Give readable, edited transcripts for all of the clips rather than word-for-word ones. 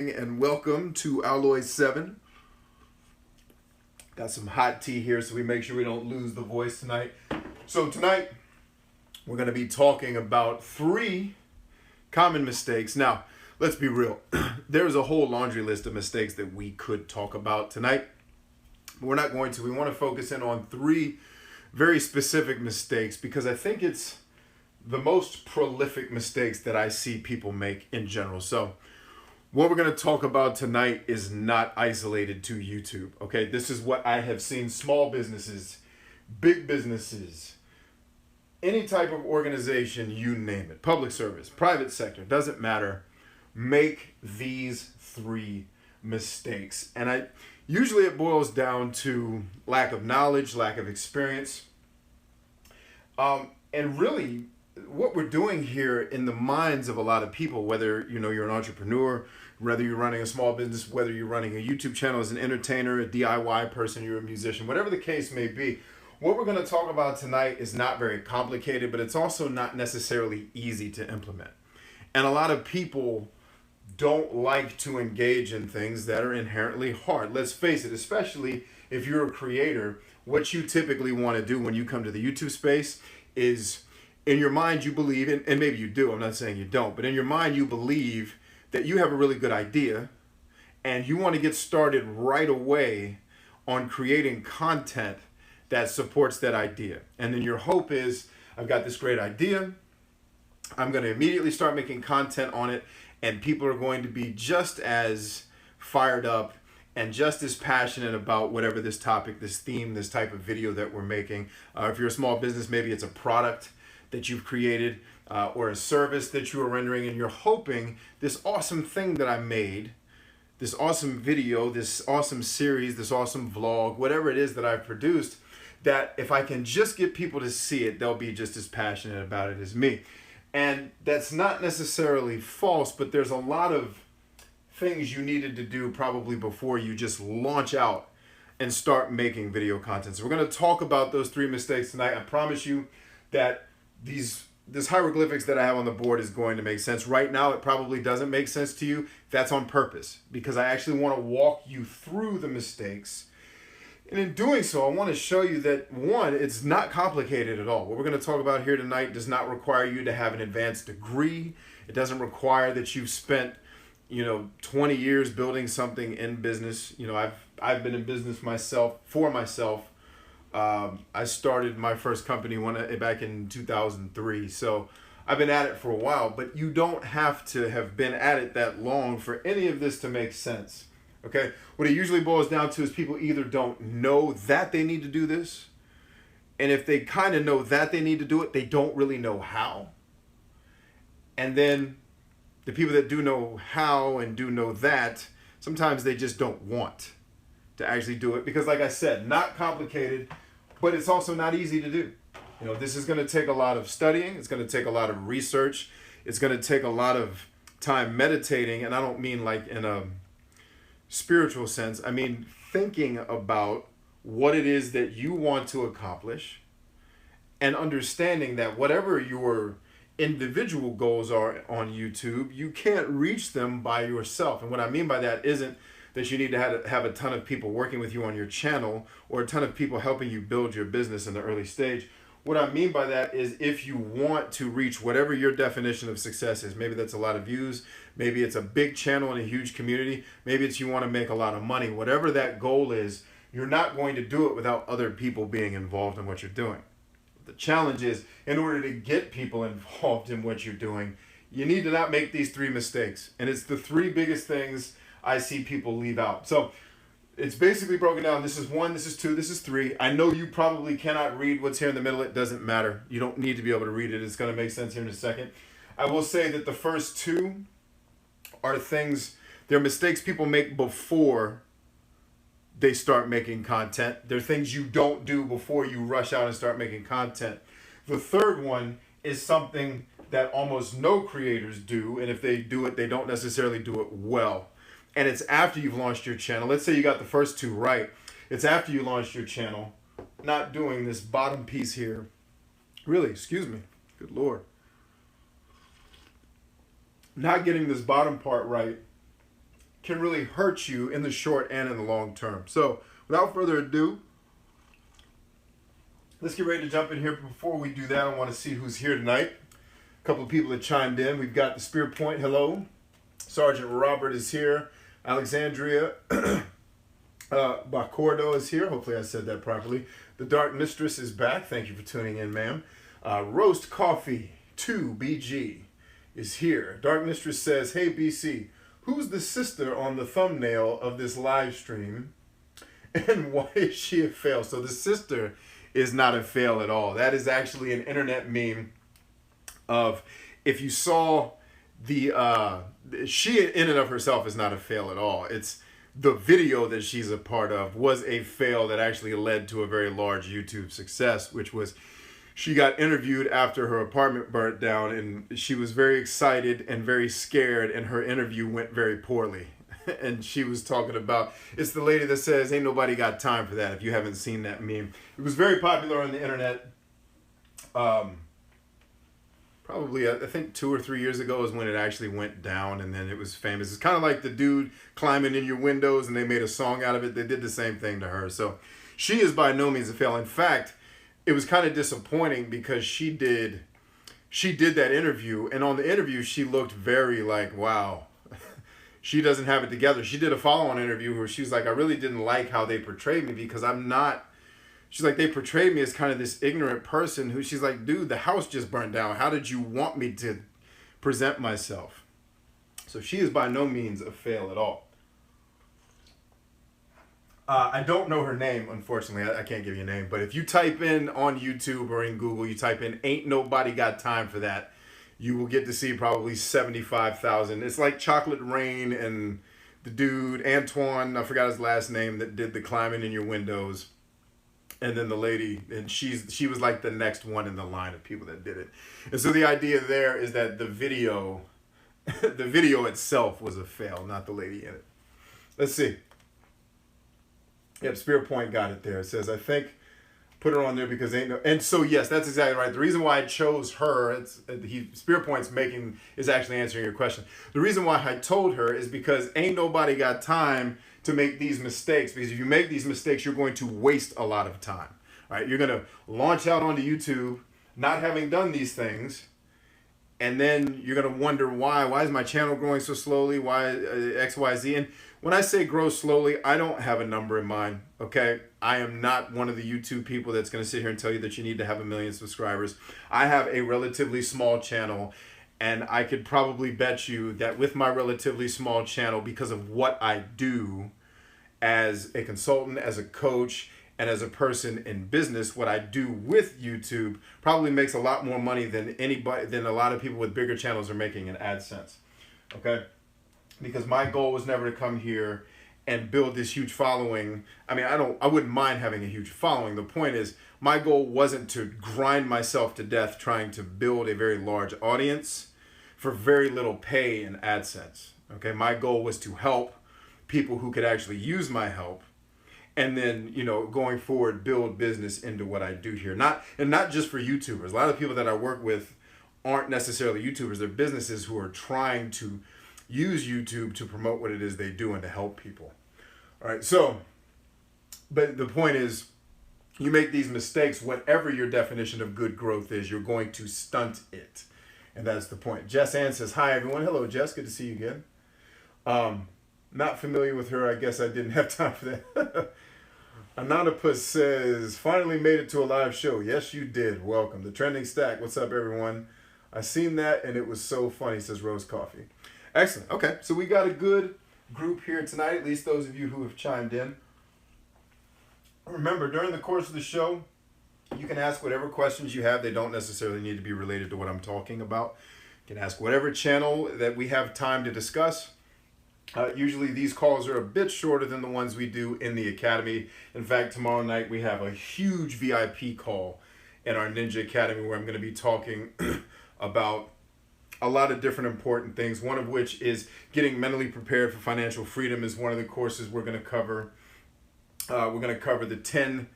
And welcome to Alloy 7. Got some hot tea here so we make sure we don't lose the voice tonight. So tonight we're going to be talking about 3 common mistakes. Now, let's be real. There's a whole laundry list of mistakes that we could talk about tonight. But we're not going to. We want to focus in on 3 very specific mistakes because I think it's the most prolific mistakes that I see people make in general. So what we're going to talk about tonight is not isolated to YouTube, okay? This is what I have seen small businesses, big businesses, any type of organization, you name it, public service, private sector, doesn't matter, make these 3 mistakes. And usually it boils down to lack of knowledge, lack of experience, and really what we're doing here in the minds of a lot of people, whether you're an entrepreneur, whether you're running a small business, whether you're running a YouTube channel as an entertainer, a DIY person, you're a musician, whatever the case may be, what we're going to talk about tonight is not very complicated, but it's also not necessarily easy to implement. And a lot of people don't like to engage in things that are inherently hard. Let's face it, especially if you're a creator, what you typically want to do when you come to the YouTube space is, in your mind, you believe, and maybe you do, I'm not saying you don't, but in your mind, you believe that you have a really good idea and you want to get started right away on creating content that supports that idea. And then your hope is, I've got this great idea, I'm going to immediately start making content on it, and people are going to be just as fired up and just as passionate about whatever this topic, this theme, this type of video that we're making. If you're a small business, maybe it's a product that you've created or a service that you are rendering, and you're hoping this awesome thing that I made, this awesome video, this awesome series, this awesome vlog, whatever it is that I've produced, that if I can just get people to see it, they'll be just as passionate about it as me. And that's not necessarily false, but there's a lot of things you needed to do probably before you just launch out and start making video content. So we're going to talk about those 3 mistakes tonight. I promise you that this hieroglyphics that I have on the board is going to make sense. Right now, it probably doesn't make sense to you. That's on purpose because I actually want to walk you through the mistakes. And in doing so, I want to show you that, 1, it's not complicated at all. What we're going to talk about here tonight does not require you to have an advanced degree. It doesn't require that you've spent 20 years building something in business. I've been in business myself, for myself. I started my first company back in 2003. So I've been at it for a while, but you don't have to have been at it that long for any of this to make sense. Okay? What it usually boils down to is people either don't know that they need to do this, and if they kind of know that they need to do it, they don't really know how. And then the people that do know how and do know that, sometimes they just don't want to actually do it because, like I said, not complicated, but it's also not easy to do. This is going to take a lot of studying. It's going to take a lot of research. It's going to take a lot of time meditating, and I don't mean like in a spiritual sense. I mean thinking about what it is that you want to accomplish and understanding that whatever your individual goals are on YouTube, you can't reach them by yourself. And what I mean by that isn't that you need to have a ton of people working with you on your channel or a ton of people helping you build your business in the early stage. What I mean by that is if you want to reach whatever your definition of success is, maybe that's a lot of views, maybe it's a big channel and a huge community, maybe it's you want to make a lot of money, whatever that goal is, you're not going to do it without other people being involved in what you're doing. The challenge is, in order to get people involved in what you're doing, you need to not make these 3 mistakes. And it's the 3 biggest things I see people leave out. So it's basically broken down. This is 1, this is 2, this is 3. I know you probably cannot read what's here in the middle. It doesn't matter. You don't need to be able to read it. It's going to make sense here in a second. I will say that the first 2 are they're mistakes people make before they start making content. They're things you don't do before you rush out and start making content. The third one is something that almost no creators do, and if they do it, they don't necessarily do it well. And it's after you've launched your channel. Let's say you got the first 2 right. It's after you launched your channel, not doing this bottom piece here. Really, excuse me. Good Lord. Not getting this bottom part right can really hurt you in the short and in the long term. So without further ado, let's get ready to jump in here. Before we do that, I want to see who's here tonight. A couple of people that chimed in. We've got the Spear Point. Hello. Sergeant Robert is here. Alexandria Bacordo is here. Hopefully I said that properly. The Dark Mistress is back. Thank you for tuning in, ma'am. Roast Coffee 2BG is here. Dark Mistress says, hey, BC, who's the sister on the thumbnail of this live stream? And why is she a fail? So the sister is not a fail at all. That is actually an internet meme of, if you saw the she in and of herself is not a fail at all. It's the video that she's a part of was a fail that actually led to a very large YouTube success, which was she got interviewed after her apartment burnt down, and she was very excited and very scared, and her interview went very poorly. And she was talking about, it's the lady that says, ain't nobody got time for that, if you haven't seen that meme. It was very popular on the internet. Probably, I think 2 or 3 years ago is when it actually went down, and then it was famous. It's kind of like the dude climbing in your windows, and they made a song out of it. They did the same thing to her. So she is by no means a fail. In fact, it was kind of disappointing because she did that interview, and on the interview, she looked very like, wow, she doesn't have it together. She did a follow-on interview where she was like, I really didn't like how they portrayed me because I'm not, she's like, they portrayed me as kind of this ignorant person who, she's like, dude, the house just burned down. How did you want me to present myself? So she is by no means a fail at all. I don't know her name, unfortunately. I can't give you a name. But if you type in on YouTube or in Google, you type in, ain't nobody got time for that, you will get to see probably 75,000. It's like Chocolate Rain and the dude, Antoine, I forgot his last name, that did the climbing in your windows. And then the lady, and she was like the next one in the line of people that did it. And so the idea there is that the video itself was a fail, not the lady in it. Let's see. Yep, Spear Point got it there. It says, I think, put her on there because ain't no, and so yes, that's exactly right. The reason why I chose her, Spear Point's is actually answering your question. The reason why I told her is because ain't nobody got time to make these mistakes, because if you make these mistakes, you're going to waste a lot of time. All right, you're going to launch out onto YouTube not having done these things, and then you're going to wonder why is my channel growing so slowly, why XYZ. And when I say grow slowly, I don't have a number in mind, okay? I am not one of the YouTube people that's going to sit here and tell you that you need to have 1 million subscribers. I have a relatively small channel, and I could probably bet you that with my relatively small channel, because of what I do as a consultant, as a coach, and as a person in business, what I do with YouTube probably makes a lot more money than a lot of people with bigger channels are making in AdSense, okay? Because my goal was never to come here and build this huge following. I mean, I wouldn't mind having a huge following. The point is, my goal wasn't to grind myself to death trying to build a very large audience for very little pay in AdSense. Okay, my goal was to help people who could actually use my help, and then, you know, going forward, build business into what I do here. Not just for YouTubers. A lot of people that I work with aren't necessarily YouTubers. They're businesses who are trying to use YouTube to promote what it is they do and to help people. All right, so, but the point is, you make these mistakes, whatever your definition of good growth is, you're going to stunt it. And that's the point. Jess Ann says, hi everyone. Hello, Jess. Good to see you again. Not familiar with her. I guess I didn't have time for that. Anonopus says, finally made it to a live show. Yes, you did. Welcome. The Trending Stack. What's up, everyone? I seen that, and it was so funny, says Rose Coffee. Excellent. Okay, so we got a good group here tonight, at least those of you who have chimed in. Remember, during the course of the show, you can ask whatever questions you have. They don't necessarily need to be related to what I'm talking about. You can ask whatever channel that we have time to discuss. Usually these calls are a bit shorter than the ones we do in the Academy. In fact, tomorrow night we have a huge VIP call in our Ninja Academy where I'm going to be talking about a lot of different important things, one of which is getting mentally prepared for financial freedom is one of the courses we're going to cover. We're going to cover the 10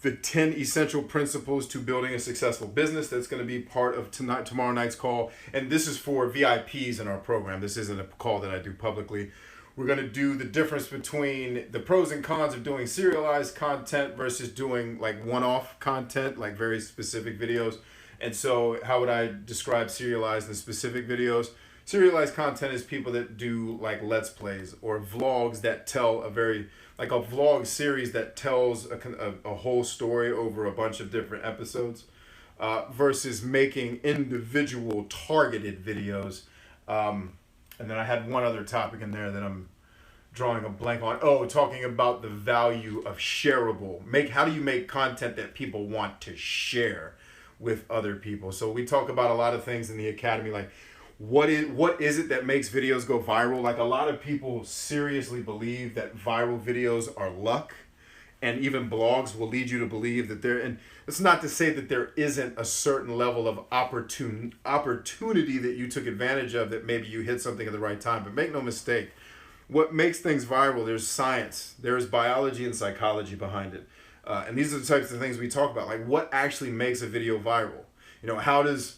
essential principles to building a successful business. That's going to be part of tomorrow night's call. And this is for VIPs in our program. This isn't a call that I do publicly. We're going to do the difference between the pros and cons of doing serialized content versus doing like one-off content, like very specific videos. And so how would I describe serialized and specific videos? Serialized content is people that do like Let's Plays or vlogs that tell like a vlog series that tells a whole story over a bunch of different episodes, versus making individual targeted videos. And then I had one other topic in there that I'm drawing a blank on. Oh, talking about the value of shareable. How do you make content that people want to share with other people? So we talk about a lot of things in the academy, like what is it that makes videos go viral? Like a lot of people seriously believe that viral videos are luck, and even blogs will lead you to believe that and it's not to say that there isn't a certain level of opportunity that you took advantage of, that maybe you hit something at the right time, but make no mistake, what makes things viral, there's science, there's biology and psychology behind it. And these are the types of things we talk about, like what actually makes a video viral. How does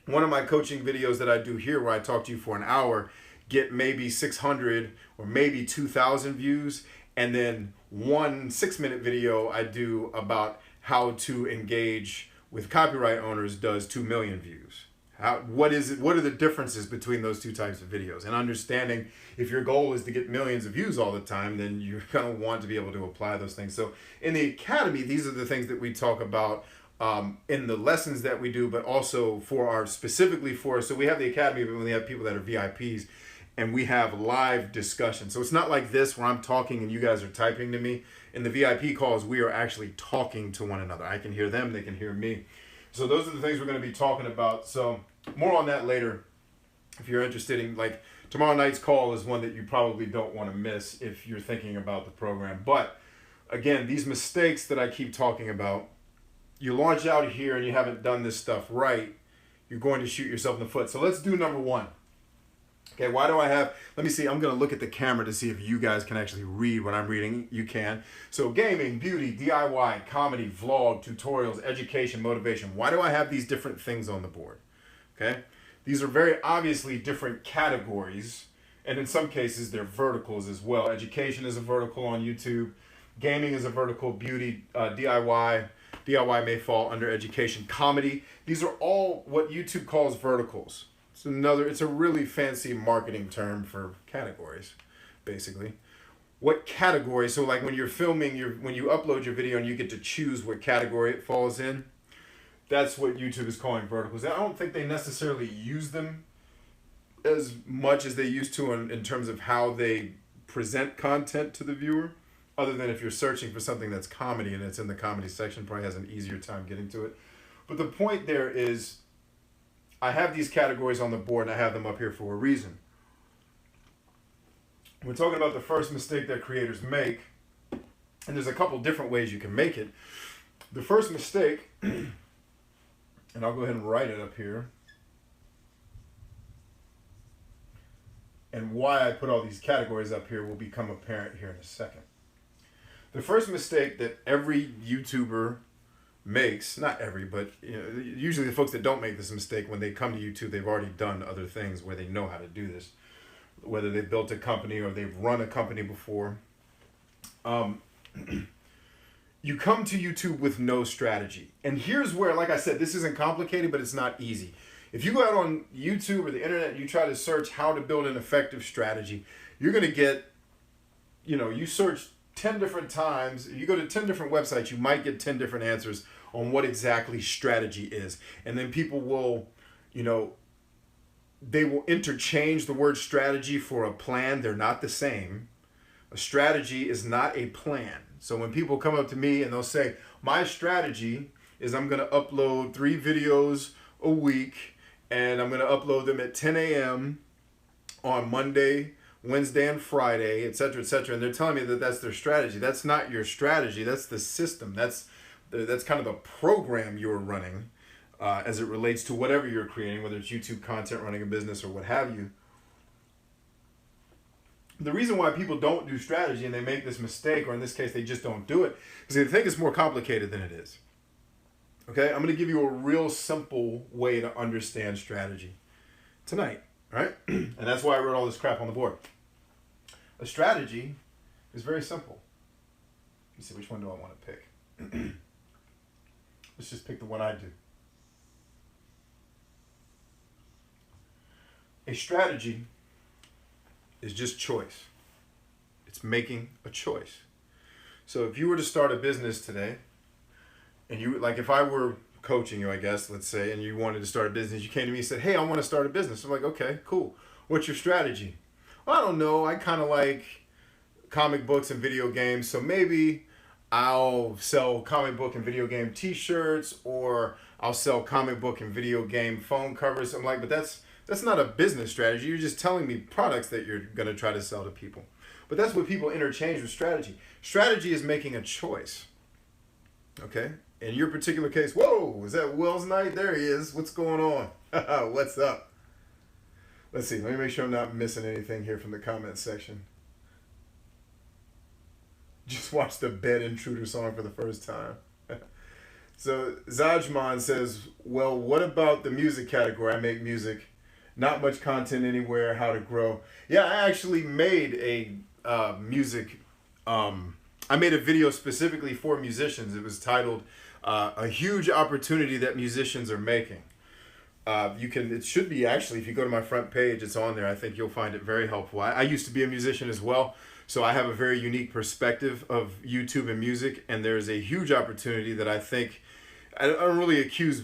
one of my coaching videos that I do here, where I talk to you for an hour, get maybe 600 or maybe 2,000 views, and then one 6-minute video I do about how to engage with copyright owners does 2 million views? What are the differences between those two types of videos? And understanding, if your goal is to get millions of views all the time, then you're going to want to be able to apply those things. So in the academy, these are the things that we talk about in the lessons that we do, but also so we have the academy, but we have people that are VIPs, and we have live discussion. So it's not like this where I'm talking and you guys are typing to me. In the VIP calls, we are actually talking to one another. I can hear them, they can hear me. So those are the things we're going to be talking about. So more on that later. If you're interested in, like, tomorrow night's call is one that you probably don't want to miss if you're thinking about the program. But again, these mistakes that I keep talking about, you launch out here and you haven't done this stuff right, you're going to shoot yourself in the foot. So let's do number one. Okay, why do I have, let me see, I'm going to look at the camera to see if you guys can actually read what I'm reading. You can. So gaming, beauty, DIY, comedy, vlog, tutorials, education, motivation. Why do I have these different things on the board? Okay, these are very obviously different categories, and in some cases they're verticals as well. Education is a vertical on YouTube. Gaming is a vertical. Beauty, DIY may fall under education. Comedy, these are all what YouTube calls verticals. It's a really fancy marketing term for categories, basically. What category? So like when you're filming, when you upload your video and you get to choose what category it falls in, that's what YouTube is calling verticals. I don't think they necessarily use them as much as they used to in terms of how they present content to the viewer, other than if you're searching for something that's comedy and it's in the comedy section, probably has an easier time getting to it. But the point there is, I have these categories on the board and I have them up here for a reason. We're talking about the first mistake that creators make, and there's a couple different ways you can make it. The first mistake, and I'll go ahead and write it up here, and why I put all these categories up here will become apparent here in a second. The first mistake that every YouTuber makes, not every, but usually the folks that don't make this mistake, when they come to YouTube, they've already done other things where they know how to do this, whether they've built a company or they've run a company before. You come to YouTube with no strategy. And here's where, like I said, this isn't complicated, but it's not easy. If you go out on YouTube or the internet and you try to search how to build an effective strategy, you're going to get, you search 10 different times, you go to 10 different websites, you might get 10 different answers on what exactly strategy is. And then people will, they will interchange the word strategy for a plan. They're not the same. A strategy is not a plan. So when people come up to me and they'll say, my strategy is I'm going to upload 3 videos a week and I'm going to upload them at 10 a.m. on Monday, Wednesday, and Friday, etc., etc. And they're telling me that that's their strategy. That's not your strategy. That's the system. That's kind of the program you're running as it relates to whatever you're creating, whether it's YouTube content, running a business, or what have you. The reason why people don't do strategy and they make this mistake, or in this case, they just don't do it, is they think it's more complicated than it is. Okay? I'm going to give you a real simple way to understand strategy tonight. All right? And that's why I wrote all this crap on the board. A strategy is very simple. Let me see, which one do I want to pick? Let's just pick the one I do. A strategy is just choice. It's making a choice. So if you were to start a business today, and you, like if I were coaching you, I guess, let's say, and you wanted to start a business, you came to me and said, hey, I want to start a business. I'm like, okay, cool. What's your strategy? Well, I don't know. I kind of like comic books and video games, so maybe I'll sell comic book and video game t-shirts, or I'll sell comic book and video game phone covers. I'm like, but that's not a business strategy. You're just telling me products that you're going to try to sell to people. But that's what people interchange with strategy. Strategy is making a choice. Okay? In your particular case, whoa, is that Will's night? There he is. What's going on? What's up? Let's see. Let me make sure I'm not missing anything here from the comment section. Just watched the Bed Intruder song for the first time. So Zajman says, well, what about the music category? I make music. Not much content anywhere. How to grow. Yeah, I actually made a music. I made a video specifically for musicians. It was titled "A Huge Opportunity That Musicians Are Making." It should be actually, if you go to my front page, it's on there. I think you'll find it very helpful. I used to be a musician as well, so I have a very unique perspective of YouTube and music, and there's a huge opportunity that I think. I don't really accuse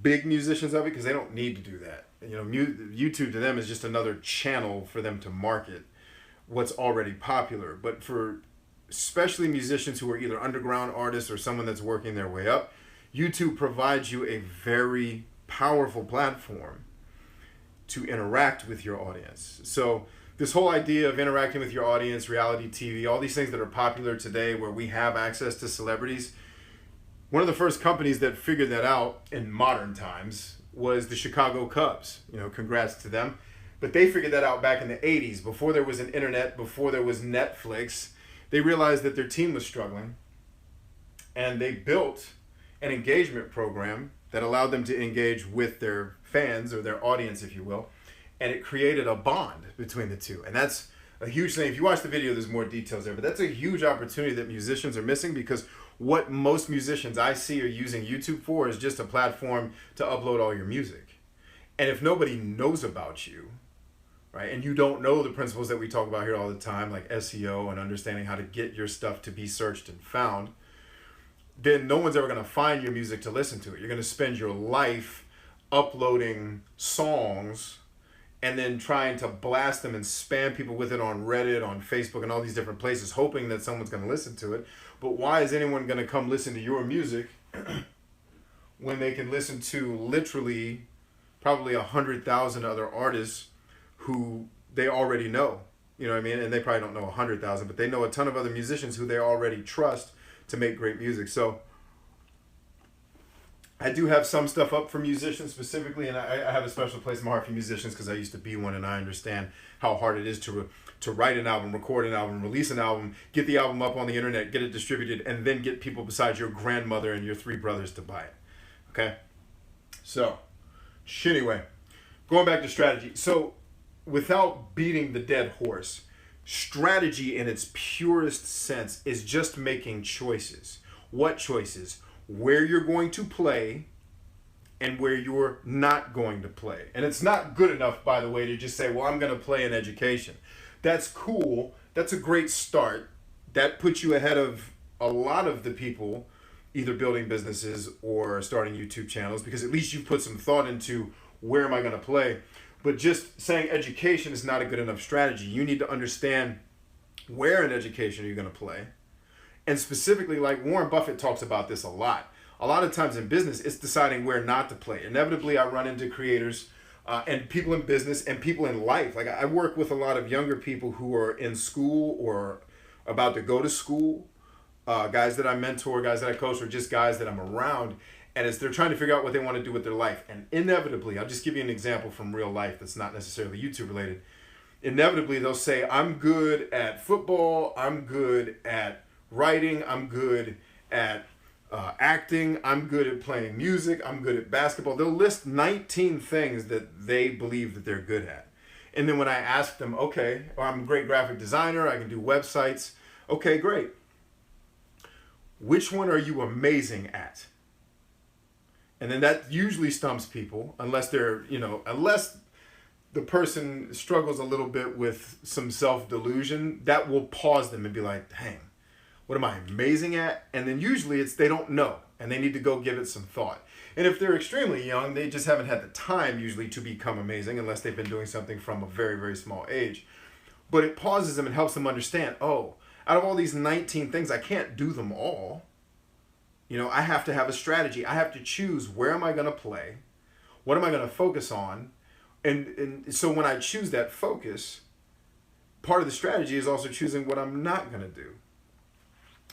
big musicians of it, because they don't need to do that. YouTube to them is just another channel for them to market what's already popular. But for especially musicians who are either underground artists or someone that's working their way up, YouTube provides you a very powerful platform to interact with your audience. So this whole idea of interacting with your audience, reality TV, all these things that are popular today where we have access to celebrities, one of the first companies that figured that out in modern times was the Chicago Cubs. Congrats to them. But they figured that out back in the 80s, before there was an internet, before there was Netflix. They realized that their team was struggling, and they built an engagement program that allowed them to engage with their fans, or their audience, if you will, and it created a bond between the two. And that's a huge thing. If you watch the video, there's more details there, but that's a huge opportunity that musicians are missing, because what most musicians I see are using YouTube for is just a platform to upload all your music. And if nobody knows about you, right, and you don't know the principles that we talk about here all the time, like SEO and understanding how to get your stuff to be searched and found, then no one's ever going to find your music to listen to it. You're going to spend your life uploading songs and then trying to blast them and spam people with it on Reddit, on Facebook, and all these different places, hoping that someone's going to listen to it. But why is anyone going to come listen to your music when they can listen to literally probably 100,000 other artists who they already know? You know what I mean? And they probably don't know 100,000, but they know a ton of other musicians who they already trust to make great music. So I do have some stuff up for musicians specifically, and I have a special place in my heart for musicians because I used to be one, and I understand how hard it is to write an album, record an album, release an album, get the album up on the internet, get it distributed, and then get people besides your grandmother and your 3 brothers to buy it. Okay? So, anyway, going back to strategy. So, without beating the dead horse, strategy in its purest sense is just making choices. What choices? Where you're going to play and where you're not going to play. And it's not good enough, by the way, to just say, well, I'm going to play in education. That's cool. That's a great start. That puts you ahead of a lot of the people either building businesses or starting YouTube channels, because at least you've put some thought into where am I going to play. But just saying education is not a good enough strategy. You need to understand where in education are you going to play. And specifically, like Warren Buffett talks about this a lot. A lot of times in business, it's deciding where not to play. Inevitably, I run into creators and people in business and people in life. Like I work with a lot of younger people who are in school or about to go to school, guys that I mentor, guys that I coach, or just guys that I'm around. And they're trying to figure out what they want to do with their life. And inevitably, I'll just give you an example from real life that's not necessarily YouTube related. Inevitably, they'll say, I'm good at football, I'm good at writing, I'm good at acting, I'm good at playing music, I'm good at basketball. They'll list 19 things that they believe that they're good at. And then when I ask them, okay, well, I'm a great graphic designer, I can do websites. Okay, great. Which one are you amazing at? And then that usually stumps people, unless they're, unless the person struggles a little bit with some self-delusion, that will pause them and be like, dang, what am I amazing at? And then usually it's they don't know and they need to go give it some thought. And if they're extremely young, they just haven't had the time usually to become amazing unless they've been doing something from a very, very small age. But it pauses them and helps them understand, oh, out of all these 19 things, I can't do them all. I have to have a strategy. I have to choose where am I going to play? What am I going to focus on? And so when I choose that focus, part of the strategy is also choosing what I'm not going to do.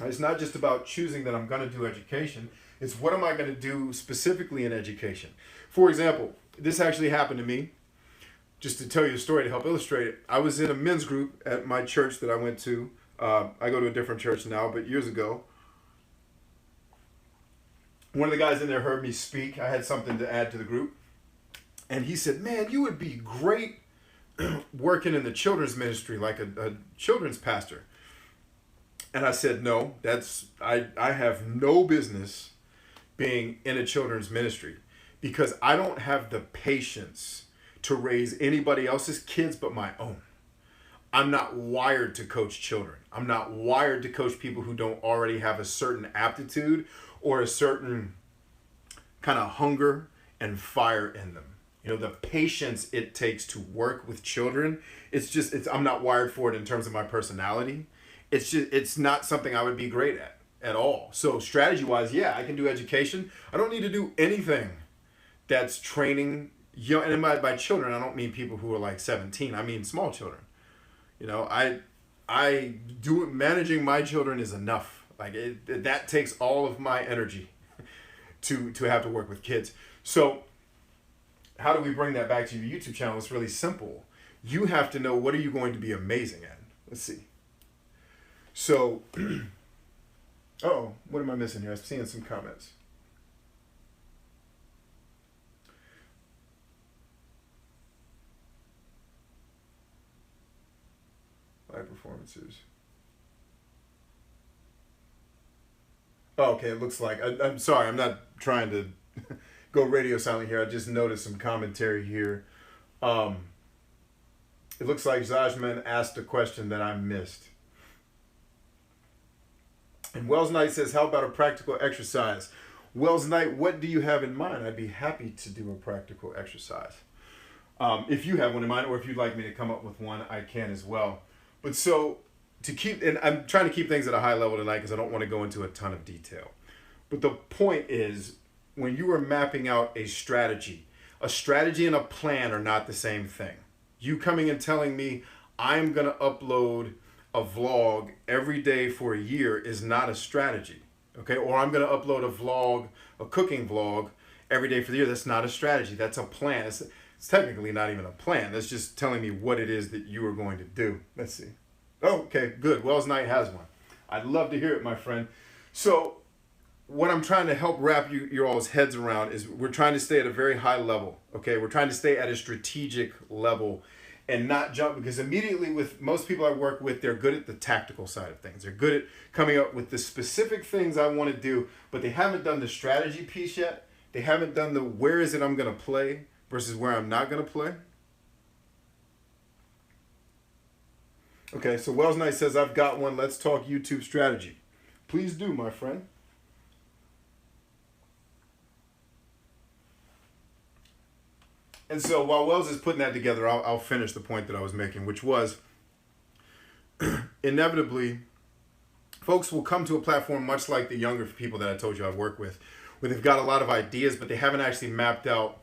It's not just about choosing that I'm going to do education. It's what am I going to do specifically in education. For example, this actually happened to me. Just to tell you a story to help illustrate it, I was in a men's group at my church that I went to. I go to a different church now, but years ago, one of the guys in there heard me speak. I had something to add to the group. And he said, man, you would be great working in the children's ministry, like a children's pastor. And I said, no, I have no business being in a children's ministry because I don't have the patience to raise anybody else's kids but my own. I'm not wired to coach children. I'm not wired to coach people who don't already have a certain aptitude or a certain kind of hunger and fire in them. The patience it takes to work with children, I'm not wired for it in terms of my personality. It's not something I would be great at all. So strategy-wise, yeah, I can do education. I don't need to do anything that's training young, and by children, I don't mean people who are like 17. I mean small children. I do managing my children is enough. Like that takes all of my energy to have to work with kids. So how do we bring that back to your YouTube channel? It's really simple. You have to know what are you going to be amazing at. Let's see. So, what am I missing here? I'm seeing some comments. Live performances. Oh, okay, it looks like, I'm sorry, I'm not trying to go radio silent here. I just noticed some commentary here. It looks like Zajman asked a question that I missed. And Wells Knight says, how about a practical exercise? Wells Knight, what do you have in mind? I'd be happy to do a practical exercise. If you have one in mind, or if you'd like me to come up with one, I can as well. But so, and I'm trying to keep things at a high level tonight because I don't want to go into a ton of detail. But the point is, when you are mapping out a strategy and a plan are not the same thing. You coming and telling me I'm going to upload a vlog every day for a year is not a strategy, okay? Or I'm going to upload a cooking vlog every day for the year. That's not a strategy. That's a plan. It's technically not even a plan. That's just telling me what it is that you are going to do. Let's see. Oh, okay, good. Wells Knight has one. I'd love to hear it, my friend. So what I'm trying to help wrap your all's heads around is we're trying to stay at a very high level, okay? We're trying to stay at a strategic level and not jump, because immediately with most people I work with, they're good at the tactical side of things. They're good at coming up with the specific things I want to do, but they haven't done the strategy piece yet. They haven't done the where is it I'm going to play versus where I'm not going to play. Okay, so Wells Knight says, I've got one. Let's talk YouTube strategy. Please do, my friend. And so while Wells is putting that together, I'll finish the point that I was making, which was inevitably, folks will come to a platform much like the younger people that I told you I work with, where they've got a lot of ideas, but they haven't actually mapped out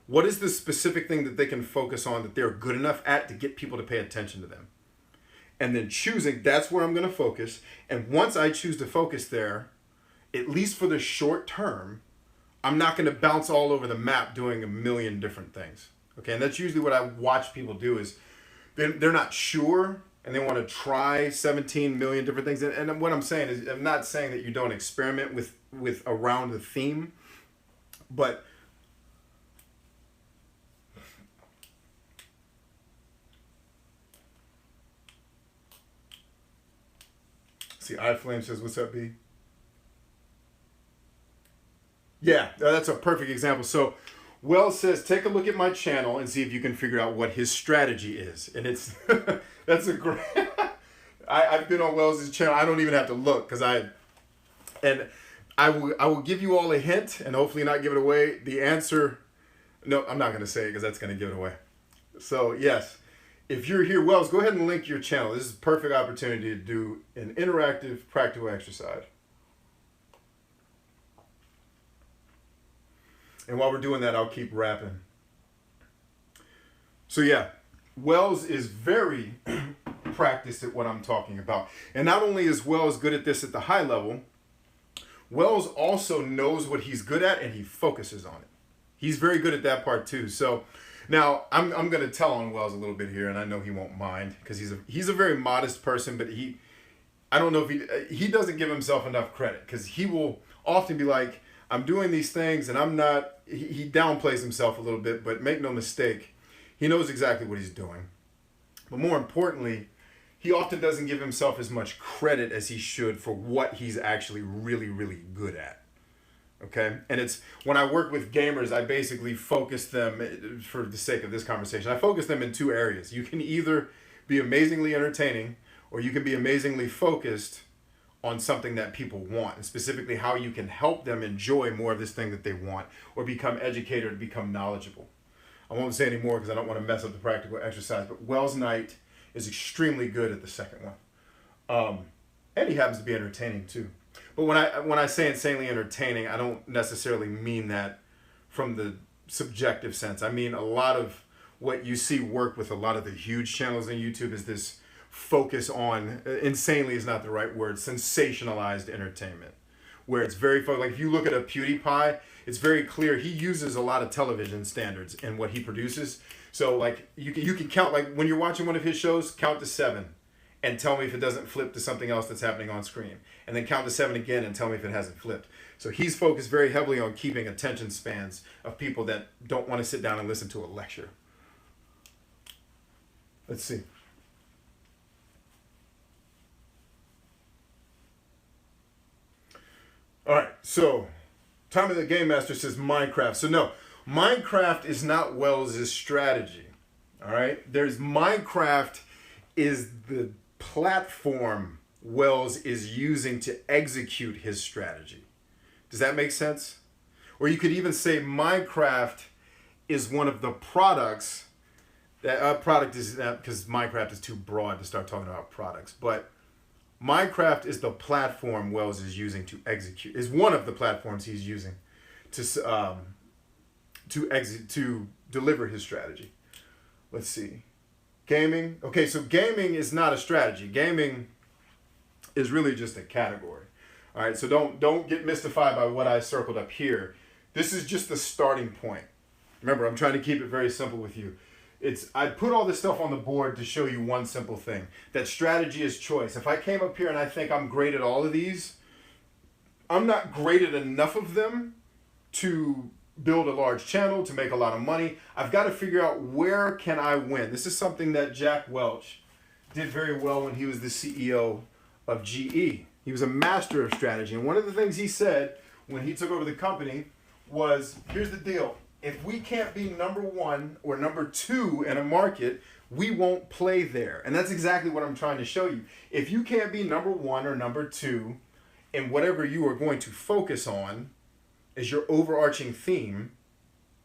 what is the specific thing that they can focus on that they're good enough at to get people to pay attention to them. And then choosing, that's where I'm going to focus. And once I choose to focus there, at least for the short term, I'm not going to bounce all over the map doing a million different things. Okay, and that's usually what I watch people do is they're not sure and they want to try 17 million different things. And what I'm saying is, I'm not saying that you don't experiment with around the theme, but See, iFlame says, what's up, B? Yeah, that's a perfect example. So Wells says, take a look at my channel and see if you can figure out what his strategy is. And it's, that's a great, I've been on Wells' channel. I don't even have to look because I will give you all a hint and hopefully not give it away. The answer, no, I'm not going to say it because that's going to give it away. So yes, if you're here, Wells, go ahead and link your channel. This is a perfect opportunity to do an interactive, practical exercise. And while we're doing that, I'll keep rapping. So yeah, Wells is very practiced at what I'm talking about. And not only is Wells good at this at the high level, Wells also knows what he's good at and he focuses on it. He's very good at that part too. So now I'm going to tell on Wells a little bit here, and I know he won't mind because he's a very modest person, but I don't know if he doesn't give himself enough credit because he will often be like, I'm doing these things and I'm not, he downplays himself a little bit, but make no mistake, he knows exactly what he's doing. But more importantly, he often doesn't give himself as much credit as he should for what he's actually really, really good at. Okay? And it's, when I work with gamers, I basically focus them, for the sake of this conversation, I focus them in two areas. You can either be amazingly entertaining or you can be amazingly focused on something that people want, and specifically how you can help them enjoy more of this thing that they want or become educated or become knowledgeable. I won't say any more because I don't want to mess up the practical exercise, but Wells Knight is extremely good at the second one. And he happens to be entertaining too. But when I say insanely entertaining, I don't necessarily mean that from the subjective sense. I mean, a lot of what you see work with a lot of the huge channels on YouTube is this focus on, insanely is not the right word, sensationalized entertainment, where it's very focused. Like if you look at a PewDiePie, it's very clear he uses a lot of television standards in what he produces. So like you can count, like when you're watching one of his shows, count to 7 and tell me if it doesn't flip to something else that's happening on screen, and then count to 7 again and tell me if it hasn't flipped. So he's focused very heavily on keeping attention spans of people that don't want to sit down and listen to a lecture. Let's see. All right, so Time of the Game Master says Minecraft. So no, Minecraft is not Wells' strategy. All right, Minecraft is the platform Wells is using to execute his strategy. Does that make sense? Or you could even say Minecraft is one of the products. That product is not, because Minecraft is too broad to start talking about products, but Minecraft is the platform Wells is using to execute, is one of the platforms he's using to deliver his strategy. Let's see. Gaming. Okay, so gaming is not a strategy. Gaming is really just a category. All right, so don't get mystified by what I circled up here. This is just the starting point. Remember, I'm trying to keep it very simple with you. I put all this stuff on the board to show you one simple thing, that strategy is choice. If I came up here and I think I'm great at all of these, I'm not great at enough of them to build a large channel, to make a lot of money. I've got to figure out where can I win. This is something that Jack Welch did very well when he was the CEO of GE. He was a master of strategy. And one of the things he said when he took over the company was, here's the deal. If we can't be number 1 or number 2 in a market, we won't play there. And that's exactly what I'm trying to show you. If you can't be number 1 or number 2 in whatever you are going to focus on as your overarching theme,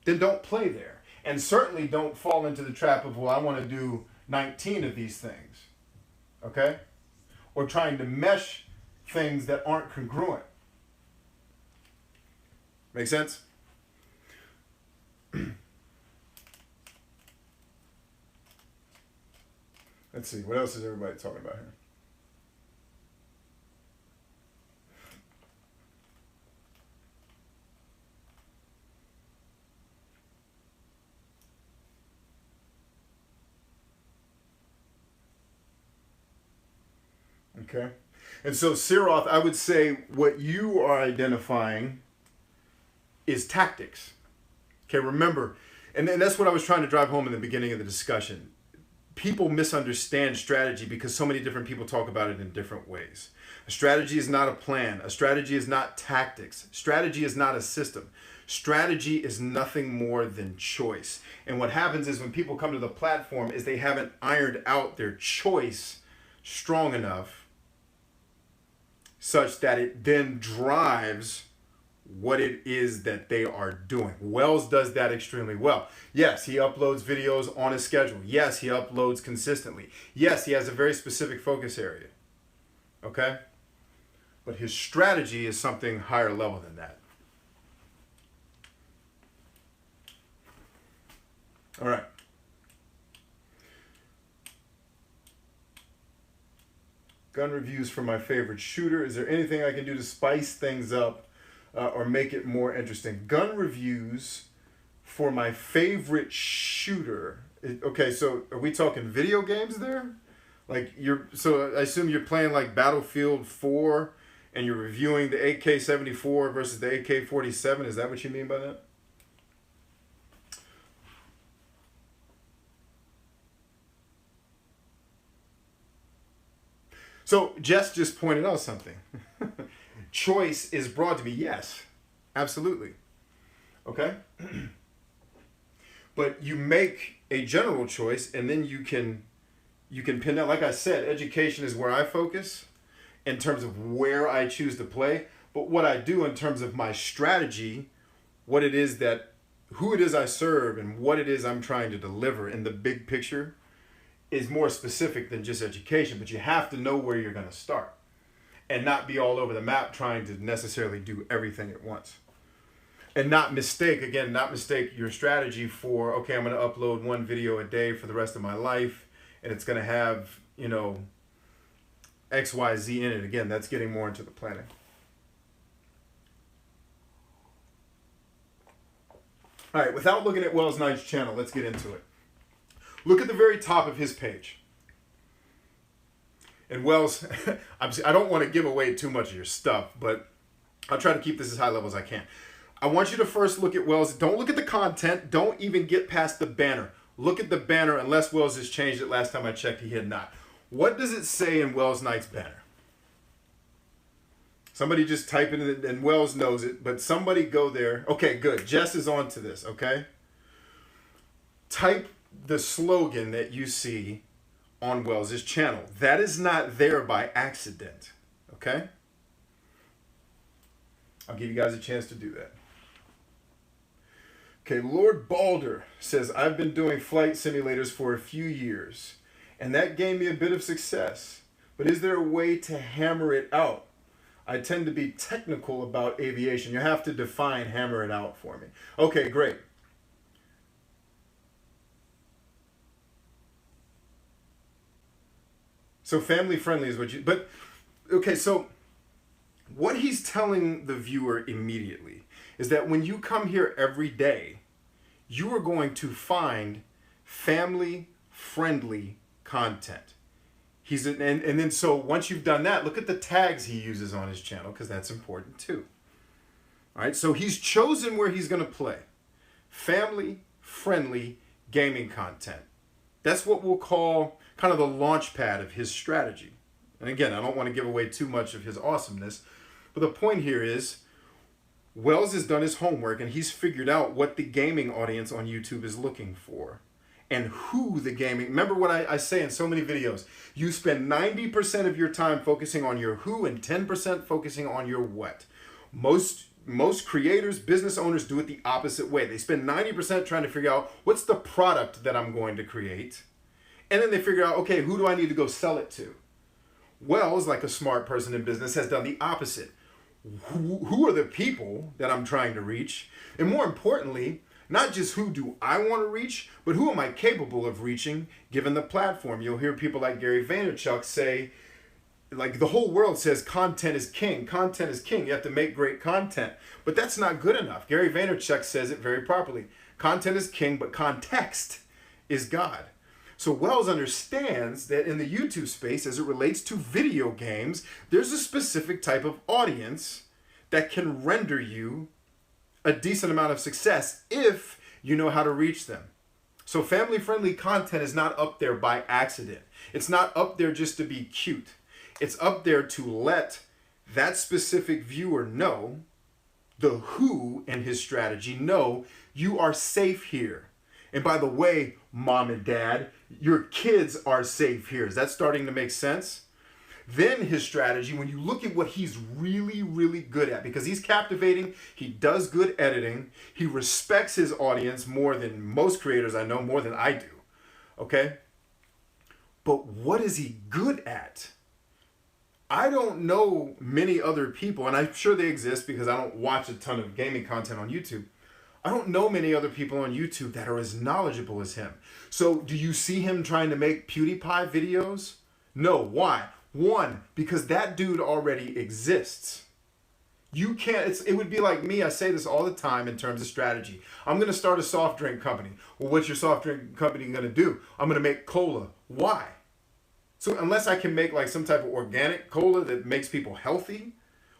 then don't play there. And certainly don't fall into the trap of, well, I want to do 19 of these things. Okay? Or trying to mesh things that aren't congruent. Make sense? Let's see, what else is everybody talking about here? Okay. And so, Siroth, I would say what you are identifying is tactics. Okay, remember, and that's what I was trying to drive home in the beginning of the discussion. people misunderstand strategy because so many different people talk about it in different ways. A strategy is not a plan. A strategy is not tactics. Strategy is not a system. Strategy is nothing more than choice. And what happens is when people come to the platform is they haven't ironed out their choice strong enough such that it then drives what it is that they are doing. Wells does that extremely well. Yes, he uploads videos on a schedule. Yes, he uploads consistently. Yes, he has a very specific focus area. Okay? But his strategy is something higher level than that. All right. Gun reviews for my favorite shooter. Is there anything I can do to spice things up or make it more interesting? Gun reviews for my favorite shooter. Okay, so are we talking video games there? Like so I assume you're playing like Battlefield 4 and you're reviewing the AK-74 versus the AK-47. Is that what you mean by that? So Jess just pointed out something. Choice is broad to me. Yes, absolutely. Okay? But you make a general choice and then you can pin that. Like I said, education is where I focus in terms of where I choose to play. But what I do in terms of my strategy, what it is that, who it is I serve and what it is I'm trying to deliver in the big picture is more specific than just education. But you have to know where you're going to start and not be all over the map trying to necessarily do everything at once. And not mistake your strategy for, okay, I'm going to upload one video a day for the rest of my life and it's going to have, X, Y, Z in it. Again, that's getting more into the planning. All right, without looking at Wells Knight's channel, let's get into it. Look at the very top of his page. And Wells, I don't want to give away too much of your stuff, but I'll try to keep this as high level as I can. I want you to first look at Wells. Don't look at the content. Don't even get past the banner. Look at the banner, unless Wells has changed it. Last time I checked, he had not. What does it say in Wells Knight's banner? Somebody just type it in, and Wells knows it, but somebody go there. Okay, good. Jess is on to this, okay? Type the slogan that you see on Wells' channel. That is not there by accident, okay? I'll give you guys a chance to do that. Okay, Lord Balder says, I've been doing flight simulators for a few years, and that gained me a bit of success. But is there a way to hammer it out? I tend to be technical about aviation. You have to define hammer it out for me. Okay, great. So family friendly is what you, but okay, so what he's telling the viewer immediately is that when you come here every day, you are going to find family friendly content. And then so once you've done that, look at the tags he uses on his channel, because that's important too. All right, so he's chosen where he's going to play. Family friendly gaming content. That's what we'll call kind of the launch pad of his strategy. And again, I don't want to give away too much of his awesomeness, but the point here is Wells has done his homework and he's figured out what the gaming audience on YouTube is looking for and who the gaming, remember what I say in so many videos, you spend 90% of your time focusing on your who and 10% focusing on your what. Most creators, business owners do it the opposite way. They spend 90% trying to figure out what's the product that I'm going to create. And then they figure out, okay, who do I need to go sell it to? Wells, like a smart person in business, has done the opposite. Who are the people that I'm trying to reach? And more importantly, not just who do I want to reach, but who am I capable of reaching given the platform? You'll hear people like Gary Vaynerchuk say, like the whole world says content is king. Content is king. You have to make great content. But that's not good enough. Gary Vaynerchuk says it very properly. Content is king, but context is God. So Wells understands that in the YouTube space, as it relates to video games, there's a specific type of audience that can render you a decent amount of success if you know how to reach them. So family-friendly content is not up there by accident. It's not up there just to be cute. It's up there to let that specific viewer know, the who and his strategy, know you are safe here. And by the way, mom and dad, your kids are safe here. Is that starting to make sense? Then his strategy, when you look at what he's really, really good at, because he's captivating, he does good editing, he respects his audience more than most creators I know, more than I do, okay? But what is he good at? I don't know many other people, and I'm sure they exist because I don't watch a ton of gaming content on YouTube. I don't know many other people on YouTube that are as knowledgeable as him. So do you see him trying to make PewDiePie videos? No. Why? One, because that dude already exists. You can't, it would be like me, I say this all the time in terms of strategy. I'm going to start a soft drink company. Well, what's your soft drink company going to do? I'm going to make cola. Why? So unless I can make like some type of organic cola that makes people healthy,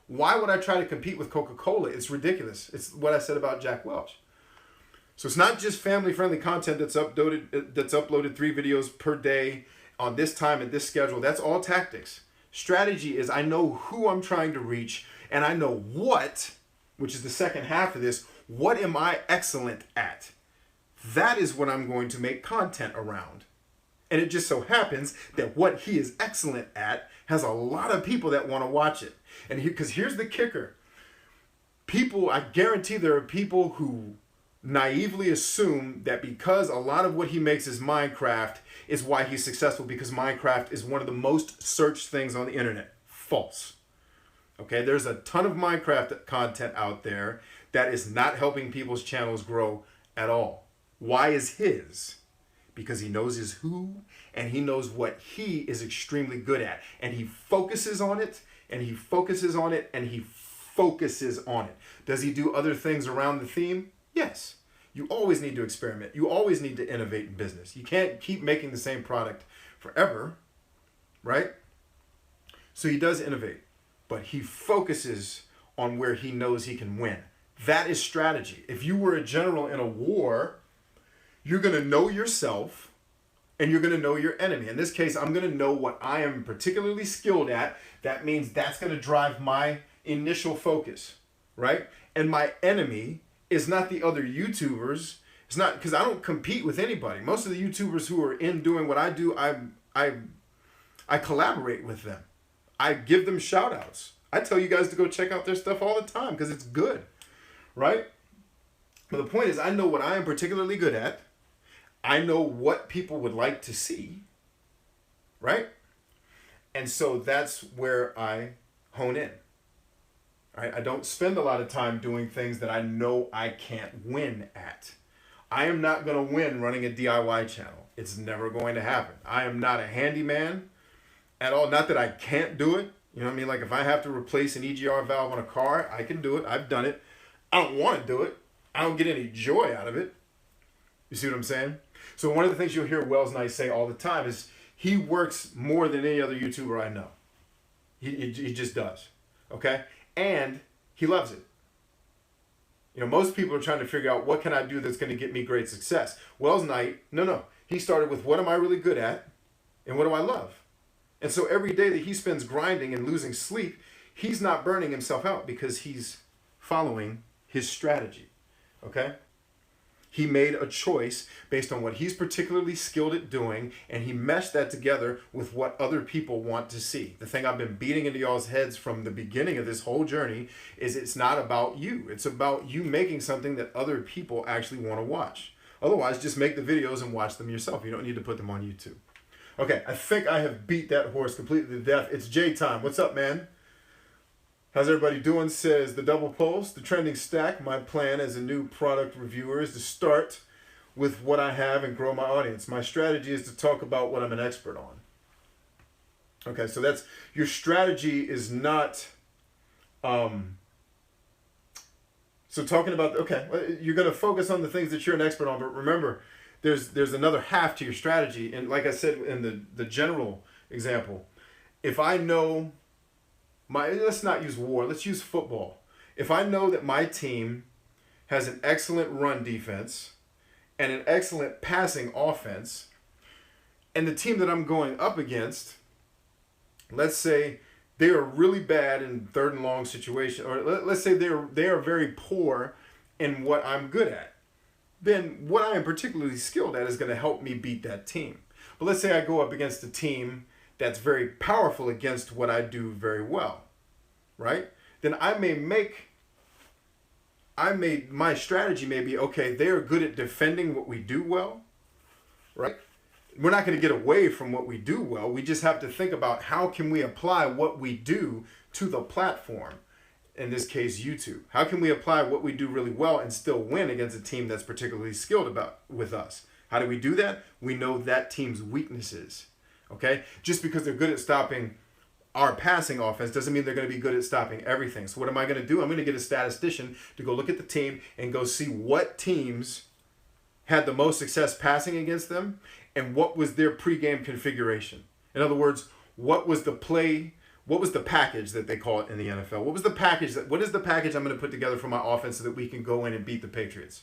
why would I try to compete with Coca-Cola? It's ridiculous. It's what I said about Jack Welch. So it's not just family-friendly content that's uploaded 3 videos per day on this time and this schedule. That's all tactics. Strategy is I know who I'm trying to reach, and I know what, which is the second half of this, what am I excellent at? That is what I'm going to make content around. And it just so happens that what he is excellent at has a lot of people that want to watch it. And because here's the kicker. People, I guarantee there are people who naively assume that because a lot of what he makes is Minecraft is why he's successful, because Minecraft is one of the most searched things on the internet. False. Okay, there's a ton of Minecraft content out there that is not helping people's channels grow at all. Why is his? Because he knows his who, and he knows what he is extremely good at. And he focuses on it, and he focuses on it, and he focuses on it. Does he do other things around the theme? Yes. You always need to experiment. You always need to innovate in business. You can't keep making the same product forever, right? So he does innovate, but he focuses on where he knows he can win. That is strategy. If you were a general in a war, you're going to know yourself and you're going to know your enemy. In this case, I'm going to know what I am particularly skilled at. That means that's going to drive my initial focus, right? And my enemy is not the other YouTubers. It's not, because I don't compete with anybody. Most of the YouTubers who are in doing what I do, I collaborate with them. I give them shout outs. I tell you guys to go check out their stuff all the time because it's good, right? But the point is, I know what I am particularly good at. I know what people would like to see, right? And so that's where I hone in. Right? I don't spend a lot of time doing things that I know I can't win at. I am not going to win running a DIY channel. It's never going to happen. I am not a handyman at all. Not that I can't do it. You know what I mean? Like if I have to replace an EGR valve on a car, I can do it. I've done it. I don't want to do it. I don't get any joy out of it. You see what I'm saying? So one of the things you'll hear Wells and I say all the time is he works more than any other YouTuber I know. He just does. Okay? And he loves it. You know, most people are trying to figure out what can I do that's going to get me great success. Wells Knight, no. He started with what am I really good at and what do I love? And so every day that he spends grinding and losing sleep, he's not burning himself out because he's following his strategy. Okay? He made a choice based on what he's particularly skilled at doing, and he meshed that together with what other people want to see. The thing I've been beating into y'all's heads from the beginning of this whole journey is it's not about you. It's about you making something that other people actually want to watch. Otherwise, just make the videos and watch them yourself. You don't need to put them on YouTube. Okay, I think I have beat that horse completely to death. It's J time. What's up, man? How's everybody doing? Says the double pulse, the trending stack. My plan as a new product reviewer is to start with what I have and grow my audience. My strategy is to talk about what I'm an expert on. Okay, so that's your strategy is not, so talking about, okay, you're going to focus on the things that you're an expert on, but remember, there's another half to your strategy. And like I said in the general example, if I know let's not use war, let's use football. If I know that my team has an excellent run defense and an excellent passing offense, and the team that I'm going up against, let's say they are really bad in third and long situation, or let's say they are very poor in what I'm good at, then what I am particularly skilled at is going to help me beat that team. But let's say I go up against a team that's very powerful against what I do very well, right? Then my strategy may be, okay, they're good at defending what we do well, right? We're not going to get away from what we do well. We just have to think about how can we apply what we do to the platform, in this case, YouTube. How can we apply what we do really well and still win against a team that's particularly skilled with us? How do we do that? We know that team's weaknesses, okay? Just because they're good at stopping our passing offense doesn't mean they're going to be good at stopping everything. So what am I going to do? I'm going to get a statistician to go look at the team and go see what teams had the most success passing against them and what was their pregame configuration. In other words, what was the package that they call it in the NFL? What is the package I'm going to put together for my offense so that we can go in and beat the Patriots?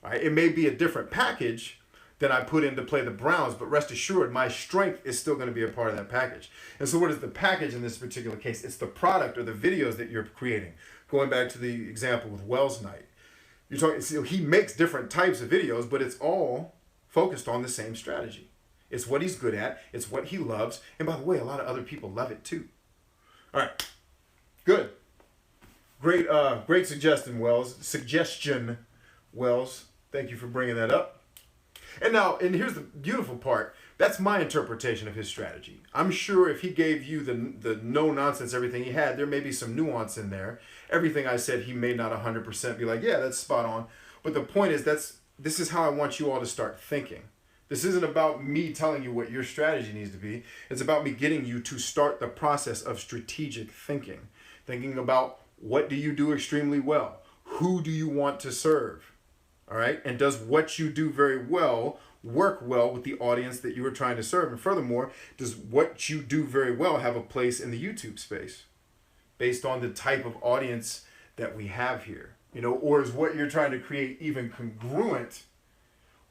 All right, it may be a different package than I put in to play the Browns, but rest assured, my strength is still going to be a part of that package. And so what is the package in this particular case? It's the product or the videos that you're creating. Going back to the example with Wells Night. You're talking, so he makes different types of videos, but it's all focused on the same strategy. It's what he's good at. It's what he loves. And by the way, a lot of other people love it too. All right. Good. Great suggestion, Wells. Thank you for bringing that up. And here's the beautiful part. That's my interpretation of his strategy. I'm sure if he gave you the no-nonsense everything he had, there may be some nuance in there. Everything I said, he may not 100% be like, yeah, that's spot on. But the point is, this is how I want you all to start thinking. This isn't about me telling you what your strategy needs to be. It's about me getting you to start the process of strategic thinking. Thinking about what do you do extremely well? Who do you want to serve? All right? And does what you do very well work well with the audience that you are trying to serve? And furthermore, does what you do very well have a place in the YouTube space based on the type of audience that we have here? You know, or is what you're trying to create even congruent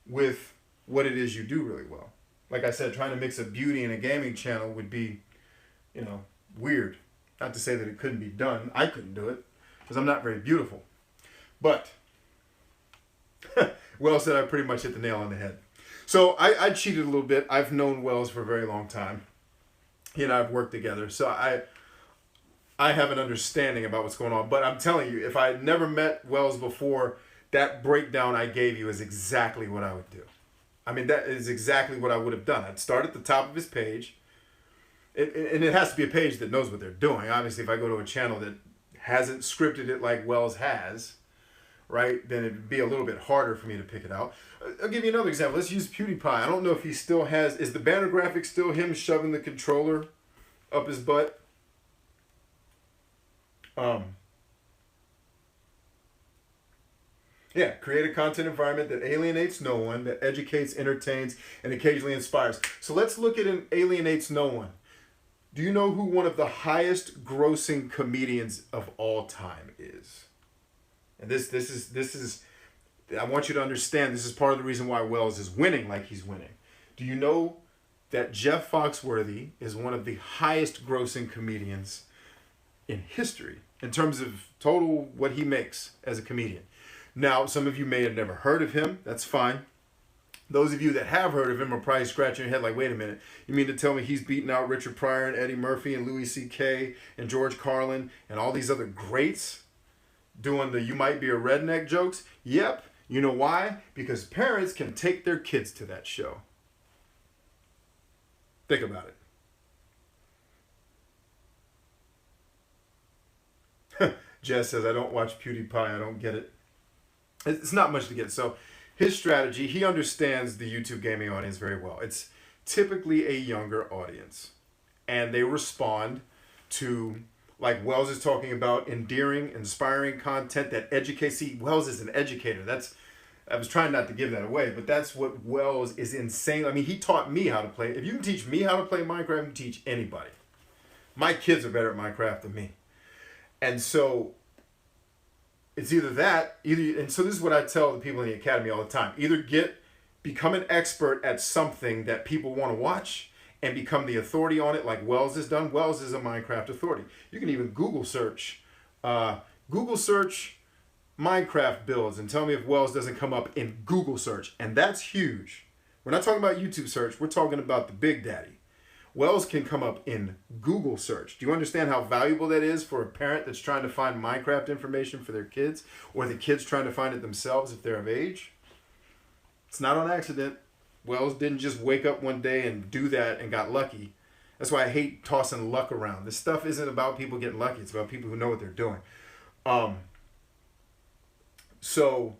with what it is you do really well? Like I said, trying to mix a beauty and a gaming channel would be, weird. Not to say that it couldn't be done. I couldn't do it because I'm not very beautiful. But Wells said I pretty much hit the nail on the head. So I cheated a little bit. I've known Wells for a very long time. He and I have worked together. So I have an understanding about what's going on. But I'm telling you, if I had never met Wells before, that breakdown I gave you is exactly what I would do. I mean, that is exactly what I would have done. I'd start at the top of his page. And it has to be a page that knows what they're doing. Obviously, if I go to a channel that hasn't scripted it like Wells has, right, then it'd be a little bit harder for me to pick it out. I'll give you another example. Let's use PewDiePie. I don't know if he still has... Is the banner graphic still him shoving the controller up his butt? Yeah, create a content environment that alienates no one, that educates, entertains, and occasionally inspires. So let's look at an alienates no one. Do you know who one of the highest grossing comedians of all time is? And this is I want you to understand, this is part of the reason why Wells is winning like he's winning. Do you know that Jeff Foxworthy is one of the highest grossing comedians in history in terms of total what he makes as a comedian? Now, some of you may have never heard of him. That's fine. Those of you that have heard of him are probably scratching your head like, wait a minute. You mean to tell me he's beating out Richard Pryor and Eddie Murphy and Louis C.K. and George Carlin and all these other greats doing the you might be a redneck jokes? Yep. You know why? Because parents can take their kids to that show. Think about it. Jess says, I don't watch PewDiePie. I don't get it. It's not much to get. So his strategy, he understands the YouTube gaming audience very well. It's typically a younger audience. And they respond to, like Wells is talking about, endearing, inspiring content that educates. See, Wells is an educator. I was trying not to give that away, but that's what Wells is insane. I mean, he taught me how to play. If you can teach me how to play Minecraft, you can teach anybody. My kids are better at Minecraft than me. And so it's either that, and so this is what I tell the people in the academy all the time. Either become an expert at something that people want to watch and become the authority on it, like Wells has done. Wells is a Minecraft authority. You can even Google search Minecraft builds and tell me if Wells doesn't come up in Google search. And that's huge. We're not talking about YouTube search. We're talking about the big daddy. Wells can come up in Google search. Do you understand how valuable that is for a parent that's trying to find Minecraft information for their kids, or the kids trying to find it themselves if they're of age? It's not on accident. Wells didn't just wake up one day and do that and got lucky. That's why I hate tossing luck around. This stuff isn't about people getting lucky. It's about people who know what they're doing. So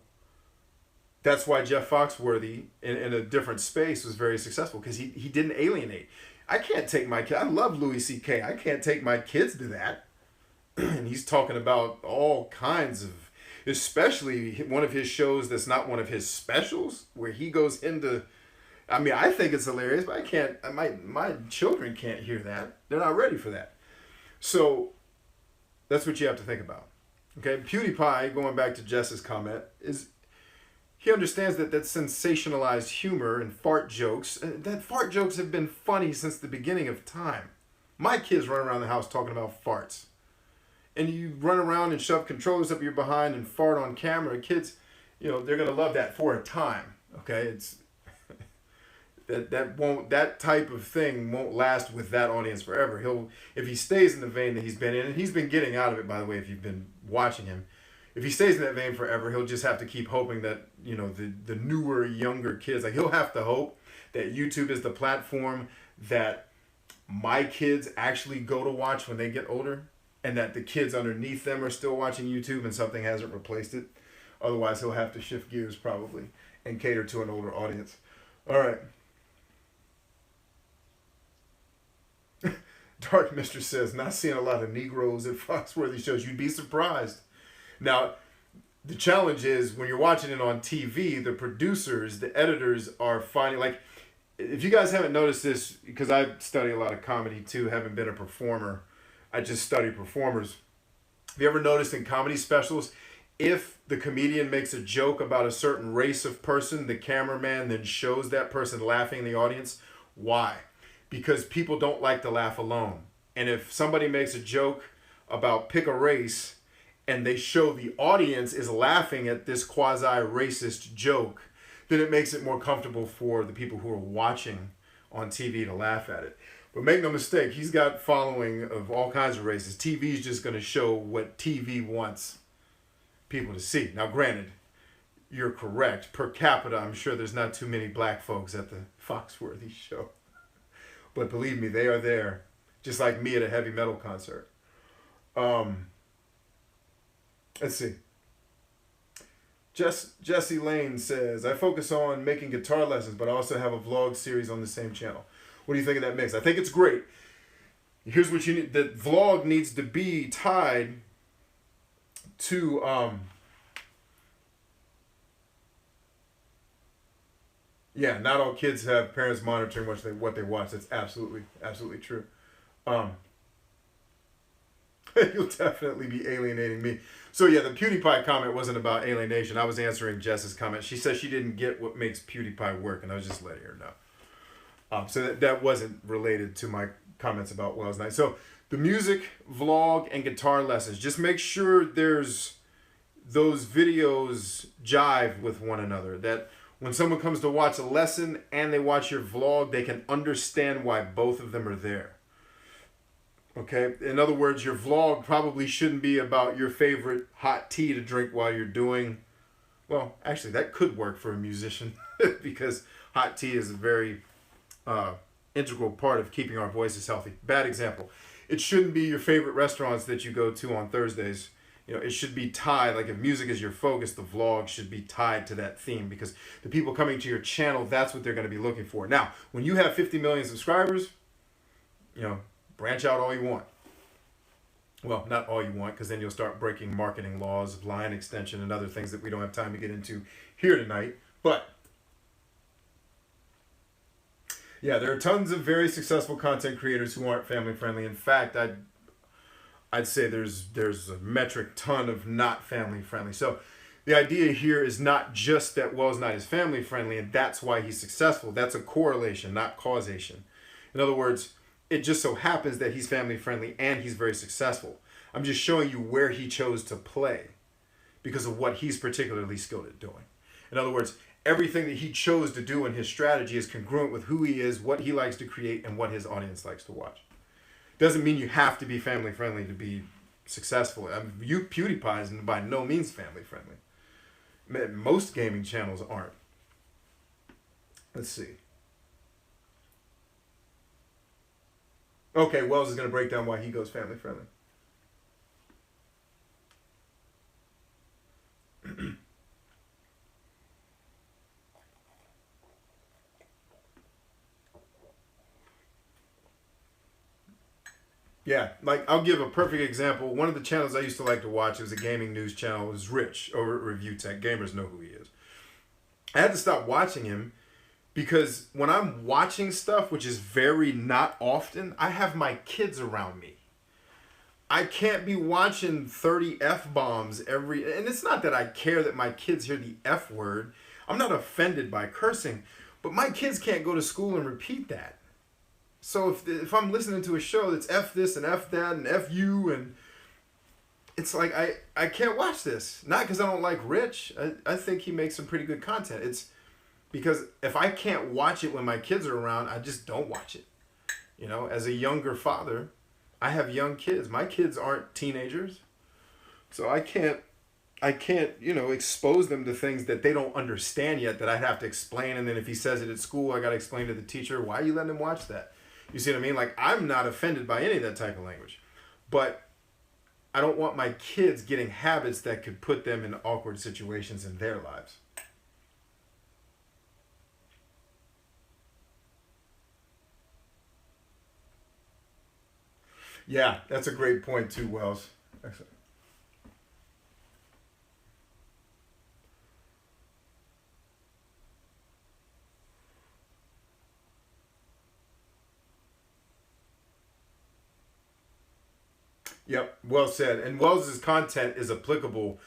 that's why Jeff Foxworthy in a different space was very successful, because he didn't alienate. I can't take my kid. I love Louis C.K. I can't take my kids to that. And he's talking about all kinds of, especially one of his shows that's not one of his specials, where he goes into, I mean, I think it's hilarious, but I can't, my children can't hear that. They're not ready for that. So that's what you have to think about. Okay, PewDiePie, going back to Jess's comment, is he understands that sensationalized humor and fart jokes, that fart jokes have been funny since the beginning of time. My kids run around the house talking about farts. And you run around and shove controllers up your behind and fart on camera. Kids, they're going to love that for a time. Okay, it's that type of thing won't last with that audience forever. If he stays in the vein that he's been in, and he's been getting out of it, by the way, if you've been watching him, if he stays in that vein forever, he'll just have to keep hoping that, the newer, younger kids, like, he'll have to hope that YouTube is the platform that my kids actually go to watch when they get older, and that the kids underneath them are still watching YouTube and something hasn't replaced it. Otherwise, he'll have to shift gears probably and cater to an older audience. All right. Dark Mistress says, not seeing a lot of Negroes at Foxworthy shows. You'd be surprised. Now, the challenge is when you're watching it on TV, the producers, the editors are finding, like, if you guys haven't noticed this, because I study a lot of comedy too, haven't been a performer, I just study performers. Have you ever noticed in comedy specials, if the comedian makes a joke about a certain race of person, the cameraman then shows that person laughing in the audience? Why? Because people don't like to laugh alone. And if somebody makes a joke about pick a race, and they show the audience is laughing at this quasi-racist joke, then it makes it more comfortable for the people who are watching on TV to laugh at it. But make no mistake, he's got following of all kinds of races. TV's just going to show what TV wants people to see. Now, granted, you're correct. Per capita, I'm sure there's not too many black folks at the Foxworthy show. But believe me, they are there. Just like me at a heavy metal concert. Let's see. Jesse Lane says, I focus on making guitar lessons, but I also have a vlog series on the same channel. What do you think of that mix? I think it's great. Here's what you need. The vlog needs to be tied to yeah, not all kids have parents monitoring what they watch. That's absolutely true. You'll definitely be alienating me. So yeah, the PewDiePie comment wasn't about alienation. I was answering Jess's comment. She said she didn't get what makes PewDiePie work, and I was just letting her know. So that wasn't related to my comments about Wells Night. So the music, vlog, and guitar lessons. Just make sure there's those videos jive with one another. That when someone comes to watch a lesson and they watch your vlog, they can understand why both of them are there. Okay? In other words, your vlog probably shouldn't be about your favorite hot tea to drink while you're doing... Well, actually, that could work for a musician because hot tea is a very... integral part of keeping our voices healthy. Bad example. It shouldn't be your favorite restaurants that you go to on Thursdays. It should be tied. Like if music is your focus, the vlog should be tied to that theme, because the people coming to your channel, that's what they're going to be looking for. Now, when you have 50 million subscribers, branch out all you want. Well, not all you want, because then you'll start breaking marketing laws of line extension and other things that we don't have time to get into here tonight. But yeah, there are tons of very successful content creators who aren't family friendly. In fact, I'd say there's a metric ton of not family friendly. So the idea here is not just that Wells Knight is family friendly and that's why he's successful. That's a correlation, not causation. In other words, it just so happens that he's family friendly and he's very successful. I'm just showing you where he chose to play because of what he's particularly skilled at doing. In other words, everything that he chose to do in his strategy is congruent with who he is, what he likes to create, and what his audience likes to watch. Doesn't mean you have to be family friendly to be successful. PewDiePie is by no means family friendly. Most gaming channels aren't. Let's see. Okay, Wells is going to break down why he goes family friendly. Yeah, like I'll give a perfect example. One of the channels I used to like to watch, it was a gaming news channel, it was Rich over at Review Tech. Gamers know who he is. I had to stop watching him because when I'm watching stuff, which is very not often, I have my kids around me. I can't be watching 30 F-bombs every... And it's not that I care that my kids hear the F word. I'm not offended by cursing. But my kids can't go to school and repeat that. So if I'm listening to a show that's F this and F that and F you, and it's like I can't watch this. Not because I don't like Rich. I think he makes some pretty good content. It's because if I can't watch it when my kids are around, I just don't watch it. You know, as a younger father, I have young kids. My kids aren't teenagers. So I can't, you know, expose them to things that they don't understand yet that I'd have to explain. And then if he says it at school, I got to explain to the teacher, why are you letting him watch that? You see what I mean? Like, I'm not offended by any of that type of language. But I don't want my kids getting habits that could put them in awkward situations in their lives. Yeah, that's a great point too, Wells. Excellent. Yep, well said. And Wells's content is applicable.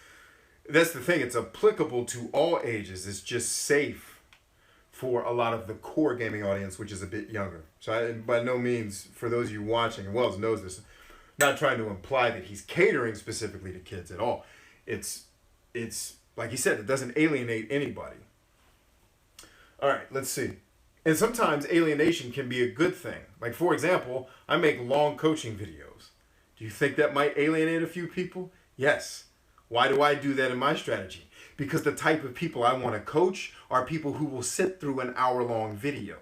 That's the thing, it's applicable to all ages. It's just safe for a lot of the core gaming audience, which is a bit younger. So by no means, for those of you watching, and Wells knows this, not trying to imply that he's catering specifically to kids at all. It's like he said, it doesn't alienate anybody. All right, let's see. And sometimes alienation can be a good thing. Like, for example, I make long coaching videos. Do you think that might alienate a few people? Yes. Why do I do that in my strategy? Because the type of people I want to coach are people who will sit through an hour-long video.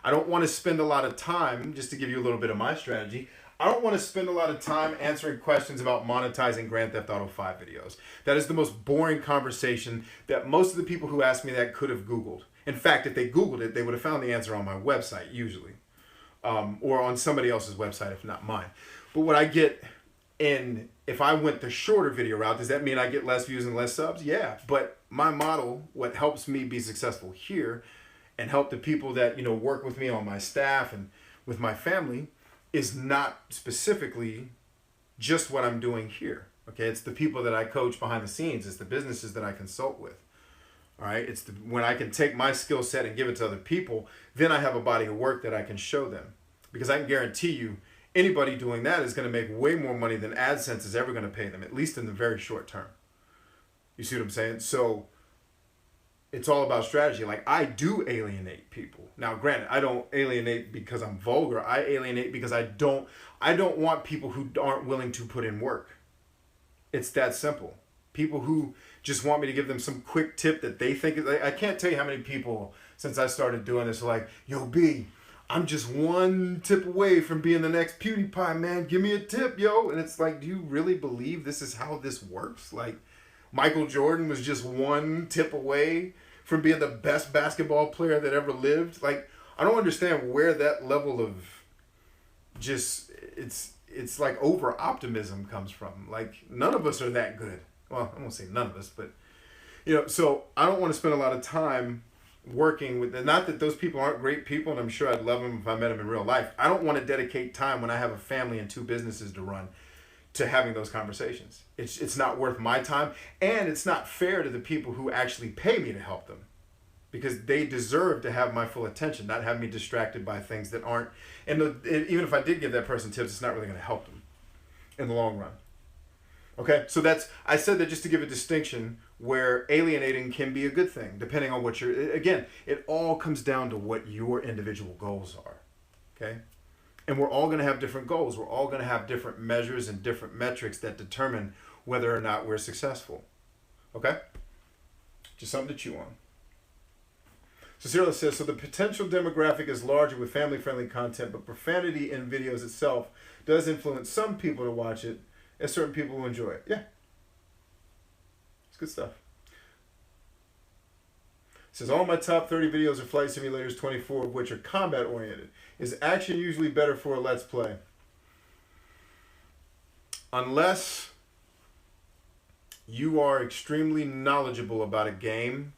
I don't want to spend a lot of time, just to give you a little bit of my strategy, I don't want to spend a lot of time answering questions about monetizing Grand Theft Auto 5 videos. That is the most boring conversation that most of the people who asked me that could have Googled. In fact, if they Googled it, they would have found the answer on my website, usually. Or on somebody else's website, if not mine. But what I get in, if I went the shorter video route, does that mean I get less views and less subs? Yeah, but my model, what helps me be successful here and help the people that, you know, work with me on my staff and with my family is not specifically just what I'm doing here. Okay, it's the people that I coach behind the scenes. It's the businesses that I consult with. All right, it's when I can take my skill set and give it to other people, then I have a body of work that I can show them. Because I can guarantee you, anybody doing that is going to make way more money than AdSense is ever going to pay them, at least in the very short term. You see what I'm saying? So it's all about strategy. Like, I do alienate people. Now, granted, I don't alienate because I'm vulgar. I alienate because I don't want people who aren't willing to put in work. It's that simple. People who just want me to give them some quick tip that they think is, I can't tell you how many people since I started doing this are like, yo, B, I'm just one tip away from being the next PewDiePie, man. Give me a tip, yo. And it's like, do you really believe this is how this works? Like, Michael Jordan was just one tip away from being the best basketball player that ever lived. Like, I don't understand where that level of just, it's like over optimism comes from. Like, none of us are that good. Well, I won't say none of us, but, you know, so I don't want to spend a lot of time working with, not that those people aren't great people, and I'm sure I'd love them if I met them in real life. I don't want to dedicate time when I have a family and 2 businesses to run to having those conversations. It's not worth my time, and it's not fair to the people who actually pay me to help them, because they deserve to have my full attention, not have me distracted by things that aren't. And even if I did give that person tips, it's not really going to help them in the long run. Okay, so I said that just to give a distinction where alienating can be a good thing, depending on what again, it all comes down to what your individual goals are. Okay? And we're all going to have different goals. We're all going to have different measures and different metrics that determine whether or not we're successful. Okay? Just something to chew on. So Cyril says, so the potential demographic is larger with family-friendly content, but profanity in videos itself does influence some people to watch it, and certain people will enjoy it. Yeah. It's good stuff. It says, all my top 30 videos are flight simulators, 24 of which are combat-oriented. Is action usually better for a Let's Play? Unless you are extremely knowledgeable about a game.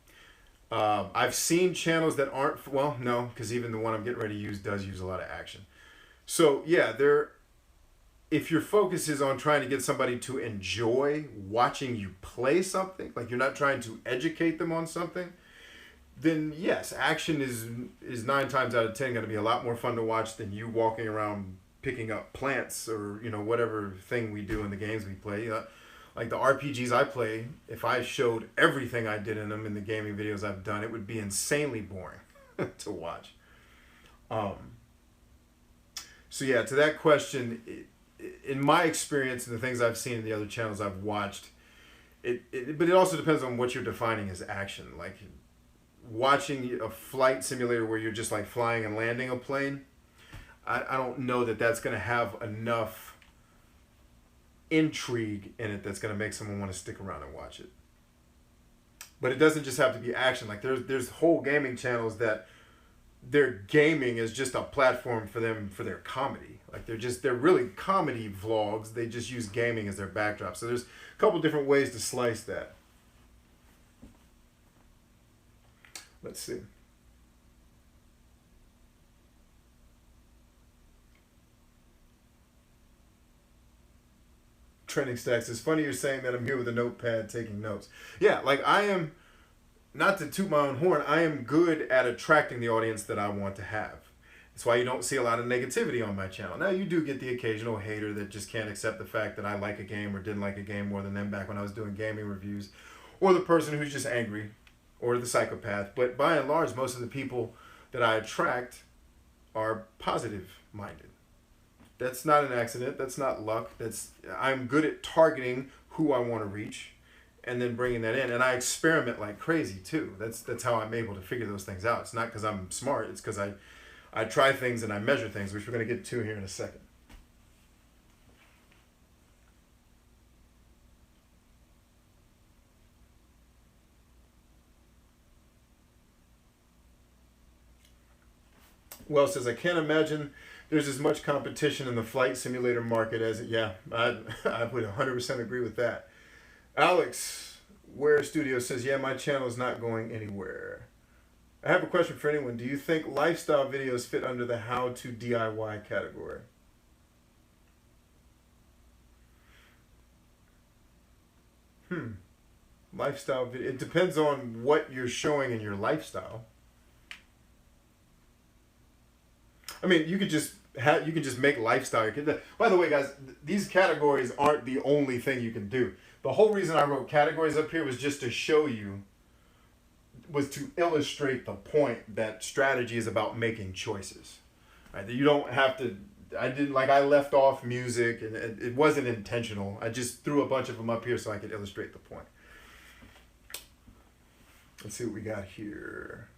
I've seen channels that aren't, well, no, because even the one I'm getting ready to use does use a lot of action. So, yeah, if your focus is on trying to get somebody to enjoy watching you play something, like you're not trying to educate them on something, then yes, action is 9 times out of 10 going to be a lot more fun to watch than you walking around picking up plants or, whatever thing we do in the games we play. Like the RPGs I play, if I showed everything I did in them in the gaming videos I've done, it would be insanely boring to watch. So yeah, to that question, in my experience and the things I've seen in the other channels I've watched, but it also depends on what you're defining as action. Like watching a flight simulator where you're just like flying and landing a plane, I don't know that that's going to have enough intrigue in it that's going to make someone want to stick around and watch it. But it doesn't just have to be action. Like there's whole gaming channels that their gaming is just a platform for them for their comedy. Like they're really comedy vlogs. They just use gaming as their backdrop. So there's a couple different ways to slice that. Let's see. Trending Stacks. It's funny you're saying that I'm here with a notepad taking notes. Yeah, like I am, not to toot my own horn, I am good at attracting the audience that I want to have. That's why you don't see a lot of negativity on my channel. Now you do get the occasional hater that just can't accept the fact that I like a game or didn't like a game more than them back when I was doing gaming reviews. Or the person who's just angry. Or the psychopath. But by and large, most of the people that I attract are positive-minded. That's not an accident. That's not luck. I'm good at targeting who I want to reach and then bringing that in. And I experiment like crazy, too. That's how I'm able to figure those things out. It's not because I'm smart. It's because I try things and I measure things, which we're going to get to here in a second. Well, says, I can't imagine there's as much competition in the flight simulator market as it. Yeah, I would 100% agree with that. Alex, Ware Studio says, yeah, my channel is not going anywhere. I have a question for anyone. Do you think lifestyle videos fit under the how-to DIY category? Lifestyle video. It depends on what you're showing in your lifestyle. I mean, you can just make lifestyle. By the way, guys, these categories aren't the only thing you can do. The whole reason I wrote categories up here was just to show you, was to illustrate the point that strategy is about making choices. Right? You don't have to. I left off music, and it wasn't intentional. I just threw a bunch of them up here so I could illustrate the point. Let's see what we got here.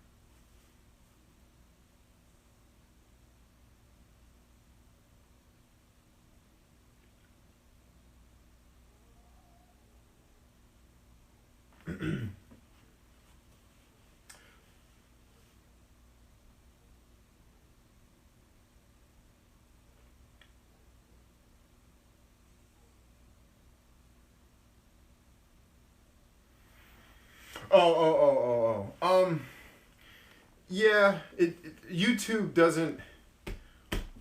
Yeah, YouTube doesn't,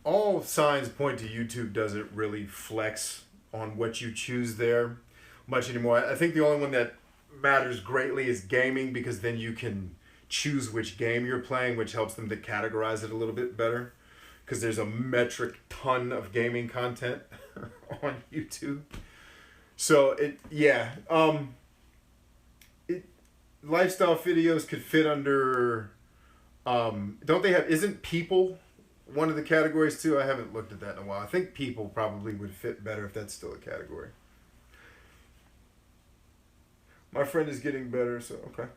all signs point to YouTube doesn't really flex on what you choose there much anymore. I think the only one that matters greatly is gaming, because then you can choose which game you're playing, which helps them to categorize it a little bit better, because there's a metric ton of gaming content on YouTube. So lifestyle videos could fit under, don't they have, isn't people one of the categories too? I haven't looked at that in a while. I think people probably would fit better if that's still a category. My friend is getting better, so okay.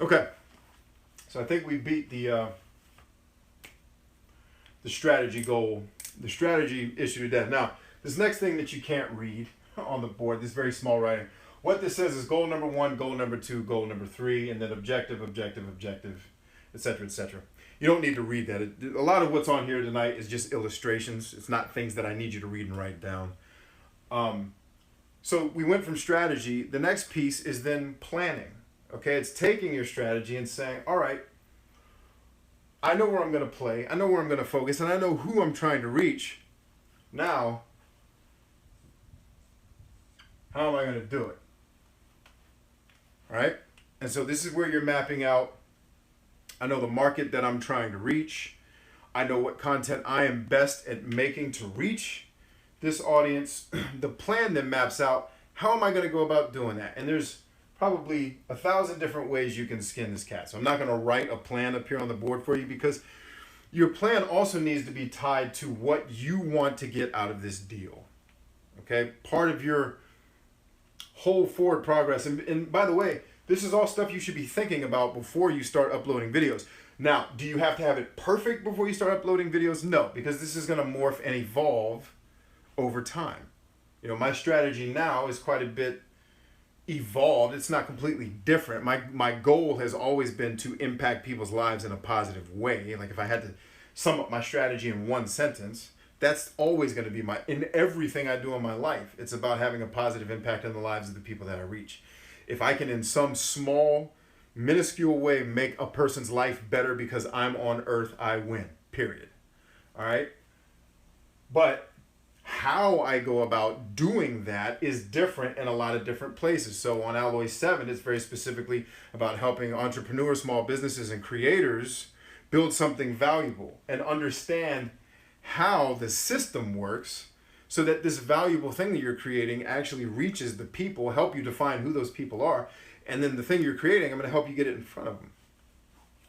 Okay. So I think we beat the strategy goal, the strategy issue to death. Now, this next thing that you can't read on the board, this very small writing, what this says is goal number 1, goal number 2, goal number 3, and then objective, objective, objective, etc., etc. You don't need to read that. A lot of what's on here tonight is just illustrations. It's not things that I need you to read and write down. So we went from strategy. The next piece is then planning. Okay, it's taking your strategy and saying, all right, I know where I'm going to play, I know where I'm going to focus, and I know who I'm trying to reach. Now, how am I going to do it? All right? And so this is where you're mapping out, I know the market that I'm trying to reach. I know what content I am best at making to reach this audience. The plan then maps out, how am I going to go about doing that? And there's probably 1,000 different ways you can skin this cat. So I'm not going to write a plan up here on the board for you, because your plan also needs to be tied to what you want to get out of this deal. Okay? Part of your whole forward progress. And by the way, this is all stuff you should be thinking about before you start uploading videos. Now, do you have to have it perfect before you start uploading videos? No, because this is going to morph and evolve over time. You know, my strategy now is quite a bit evolved. It's not completely different. My goal has always been to impact people's lives in a positive way. Like if I had to sum up my strategy in one sentence, that's always going to be in everything I do in my life. It's about having a positive impact on the lives of the people that I reach. If I can in some small, minuscule way make a person's life better because I'm on earth, I win. Period. All right? But how I go about doing that is different in a lot of different places. So on Alloy 7, it's very specifically about helping entrepreneurs, small businesses, and creators build something valuable and understand how the system works, so that this valuable thing that you're creating actually reaches the people, help you define who those people are, and then the thing you're creating, I'm going to help you get it in front of them.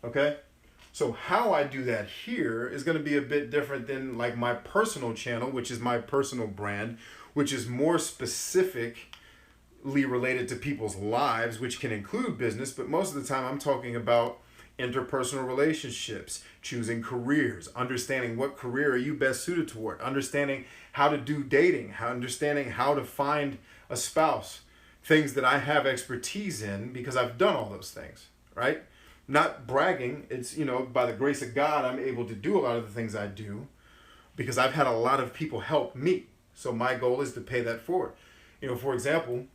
Okay? So how I do that here is going to be a bit different than like my personal channel, which is my personal brand, which is more specifically related to people's lives, which can include business, but most of the time I'm talking about interpersonal relationships, choosing careers, understanding what career are you best suited toward, understanding how to do dating, understanding how to find a spouse, things that I have expertise in because I've done all those things, right? Not bragging. It's, you know, by the grace of God, I'm able to do a lot of the things I do because I've had a lot of people help me. So my goal is to pay that forward. You know, for example,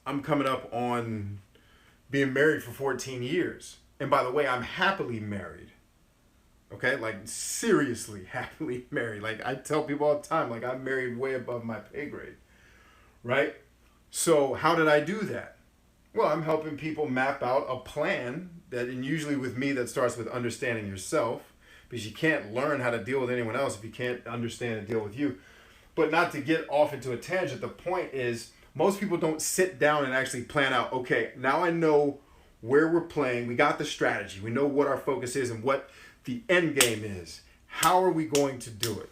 I'm coming up on being married for 14 years. And by the way, I'm happily married. Okay? Like seriously happily married. Like I tell people all the time, like I'm married way above my pay grade. Right? So how did I do that? Well, I'm helping people map out a plan that, and usually with me, that starts with understanding yourself, because you can't learn how to deal with anyone else if you can't understand and deal with you. But not to get off into a tangent, the point is most people don't sit down and actually plan out, okay, now I know where we're playing, we got the strategy, we know what our focus is and what the end game is. How are we going to do it?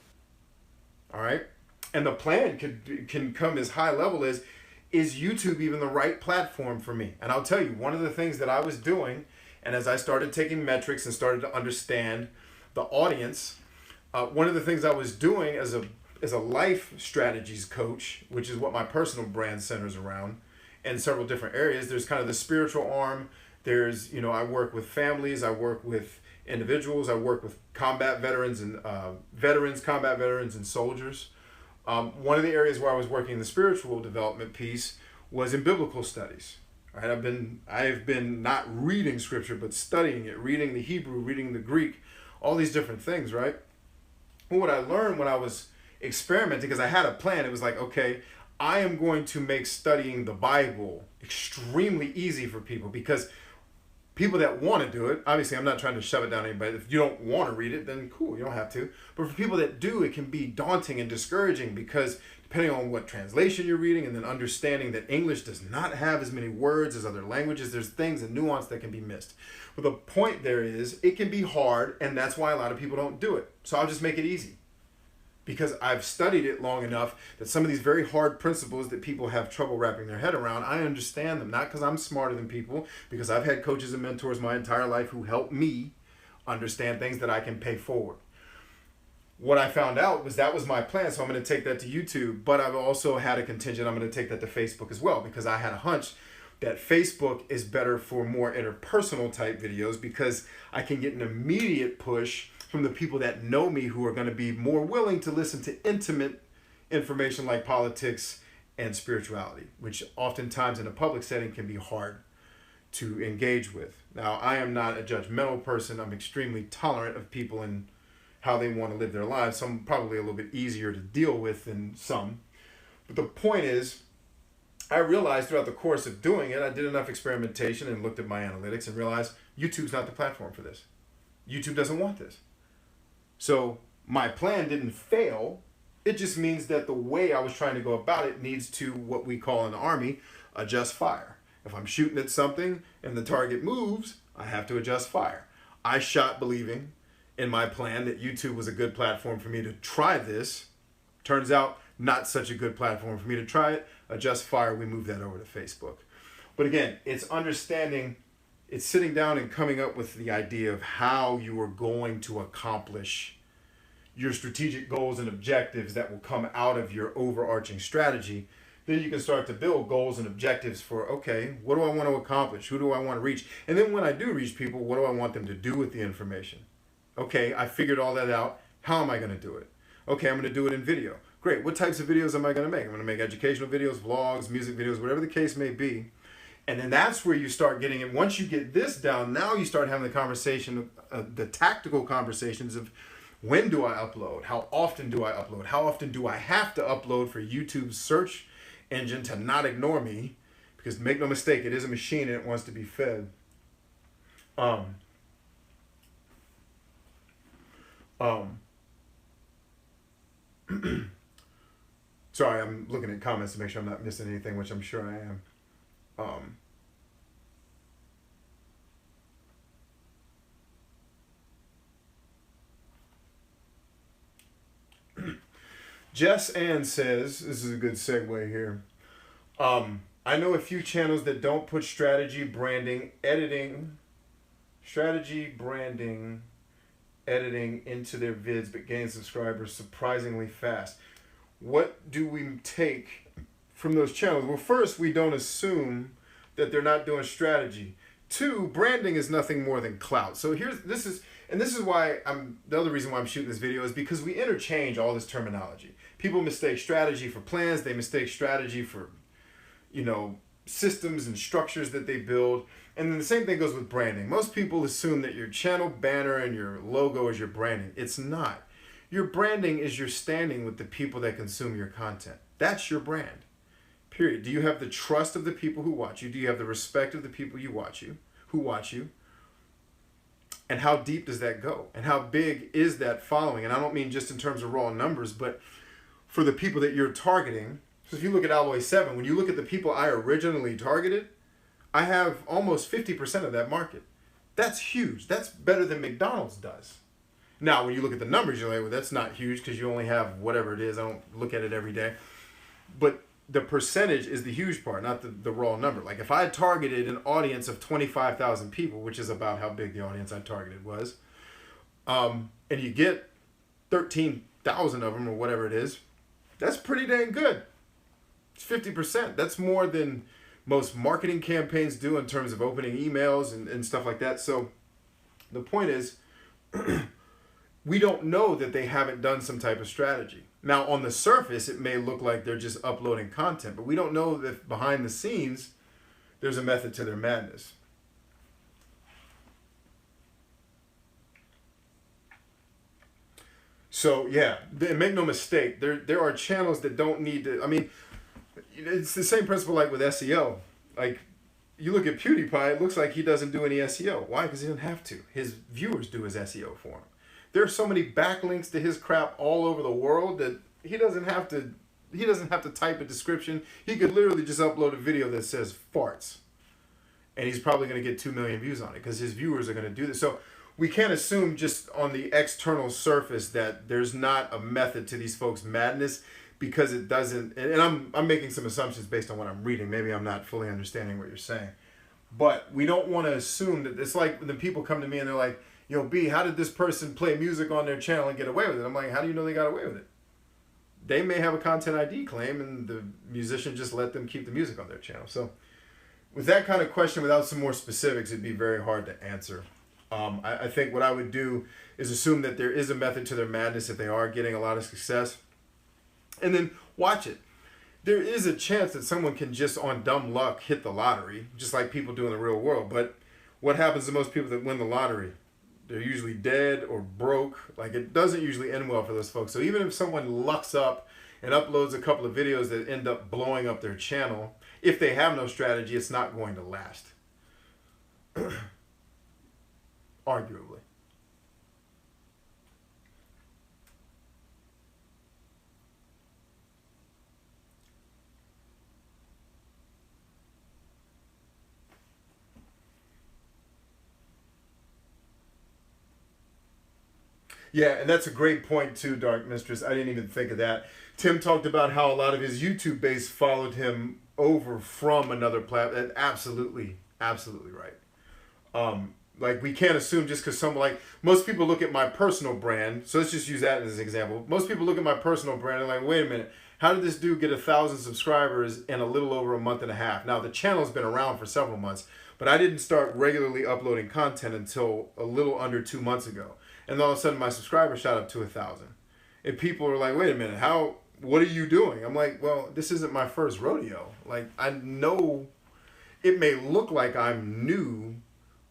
All right? And the plan can come as high level as, is YouTube even the right platform for me? And I'll tell you, one of the things that I was doing, and as I started taking metrics and started to understand the audience, one of the things I was doing as a life strategies coach, which is what my personal brand centers around, in several different areas. There's kind of the spiritual arm. There's, you know, I work with families, I work with individuals, I work with combat veterans and combat veterans and soldiers. One of the areas where I was working in the spiritual development piece was in biblical studies. Right? I've been not reading scripture, but studying it, reading the Hebrew, reading the Greek, all these different things, right? Well, what I learned when I was experimenting, because I had a plan, it was like, okay, I am going to make studying the Bible extremely easy for people, because people that want to do it, obviously I'm not trying to shove it down anybody. If you don't want to read it, then cool, you don't have to. But for people that do, it can be daunting and discouraging, because depending on what translation you're reading, and then understanding that English does not have as many words as other languages, there's things and nuance that can be missed. But the point there is, it can be hard, and that's why a lot of people don't do it. So I'll just make it easy, because I've studied it long enough that some of these very hard principles that people have trouble wrapping their head around, I understand them. Not because I'm smarter than people, because I've had coaches and mentors my entire life who helped me understand things that I can pay forward. What I found out was that was my plan, so I'm going to take that to YouTube, but I've also had a contingent, I'm going to take that to Facebook as well, because I had a hunch that Facebook is better for more interpersonal type videos, because I can get an immediate push from the people that know me, who are going to be more willing to listen to intimate information like politics and spirituality, which oftentimes in a public setting can be hard to engage with. Now, I am not a judgmental person. I'm extremely tolerant of people and how they want to live their lives. Some probably a little bit easier to deal with than some. But the point is, I realized throughout the course of doing it, I did enough experimentation and looked at my analytics and realized YouTube's not the platform for this. YouTube doesn't want this. So my plan didn't fail. It just means that the way I was trying to go about it needs to, what we call in the Army, adjust fire. If I'm shooting at something and the target moves, I have to adjust fire. I shot believing in my plan that YouTube was a good platform for me to try this. Turns out, not such a good platform for me to try it. Adjust fire, we move that over to Facebook. But again, it's understanding, it's sitting down and coming up with the idea of how you are going to accomplish your strategic goals and objectives that will come out of your overarching strategy. Then you can start to build goals and objectives for, okay, what do I want to accomplish? Who do I want to reach? And then when I do reach people, what do I want them to do with the information? Okay, I figured all that out. How am I going to do it? Okay, I'm going to do it in video. Great. What types of videos am I going to make? I'm going to make educational videos, vlogs, music videos, whatever the case may be. And then that's where you start getting it. Once you get this down, now you start having the conversation, the tactical conversations of, when do I upload? How often do I upload? How often do I have to upload for YouTube's search engine to not ignore me? Because make no mistake, it is a machine and it wants to be fed. Sorry, I'm looking at comments to make sure I'm not missing anything, which I'm sure I am. Jess Ann says, this is a good segue here. I know a few channels that don't put strategy, branding, editing into their vids, but gain subscribers surprisingly fast. What do we take from those channels? Well, first, we don't assume that they're not doing strategy. Two, branding is nothing more than clout. So this is why the other reason why I'm shooting this video is because we interchange all this terminology. People mistake strategy for plans. They mistake strategy for, systems and structures that they build. And then the same thing goes with branding. Most people assume that your channel banner and your logo is your branding. It's not. Your branding is your standing with the people that consume your content. That's your brand. Period. Do you have the trust of the people who watch you? Do you have the respect of the people who watch you? And how deep does that go? And how big is that following? And I don't mean just in terms of raw numbers, but for the people that you're targeting. So if you look at Alloy 7, when you look at the people I originally targeted, I have almost 50% of that market. That's huge. That's better than McDonald's does. Now, when you look at the numbers, you're like, well, that's not huge because you only have whatever it is. I don't look at it every day. But the percentage is the huge part, not the raw number. Like if I had targeted an audience of 25,000 people, which is about how big the audience I targeted was, and you get 13,000 of them or whatever it is, that's pretty dang good. It's 50%. That's more than most marketing campaigns do in terms of opening emails and stuff like that. So the point is, we don't know that they haven't done some type of strategy. Now, on the surface, it may look like they're just uploading content, but we don't know that behind the scenes, there's a method to their madness. So yeah, make no mistake, there are channels that don't need to. I mean, it's the same principle like with SEO. Like, you look at PewDiePie, it looks like he doesn't do any SEO. Why? Because he doesn't have to. His viewers do his SEO for him. There are so many backlinks to his crap all over the world that he doesn't have to. He doesn't have to type a description. He could literally just upload a video that says farts, and he's probably going to get 2 million views on it because his viewers are going to do this. So we can't assume just on the external surface that there's not a method to these folks' madness, because it doesn't. And I'm making some assumptions based on what I'm reading. Maybe I'm not fully understanding what you're saying, but we don't want to assume that it's like when the people come to me and they're like, "Yo, B, how did this person play music on their channel and get away with it?" I'm like, "How do you know they got away with it?" They may have a content ID claim, and the musician just let them keep the music on their channel. So with that kind of question, without some more specifics, it'd be very hard to answer. I think what I would do is assume that there is a method to their madness if they are getting a lot of success, and then watch it. There is a chance that someone can just on dumb luck hit the lottery, just like people do in the real world. But what happens to most people that win the lottery? They're usually dead or broke. Like, it doesn't usually end well for those folks. So even if someone lucks up and uploads a couple of videos that end up blowing up their channel, if they have no strategy, it's not going to last. Arguably. Yeah, and that's a great point too, Dark Mistress. I didn't even think of that. Tim talked about how a lot of his YouTube base followed him over from another platform. Absolutely, absolutely right. Like, we can't assume just because someone, like, most people look at my personal brand. So let's just use that as an example. Most people look at my personal brand and like, wait a minute, how did this dude get 1,000 subscribers in a little over a month and a half? Now, the channel's been around for several months, but I didn't start regularly uploading content until a little under 2 months ago. And all of a sudden, my subscribers shot up to 1,000. And people are like, wait a minute, what are you doing? I'm like, well, this isn't my first rodeo. Like, I know it may look like I'm new,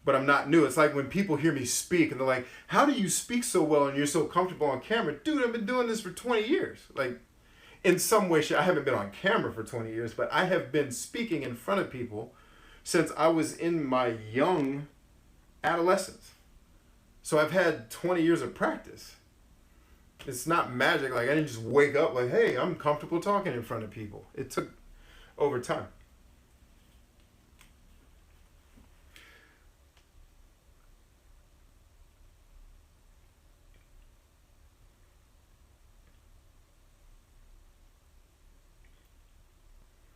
but I'm not new. It's like when people hear me speak and they're like, how do you speak so well and you're so comfortable on camera? Dude, I've been doing this for 20 years. Like, in some way, I haven't been on camera for 20 years, but I have been speaking in front of people since I was in my young adolescence. So I've had 20 years of practice. It's not magic. Like, I didn't just wake up like, hey, I'm comfortable talking in front of people. It took over time.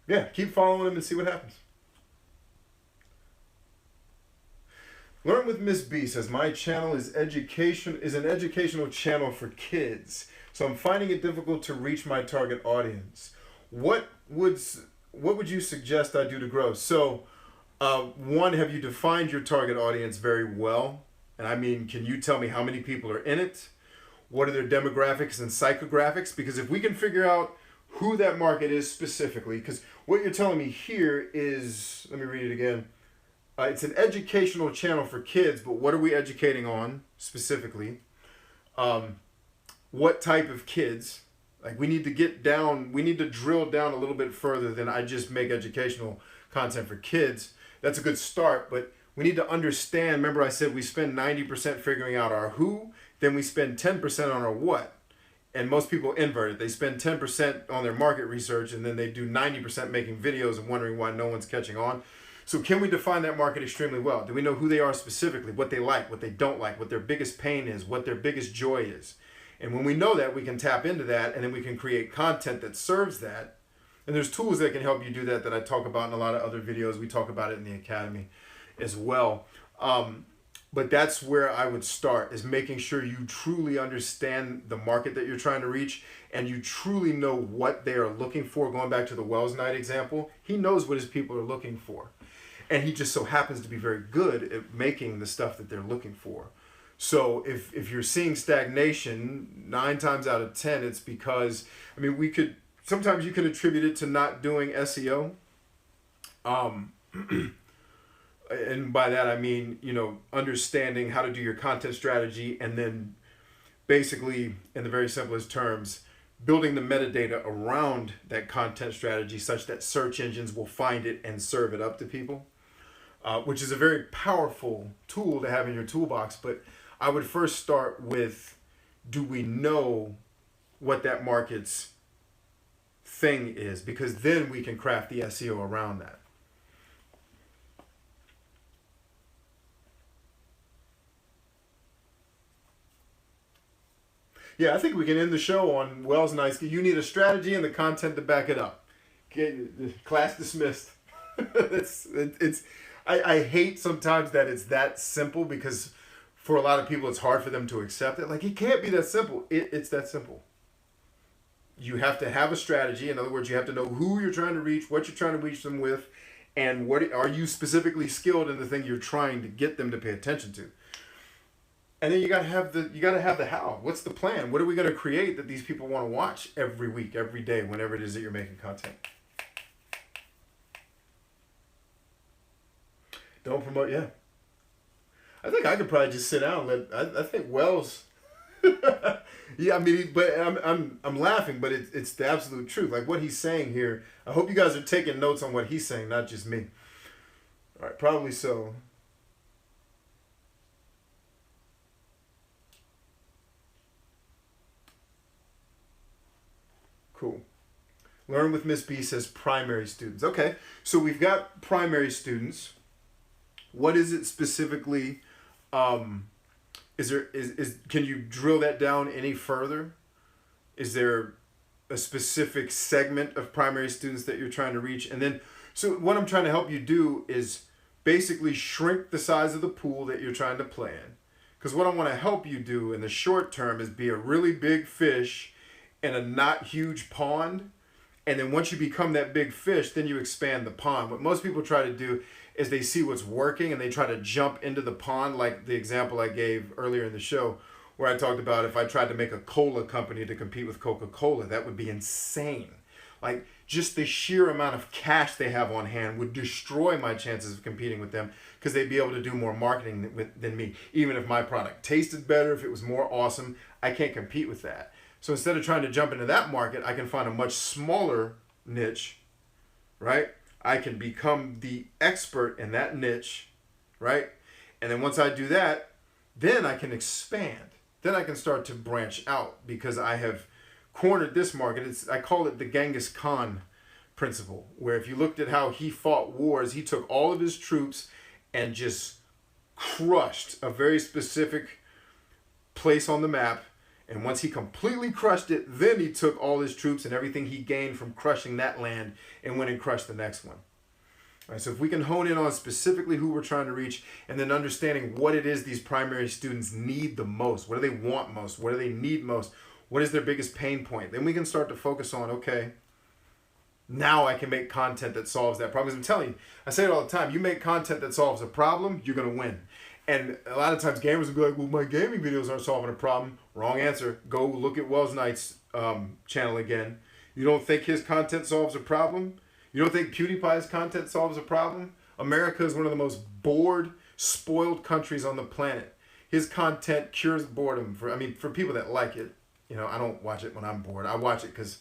Yeah, keep following him and see what happens. Learn with Miss B says, my channel is an educational channel for kids, so I'm finding it difficult to reach my target audience. What would you suggest I do to grow? So, one, have you defined your target audience very well? And I mean, can you tell me how many people are in it? What are their demographics and psychographics? Because if we can figure out who that market is specifically, because what you're telling me here is, let me read it again. It's an educational channel for kids, but what are we educating on specifically? What type of kids? Like, we need to drill down a little bit further than I just make educational content for kids. That's a good start, but we need to understand. Remember I said we spend 90% figuring out our who, then we spend 10% on our what. And most people invert it. They spend 10% on their market research, and then they do 90% making videos and wondering why no one's catching on. So can we define that market extremely well? Do we know who they are specifically, what they like, what they don't like, what their biggest pain is, what their biggest joy is? And when we know that, we can tap into that, and then we can create content that serves that. And there's tools that can help you do that I talk about in a lot of other videos. We talk about it in the Academy as well. But that's where I would start, is making sure you truly understand the market that you're trying to reach, and you truly know what they are looking for. Going back to the Wells Knight example, he knows what his people are looking for. And he just so happens to be very good at making the stuff that they're looking for. So if you're seeing stagnation, 9 times out of 10, it's because, I mean, sometimes you can attribute it to not doing SEO. And by that I mean, understanding how to do your content strategy, and then basically, in the very simplest terms, building the metadata around that content strategy such that search engines will find it and serve it up to people, which is a very powerful tool to have in your toolbox. But I would first start with, do we know what that market's thing is? Because then we can craft the SEO around that. Yeah, I think we can end the show on Wells Nice. You need a strategy and the content to back it up. Okay, class dismissed. I hate sometimes that it's that simple, because for a lot of people it's hard for them to accept it. Like, it can't be that simple. It's that simple. You have to have a strategy. In other words, you have to know who you're trying to reach, what you're trying to reach them with, and what are you specifically skilled in the thing you're trying to get them to pay attention to. And then you gotta have the how. What's the plan? What are we gonna create that these people want to watch every week, every day, whenever it is that you're making content? Don't promote, yeah. I think I could probably just sit down and I think Wells. Yeah, I mean, but I'm laughing, but it's the absolute truth. Like what he's saying here. I hope you guys are taking notes on what he's saying, not just me. All right, probably so. Cool. Learn with Miss B says primary students. Okay, so we've got primary students. What is it specifically? Can you drill that down any further? Is there a specific segment of primary students that you're trying to reach? And then, so what I'm trying to help you do is basically shrink the size of the pool that you're trying to play in. Because what I want to help you do in the short term is be a really big fish in a not huge pond. And then once you become that big fish, then you expand the pond. What most people try to do is they see what's working and they try to jump into the pond, like the example I gave earlier in the show, where I talked about if I tried to make a cola company to compete with Coca-Cola, that would be insane. Like, just the sheer amount of cash they have on hand would destroy my chances of competing with them, because they'd be able to do more marketing than me. Even if my product tasted better, if it was more awesome, I can't compete with that. So instead of trying to jump into that market, I can find a much smaller niche, right? I can become the expert in that niche, right? And then once I do that, then I can expand. Then I can start to branch out, because I have cornered this market. I call it the Genghis Khan principle, where if you looked at how he fought wars, he took all of his troops and just crushed a very specific place on the map. And once he completely crushed it, then he took all his troops and everything he gained from crushing that land and went and crushed the next one. All right, so if we can hone in on specifically who we're trying to reach, and then understanding what it is these primary students need the most, what do they want most, what do they need most, what is their biggest pain point, then we can start to focus on, okay, now I can make content that solves that problem. Because I'm telling you, I say it all the time, you make content that solves a problem, you're going to win. And a lot of times gamers will be like, well, my gaming videos aren't solving a problem. Wrong answer. Go look at Wells Knight's channel again. You don't think his content solves a problem? You don't think PewDiePie's content solves a problem? America is one of the most bored, spoiled countries on the planet. His content cures boredom for people that like it. You know, I don't watch it when I'm bored. I watch it because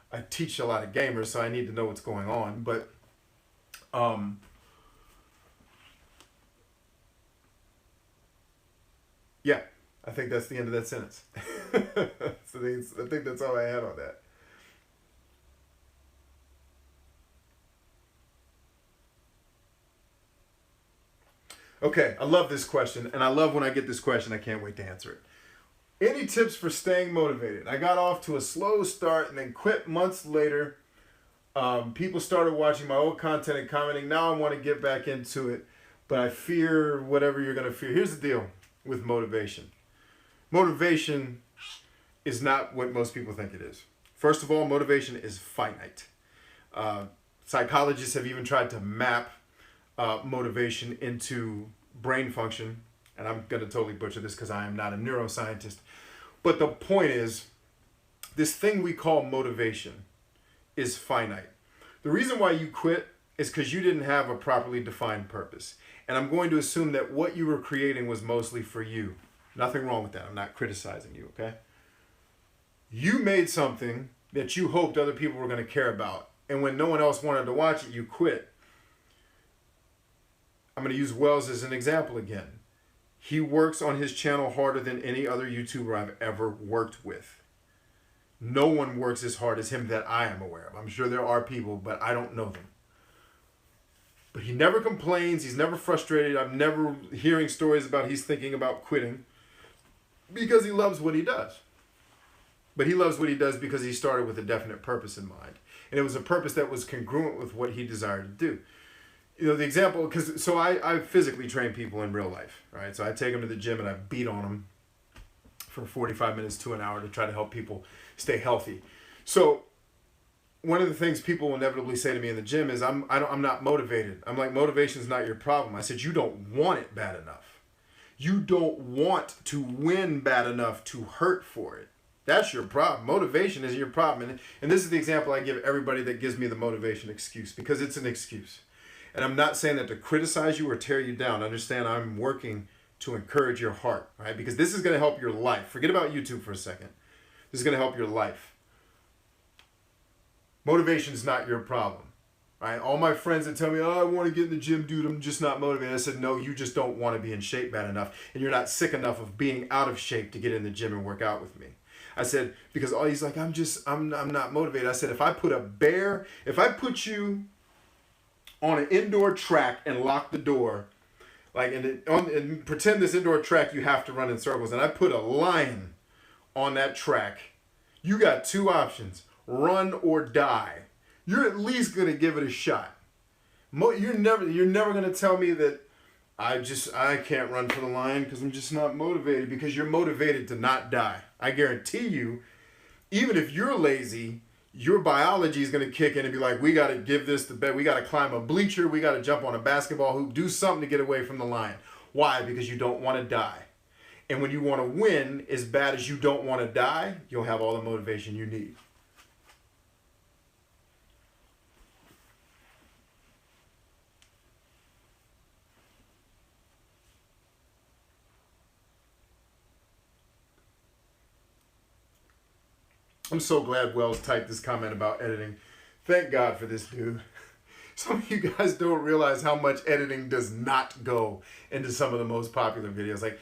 I teach a lot of gamers, so I need to know what's going on. But yeah, I think that's the end of that sentence. So I think that's all I had on that. Okay, I love this question, and I love when I get this question. I can't wait to answer it. Any tips for staying motivated? I got off to a slow start and then quit months later. People started watching my old content and commenting. Now I want to get back into it, but I fear whatever you're going to fear. Here's the deal with motivation. Motivation is not what most people think it is. First of all, motivation is finite. Psychologists have even tried to map motivation into brain function, and I'm going to totally butcher this because I am not a neuroscientist. But the point is, this thing we call motivation is finite. The reason why you quit is because you didn't have a properly defined purpose. And I'm going to assume that what you were creating was mostly for you. Nothing wrong with that. I'm not criticizing you, okay? You made something that you hoped other people were going to care about. And when no one else wanted to watch it, you quit. I'm going to use Wells as an example again. He works on his channel harder than any other YouTuber I've ever worked with. No one works as hard as him that I am aware of. I'm sure there are people, but I don't know them. But he never complains. He's never frustrated. I'm never hearing stories about he's thinking about quitting because he loves what he does. But he loves what he does because he started with a definite purpose in mind. And it was a purpose that was congruent with what he desired to do. You know, the example, so I physically train people in real life, right? So I take them to the gym and I beat on them for 45 minutes to an hour to try to help people stay healthy. So one of the things people will inevitably say to me in the gym is, I'm not motivated. I'm like, motivation's not your problem. I said, you don't want it bad enough. You don't want to win bad enough to hurt for it. That's your problem. Motivation is your problem. And this is the example I give everybody that gives me the motivation excuse, because it's an excuse. And I'm not saying that to criticize you or tear you down. Understand, I'm working to encourage your heart, right? Because this is going to help your life. Forget about YouTube for a second. This is going to help your life. Motivation is not your problem, right? All my friends that tell me, oh, I want to get in the gym, dude, I'm just not motivated. I said, no, you just don't want to be in shape bad enough. And you're not sick enough of being out of shape to get in the gym and work out with me. I said, because all he's like, I'm not motivated. I said, if I put you on an indoor track and lock the door, like, and pretend this indoor track you have to run in circles, and I put a lion on that track, you got two options: run or die. You're at least gonna give it a shot. You're never gonna tell me that I can't run for the lion because I'm just not motivated, because you're motivated to not die. I guarantee you, even if you're lazy, your biology is going to kick in and be like, we got to give this the bet. We got to climb a bleacher. We got to jump on a basketball hoop. Do something to get away from the lion. Why? Because you don't want to die. And when you want to win as bad as you don't want to die, you'll have all the motivation you need. I'm so glad Wells typed this comment about editing. Thank God for this dude. Some of you guys don't realize how much editing does not go into some of the most popular videos. Like,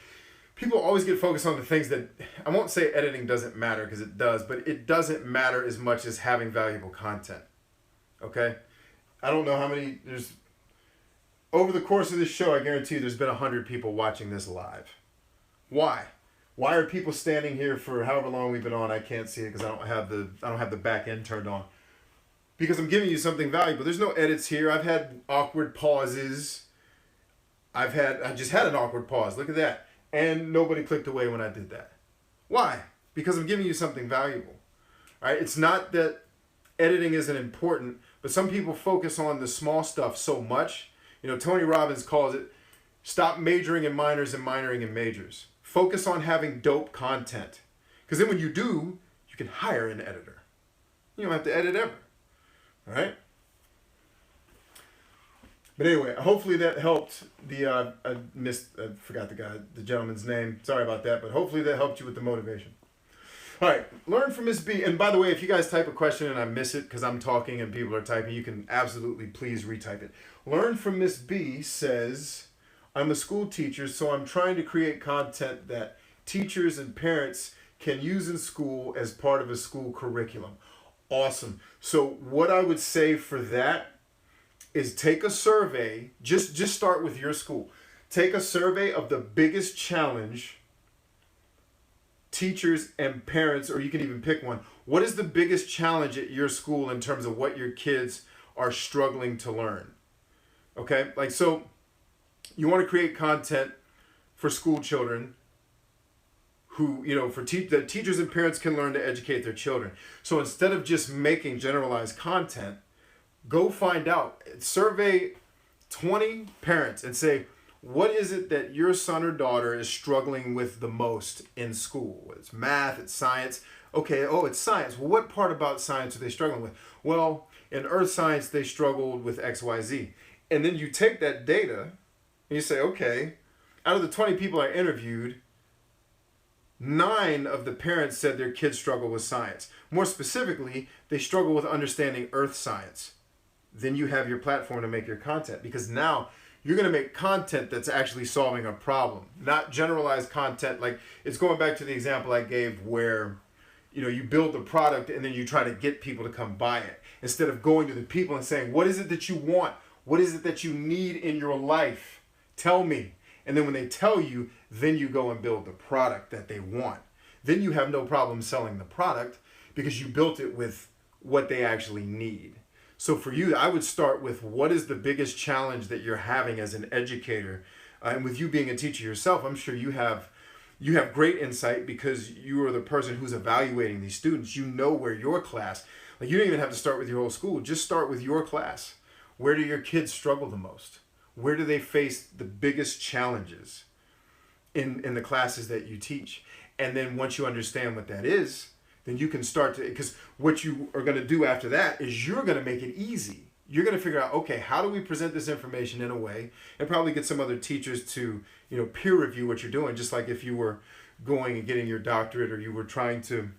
people always get focused on the things that, I won't say editing doesn't matter, because it does, but it doesn't matter as much as having valuable content. Okay? I don't know how many, over the course of this show, I guarantee you there's been 100 people watching this live. Why? Why are people standing here for however long we've been on? I can't see it because I don't have the back end turned on. Because I'm giving you something valuable. There's no edits here. I've had awkward pauses. I just had an awkward pause. Look at that. And nobody clicked away when I did that. Why? Because I'm giving you something valuable. All right? It's not that editing isn't important, but some people focus on the small stuff so much. You know, Tony Robbins calls it, stop majoring in minors and minoring in majors. Focus on having dope content. Because then when you do, you can hire an editor. You don't have to edit ever. All right? But anyway, hopefully that helped I forgot the gentleman's name. Sorry about that, but hopefully that helped you with the motivation. All right, learn from Miss B. And by the way, if you guys type a question and I miss it because I'm talking and people are typing, you can absolutely please retype it. Learn from Miss B says, I'm a school teacher, so I'm trying to create content that teachers and parents can use in school as part of a school curriculum. Awesome. So what I would say for that is take a survey. Just start with your school. Take a survey of the biggest challenge teachers and parents, or you can even pick one. What is the biggest challenge at your school in terms of what your kids are struggling to learn? Okay, like, so you want to create content for school children who, you know, that teachers and parents can learn to educate their children. So instead of just making generalized content, go find out, survey 20 parents and say, what is it that your son or daughter is struggling with the most in school? It's math, it's science. Okay, oh, it's science. Well, what part about science are they struggling with? Well, in earth science, they struggled with X, Y, Z. And then you take that data and you say, okay, out of the 20 people I interviewed, 9 of the parents said their kids struggle with science. More specifically, they struggle with understanding earth science. Then you have your platform to make your content, because now you're going to make content that's actually solving a problem, not generalized content. Like, it's going back to the example I gave where, you build the product and then you try to get people to come buy it, instead of going to the people and saying, what is it that you want? What is it that you need in your life? Tell me. And then when they tell you, then you go and build the product that they want. Then you have no problem selling the product because you built it with what they actually need. So for you, I would start with, what is the biggest challenge that you're having as an educator? And with you being a teacher yourself, I'm sure you have great insight, because you are the person who's evaluating these students. You know where your class, like, you don't even have to start with your whole school. Just start with your class. Where do your kids struggle the most? Where do they face the biggest challenges in the classes that you teach? And then once you understand what that is, then you can start to, because what you are going to do after that is you're going to make it easy. You're going to figure out, okay, how do we present this information in a way, and probably get some other teachers to, peer review what you're doing. Just like if you were going and getting your doctorate, or you were trying to,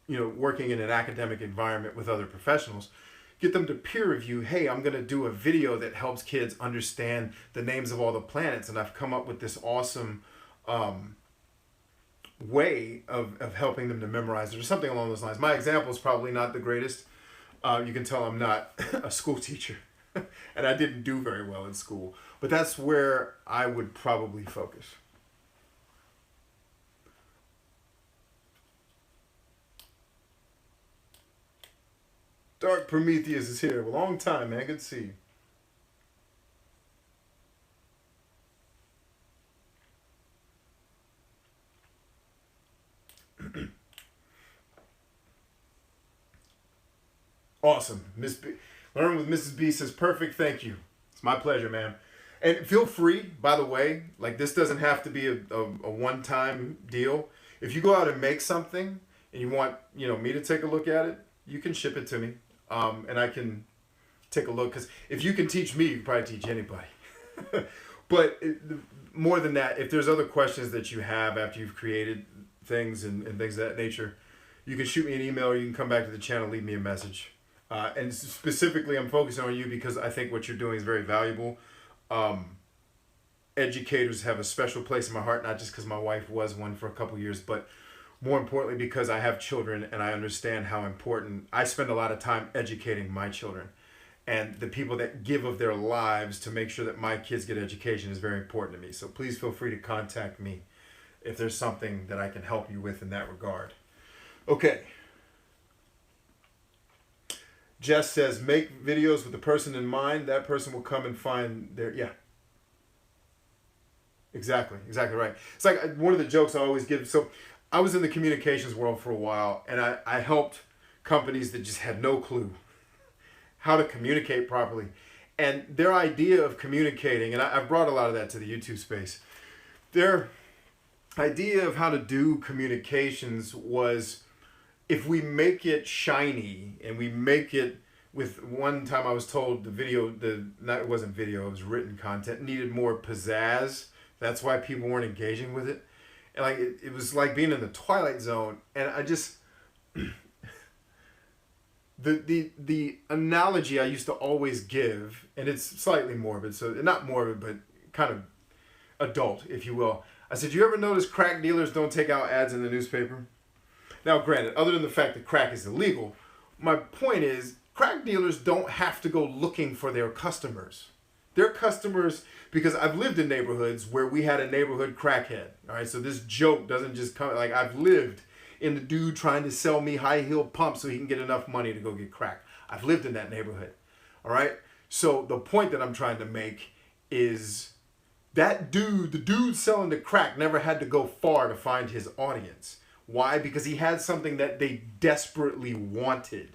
working in an academic environment with other professionals, get them to peer review, hey, I'm going to do a video that helps kids understand the names of all the planets, and I've come up with this awesome way of helping them to memorize it, or something along those lines. My example is probably not the greatest. You can tell I'm not a school teacher, and I didn't do very well in school, but that's where I would probably focus. Dark Prometheus is here. A long time, man. Good to see you. Awesome. Miss B. Learn with Mrs. B says, perfect, thank you. It's my pleasure, man. And feel free, by the way, like, this doesn't have to be a one-time deal. If you go out and make something and you want, me to take a look at it, you can ship it to me. And I can take a look, because if you can teach me, you can probably teach anybody. But more than that, if there's other questions that you have after you've created things and things of that nature, you can shoot me an email, or you can come back to the channel, leave me a message. And specifically, I'm focusing on you because I think what you're doing is very valuable. Educators have a special place in my heart, not just because my wife was one for a couple years, but more importantly because I have children and I understand how important. I spend a lot of time educating my children, and the people that give of their lives to make sure that my kids get education is very important to me. So please feel free to contact me if there's something that I can help you with in that regard. Okay. Jess says, make videos with the person in mind. That person will come and find their, yeah. Exactly right. It's like one of the jokes I always give. So I was in the communications world for a while, and I helped companies that just had no clue how to communicate properly. And their idea of communicating, and I've brought a lot of that to the YouTube space, their idea of how to do communications was, if we make it shiny and we make it with, one time I was told the video, it wasn't video, it was written content, needed more pizzazz. That's why people weren't engaging with it. And like, it was like being in the Twilight Zone. And I just, the analogy I used to always give, and it's slightly morbid, so not morbid, but kind of adult, if you will. I said, you ever notice crack dealers don't take out ads in the newspaper? Now, granted, other than the fact that crack is illegal, my point is, crack dealers don't have to go looking for their customers. Their customers, because I've lived in neighborhoods where we had a neighborhood crackhead. All right, so this joke doesn't just come, like, I've lived in the dude trying to sell me high heel pumps so he can get enough money to go get crack. I've lived in that neighborhood. All right, so the point that I'm trying to make is that dude, the dude selling the crack, never had to go far to find his audience. Why? Because he had something that they desperately wanted.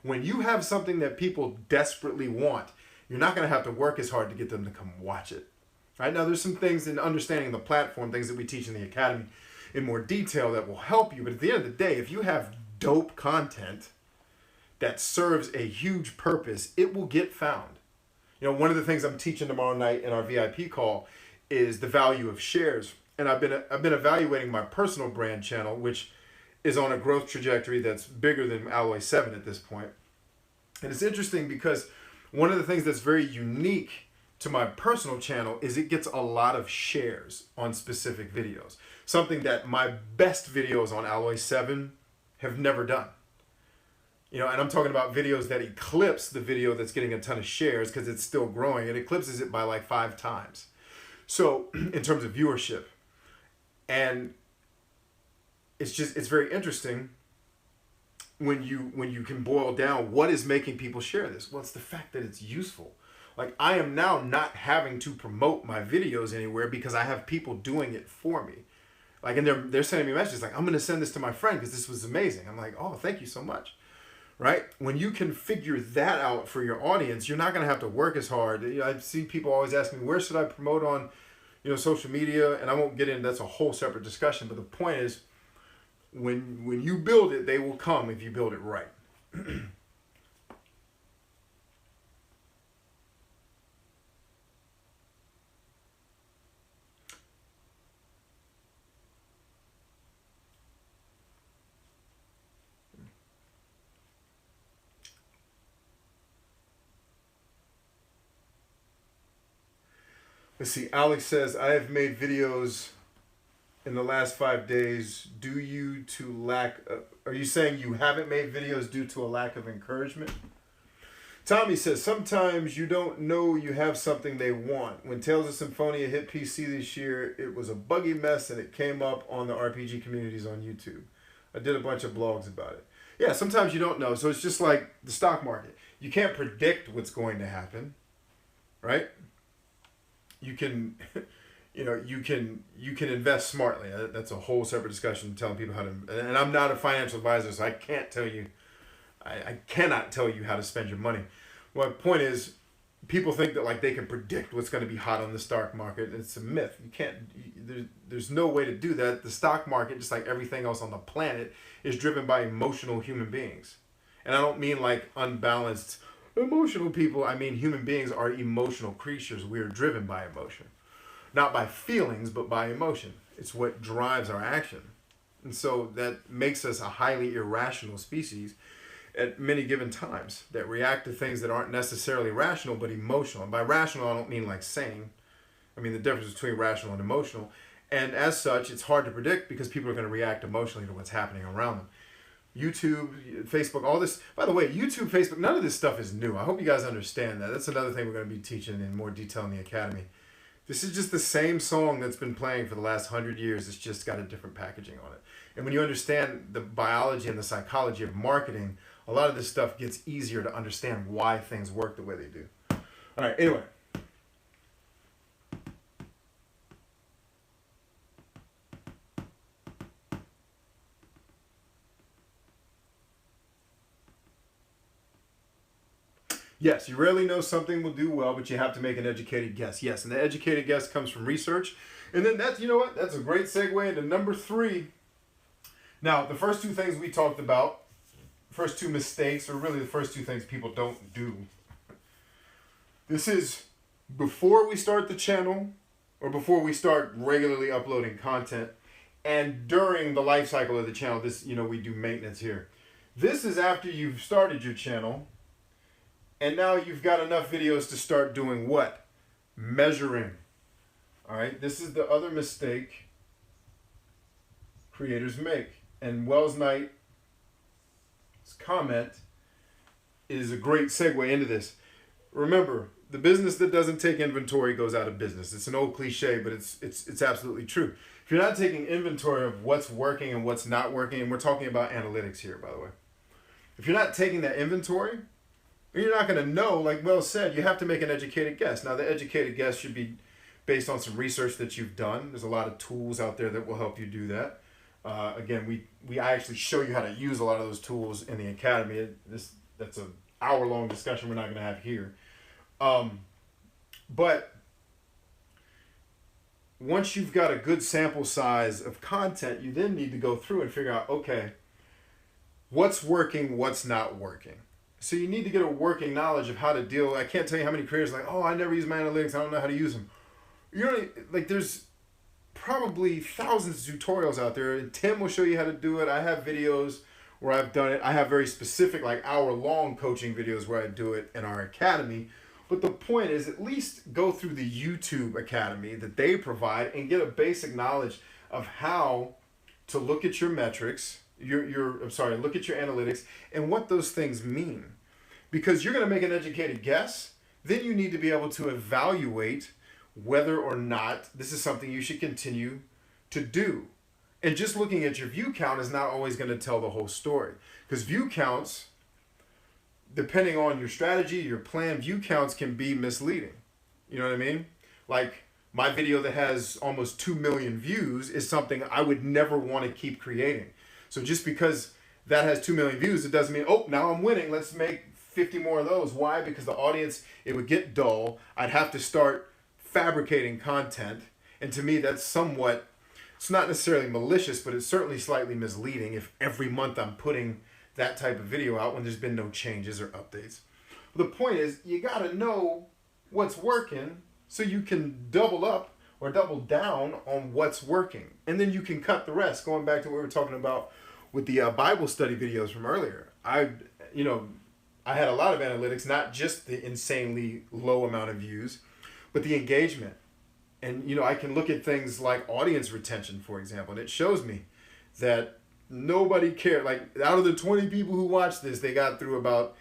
When you have something that people desperately want, you're not going to have to work as hard to get them to come watch it. Right? Now, there's some things in understanding the platform, things that we teach in the academy in more detail that will help you. But at the end of the day, if you have dope content that serves a huge purpose, it will get found. One of the things I'm teaching tomorrow night in our VIP call is the value of shares. and I've been evaluating my personal brand channel, which is on a growth trajectory that's bigger than Alloy 7 at this point. And it's interesting because one of the things that's very unique to my personal channel is it gets a lot of shares on specific videos. Something that my best videos on Alloy 7 have never done. And I'm talking about videos that eclipse the video that's getting a ton of shares because it's still growing. It eclipses it by like 5 times. So in terms of viewership. And it's very interesting when you can boil down what is making people share this. Well, it's the fact that it's useful. Like, I am now not having to promote my videos anywhere because I have people doing it for me. Like, and they're sending me messages like, I'm going to send this to my friend because this was amazing. I'm like, oh, thank you so much. Right? When you can figure that out for your audience, you're not going to have to work as hard. I've seen people always ask me, where should I promote on, social media? And I won't get into, that's a whole separate discussion. But the point is, when you build it, they will come if you build it right. Let's see, Alex says, I have made videos in the last 5 days are you saying you haven't made videos due to a lack of encouragement? Tommy says, sometimes you don't know you have something they want. When Tales of Symphonia hit PC this year, it was a buggy mess and it came up on the RPG communities on YouTube. I did a bunch of blogs about it. Yeah, sometimes you don't know. So it's just like the stock market. You can't predict what's going to happen, right? You can, you can invest smartly. That's a whole separate discussion, telling people how to, and I'm not a financial advisor, so I can't tell you, I cannot tell you how to spend your money. My point is, people think that like they can predict what's going to be hot on the stock market. It's a myth. You can't, there's no way to do that. The stock market, just like everything else on the planet, is driven by emotional human beings. And I don't mean like unbalanced emotional people. I mean human beings are emotional creatures. We are driven by emotion. Not by feelings, but by emotion. It's what drives our action. And so that makes us a highly irrational species at many given times that react to things that aren't necessarily rational, but emotional. And by rational, I don't mean like sane. I mean the difference between rational and emotional. And as such, it's hard to predict because people are going to react emotionally to what's happening around them. YouTube, Facebook, all this. By the way, YouTube, Facebook, none of this stuff is new. I hope you guys understand that. That's another thing we're going to be teaching in more detail in the academy. This is just the same song that's been playing for the last 100 years. It's just got a different packaging on it. And when you understand the biology and the psychology of marketing, a lot of this stuff gets easier to understand why things work the way they do. All right, anyway. Yes, you rarely know something will do well, but you have to make an educated guess. Yes, and the educated guess comes from research. And then that's, you know what, that's a great segue into number 3. Now, the first 2 things we talked about, first 2 mistakes, or really the first 2 things people don't do. This is before we start the channel, or before we start regularly uploading content, and during the life cycle of the channel. This, we do maintenance here. This is after you've started your channel, and now you've got enough videos to start doing what? Measuring. All right, this is the other mistake creators make. And Wells Knight's comment is a great segue into this. Remember, the business that doesn't take inventory goes out of business. It's an old cliche, but it's absolutely true. If you're not taking inventory of what's working and what's not working, and we're talking about analytics here, by the way. If you're not taking that inventory, you're not going to know, like Will said, you have to make an educated guess. Now, the educated guess should be based on some research that you've done. There's a lot of tools out there that will help you do that. Again, I actually show you how to use a lot of those tools in the academy. That's an hour-long discussion we're not going to have here. But once you've got a good sample size of content, you then need to go through and figure out, okay, what's working, what's not working. So you need to get a working knowledge of how to deal. I can't tell you how many creators are like, oh, I never use my analytics. I don't know how to use them. There's probably thousands of tutorials out there, and Tim will show you how to do it. I have videos where I've done it. I have very specific, like hour-long coaching videos where I do it in our academy. But the point is, at least go through the YouTube Academy that they provide and get a basic knowledge of how to look at your metrics, look at your analytics and what those things mean. Because you're going to make an educated guess, then you need to be able to evaluate whether or not this is something you should continue to do. And just looking at your view count is not always going to tell the whole story. Because view counts, depending on your strategy, your plan, view counts can be misleading. You know what I mean? Like my video that has almost 2 million views is something I would never want to keep creating. So just because that has 2 million views, it doesn't mean, oh, now I'm winning, let's make 50 more of those. Why? Because the audience, it would get dull. I'd have to start fabricating content. And to me, that's somewhat, it's not necessarily malicious, but it's certainly slightly misleading if every month I'm putting that type of video out when there's been no changes or updates. But the point is, you got to know what's working so you can double up or double down on what's working. And then you can cut the rest. Going back to what we were talking about with the Bible study videos from earlier. I had a lot of analytics, not just the insanely low amount of views, but the engagement. And, I can look at things like audience retention, for example, and it shows me that nobody cared. Like, out of the 20 people who watched this, they got through about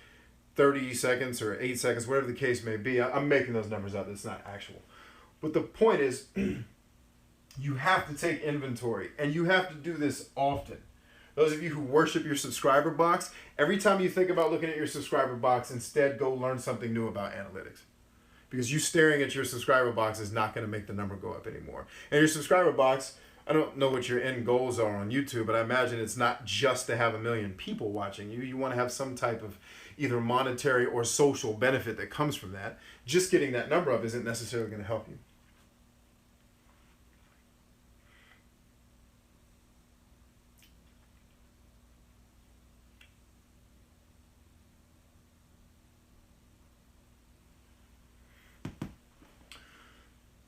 30 seconds or 8 seconds, whatever the case may be. I'm making those numbers up. It's not actual. But the point is, you have to take inventory, and you have to do this often. Those of you who worship your subscriber box, every time you think about looking at your subscriber box, instead go learn something new about analytics. Because you staring at your subscriber box is not going to make the number go up anymore. And your subscriber box, I don't know what your end goals are on YouTube, but I imagine it's not just to have 1 million people watching you. You want to have some type of either monetary or social benefit that comes from that. Just getting that number up isn't necessarily going to help you.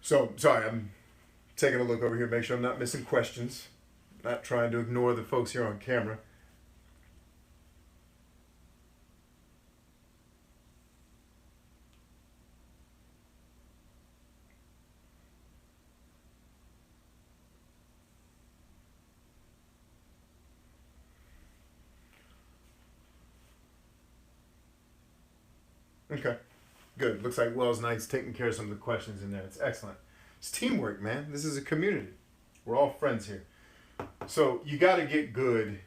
So, sorry, I'm taking a look over here, make sure I'm not missing questions. Not trying to ignore the folks here on camera. Okay, good. Looks like Wells Knight's taking care of some of the questions in there. It's excellent. It's teamwork, man. This is a community. We're all friends here. So you got to get good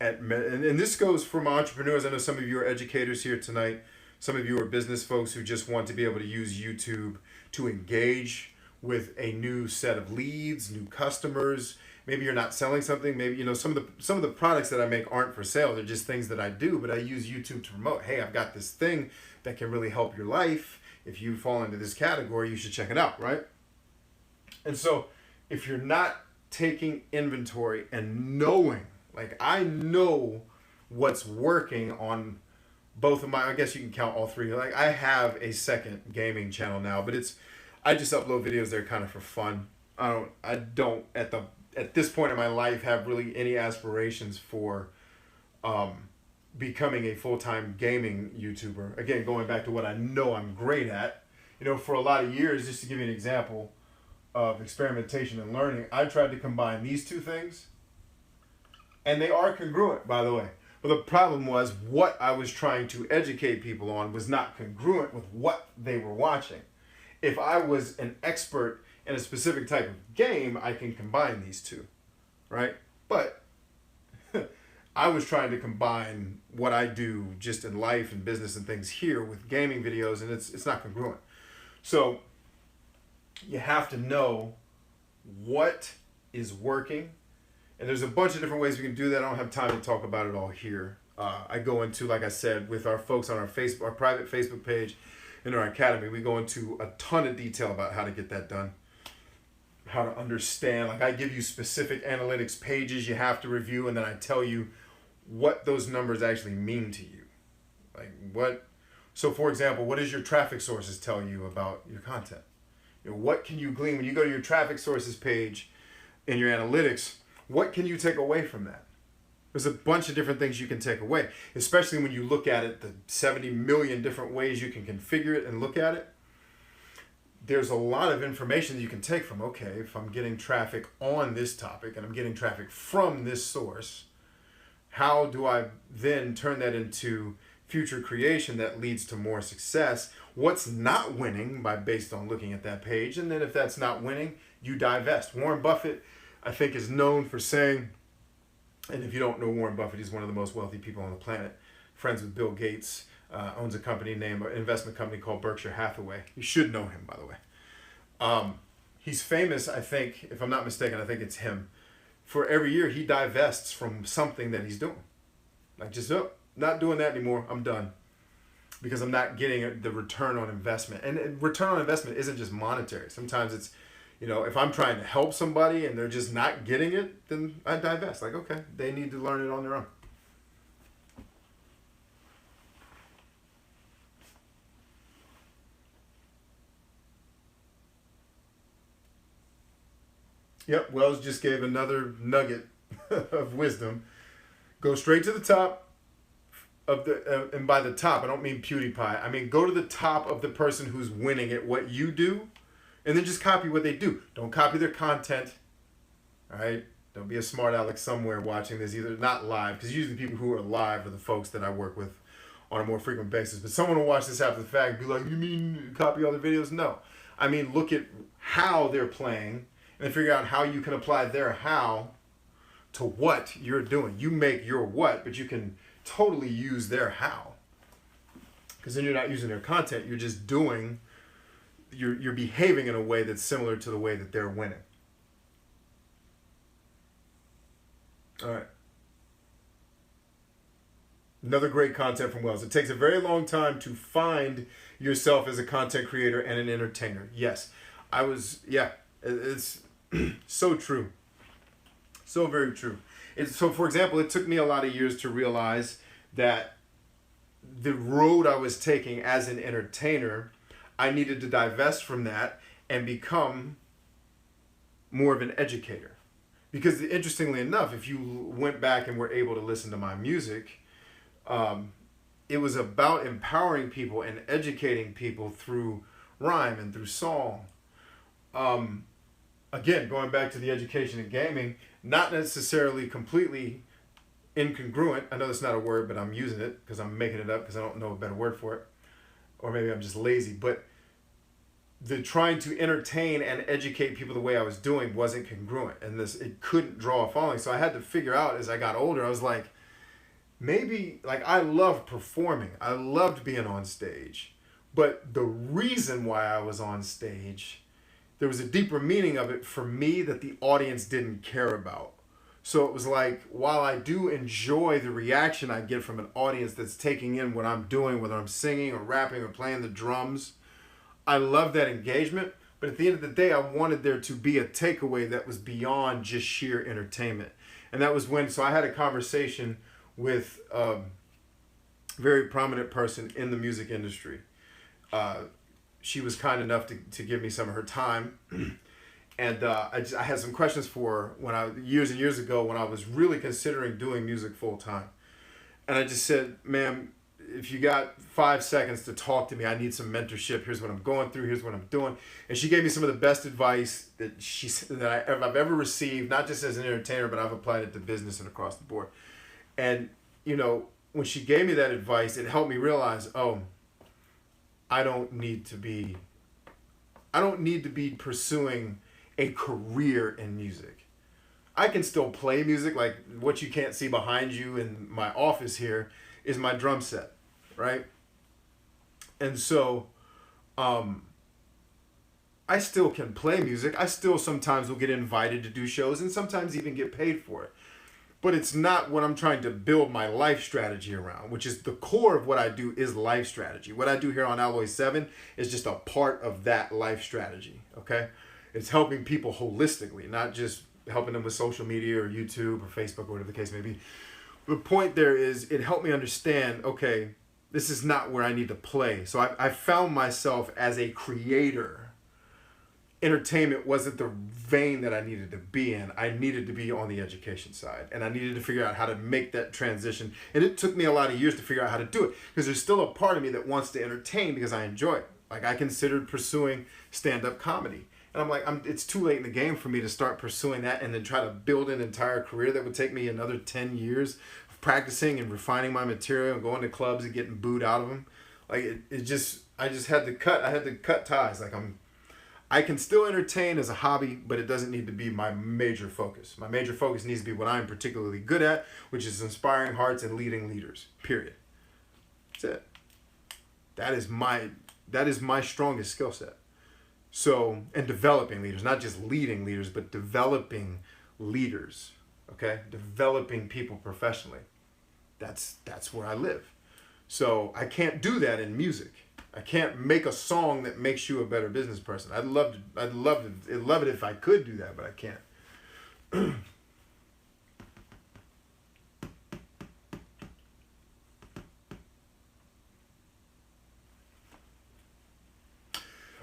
at, and this goes from entrepreneurs. I know some of you are educators here tonight. Some of you are business folks who just want to be able to use YouTube to engage with a new set of leads, new customers. Maybe you're not selling something. Maybe, some of the products that I make aren't for sale. They're just things that I do, but I use YouTube to promote. Hey, I've got this thing that can really help your life. If you fall into this category, you should check it out, right? And so if you're not taking inventory and knowing, like I know what's working on both of my, I guess you can count all three. Like I have a second gaming channel now, but I just upload videos there kind of for fun. I don't at this point in my life have really any aspirations for becoming a full-time gaming YouTuber. Again, going back to what I know I'm great at, for a lot of years, just to give you an example of experimentation and learning, I tried to combine these two things, and they are congruent, by the way. But the problem was what I was trying to educate people on was not congruent with what they were watching. If I was an expert in a specific type of game, I can combine these two, right? But I was trying to combine what I do just in life and business and things here with gaming videos, and it's not congruent. So you have to know what is working, and there's a bunch of different ways we can do that. I don't have time to talk about it all here. I go into, like I said, with our folks on our private Facebook page in our academy, we go into a ton of detail about how to get that done, how to understand. Like I give you specific analytics pages you have to review, and then I tell you what those numbers actually mean to you. Like what, so for example, what does your traffic sources tell you about your content? What can you glean when you go to your traffic sources page? in your analytics, what can you take away from that? There's a bunch of different things you can take away, especially when you look at it, the 70 million different ways you can configure it and look at it. There's a lot of information that you can take from, okay, if I'm getting traffic on this topic and I'm getting traffic from this source, how do I then turn that into future creation that leads to more success? What's not winning based on looking at that page? And then if that's not winning, you divest. Warren Buffett, I think, is known for saying, and if you don't know Warren Buffett, he's one of the most wealthy people on the planet, friends with Bill Gates, owns an investment company called Berkshire Hathaway. You should know him, by the way. He's famous, I think, if I'm not mistaken, I think it's him. For every year, he divests from something that he's doing. Like, just, not doing that anymore, I'm done. Because I'm not getting the return on investment. And return on investment isn't just monetary. Sometimes it's, if I'm trying to help somebody and they're just not getting it, then I divest. Like, okay, they need to learn it on their own. Yep, Wells just gave another nugget of wisdom. Go straight to the top of and by the top, I don't mean PewDiePie. I mean, go to the top of the person who's winning at what you do, and then just copy what they do. Don't copy their content, all right? Don't be a smart aleck somewhere watching this, either not live, because usually people who are live are the folks that I work with on a more frequent basis. But someone will watch this after the fact and be like, you mean copy all the videos? No. I mean, look at how they're playing, and figure out how you can apply their how to what you're doing. You make your what, but you can totally use their how. Because then you're not using their content, you're just doing, you're behaving in a way that's similar to the way that they're winning. All right. Another great content from Wells. It takes a very long time to find yourself as a content creator and an entertainer. Yes, it's so true. So very true. So, for example, it took me a lot of years to realize that the road I was taking as an entertainer, I needed to divest from that and become more of an educator. Because interestingly enough, if you went back and were able to listen to my music, it was about empowering people and educating people through rhyme and through song. Again, going back to the education in gaming, not necessarily completely incongruent. I know that's not a word, but I'm using it because I'm making it up because I don't know a better word for it. Or maybe I'm just lazy. But the trying to entertain and educate people the way I was doing wasn't congruent. And it couldn't draw a following. So I had to figure out as I got older, I was like, maybe, I loved performing. I loved being on stage. But the reason why I was on stage, there was a deeper meaning of it for me that the audience didn't care about. So it was like, while I do enjoy the reaction I get from an audience that's taking in what I'm doing, whether I'm singing or rapping or playing the drums, I love that engagement. But at the end of the day, I wanted there to be a takeaway that was beyond just sheer entertainment. And that was so I had a conversation with a very prominent person in the music industry. She was kind enough to give me some of her time. And I had some questions for her years and years ago when I was really considering doing music full time. And I just said, ma'am, if you got 5 seconds to talk to me, I need some mentorship. Here's what I'm going through. Here's what I'm doing. And she gave me some of the best advice that I've ever received, not just as an entertainer, but I've applied it to business and across the board. And, when she gave me that advice, it helped me realize, I don't need to be pursuing a career in music. I can still play music. Like what you can't see behind you in my office here is my drum set, right? And so I still can play music. I still sometimes will get invited to do shows and sometimes even get paid for it. But it's not what I'm trying to build my life strategy around, which is the core of what I do is life strategy. What I do here on Alloy 7 is just a part of that life strategy, okay? It's helping people holistically, not just helping them with social media or YouTube or Facebook or whatever the case may be. The point there is it helped me understand, okay, this is not where I need to play. So I found myself as a creator entertainment wasn't the vein that I needed to be in. I needed to be on the education side, and I needed to figure out how to make that transition. And it took me a lot of years to figure out how to do it, because there's still a part of me that wants to entertain because I enjoy it. Like, I considered pursuing stand-up comedy, and I'm like, it's too late in the game for me to start pursuing that and then try to build an entire career that would take me another 10 years of practicing and refining my material and going to clubs and getting booed out of them. Like, I just had to cut ties. Like, I can still entertain as a hobby, but it doesn't need to be my major focus. My major focus needs to be what I'm particularly good at, which is inspiring hearts and leading leaders. Period. That's it. That is my strongest skill set. So, and developing leaders, not just leading leaders, but developing leaders. Okay? Developing people professionally. That's where I live. So I can't do that in music. I can't make a song that makes you a better business person. I'd love it if I could do that, but I can't.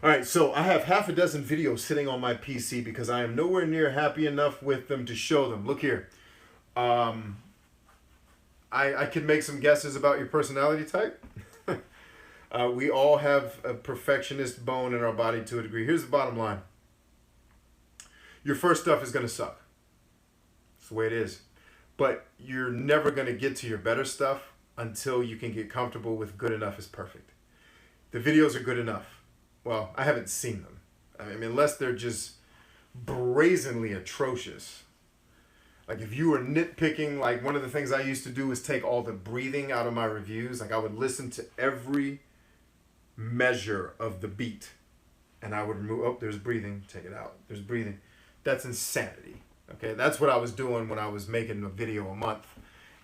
All right, so I have half a dozen videos sitting on my PC because I am nowhere near happy enough with them to show them. Look here. I could make some guesses about your personality type. We all have a perfectionist bone in our body to a degree. Here's the bottom line. Your first stuff is going to suck. That's the way it is. But you're never going to get to your better stuff until you can get comfortable with good enough is perfect. The videos are good enough. Well, I haven't seen them. I mean, unless they're just brazenly atrocious. Like, if you were nitpicking, like, one of the things I used to do was take all the breathing out of my reviews. Like, I would listen to every measure of the beat, and I would remove, oh, there's breathing, take it out. There's breathing. That's insanity. Okay, that's what I was doing when I was making a video a month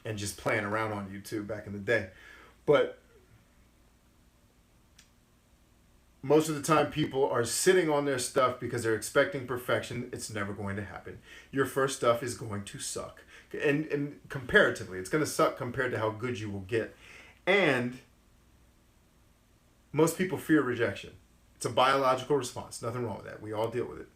and just playing around on YouTube back in the day. But most of the time, people are sitting on their stuff because they're expecting perfection. It's never going to happen. Your first stuff is going to suck. And comparatively, it's going to suck compared to how good you will get. And most people fear rejection. It's a biological response. Nothing wrong with that. We all deal with it.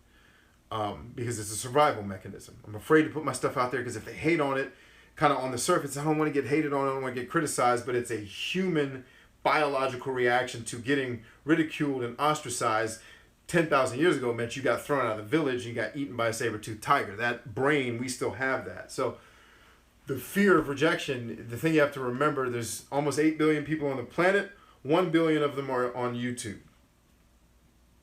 Because it's a survival mechanism. I'm afraid to put my stuff out there because if they hate on it, kind of on the surface, I don't want to get hated on, I don't want to get criticized, but it's a human biological reaction to getting ridiculed and ostracized. 10,000 years ago meant you got thrown out of the village and you got eaten by a saber-toothed tiger. That brain, we still have that. So the fear of rejection, the thing you have to remember, there's almost 8 billion people on the planet. 1 billion of them are on YouTube.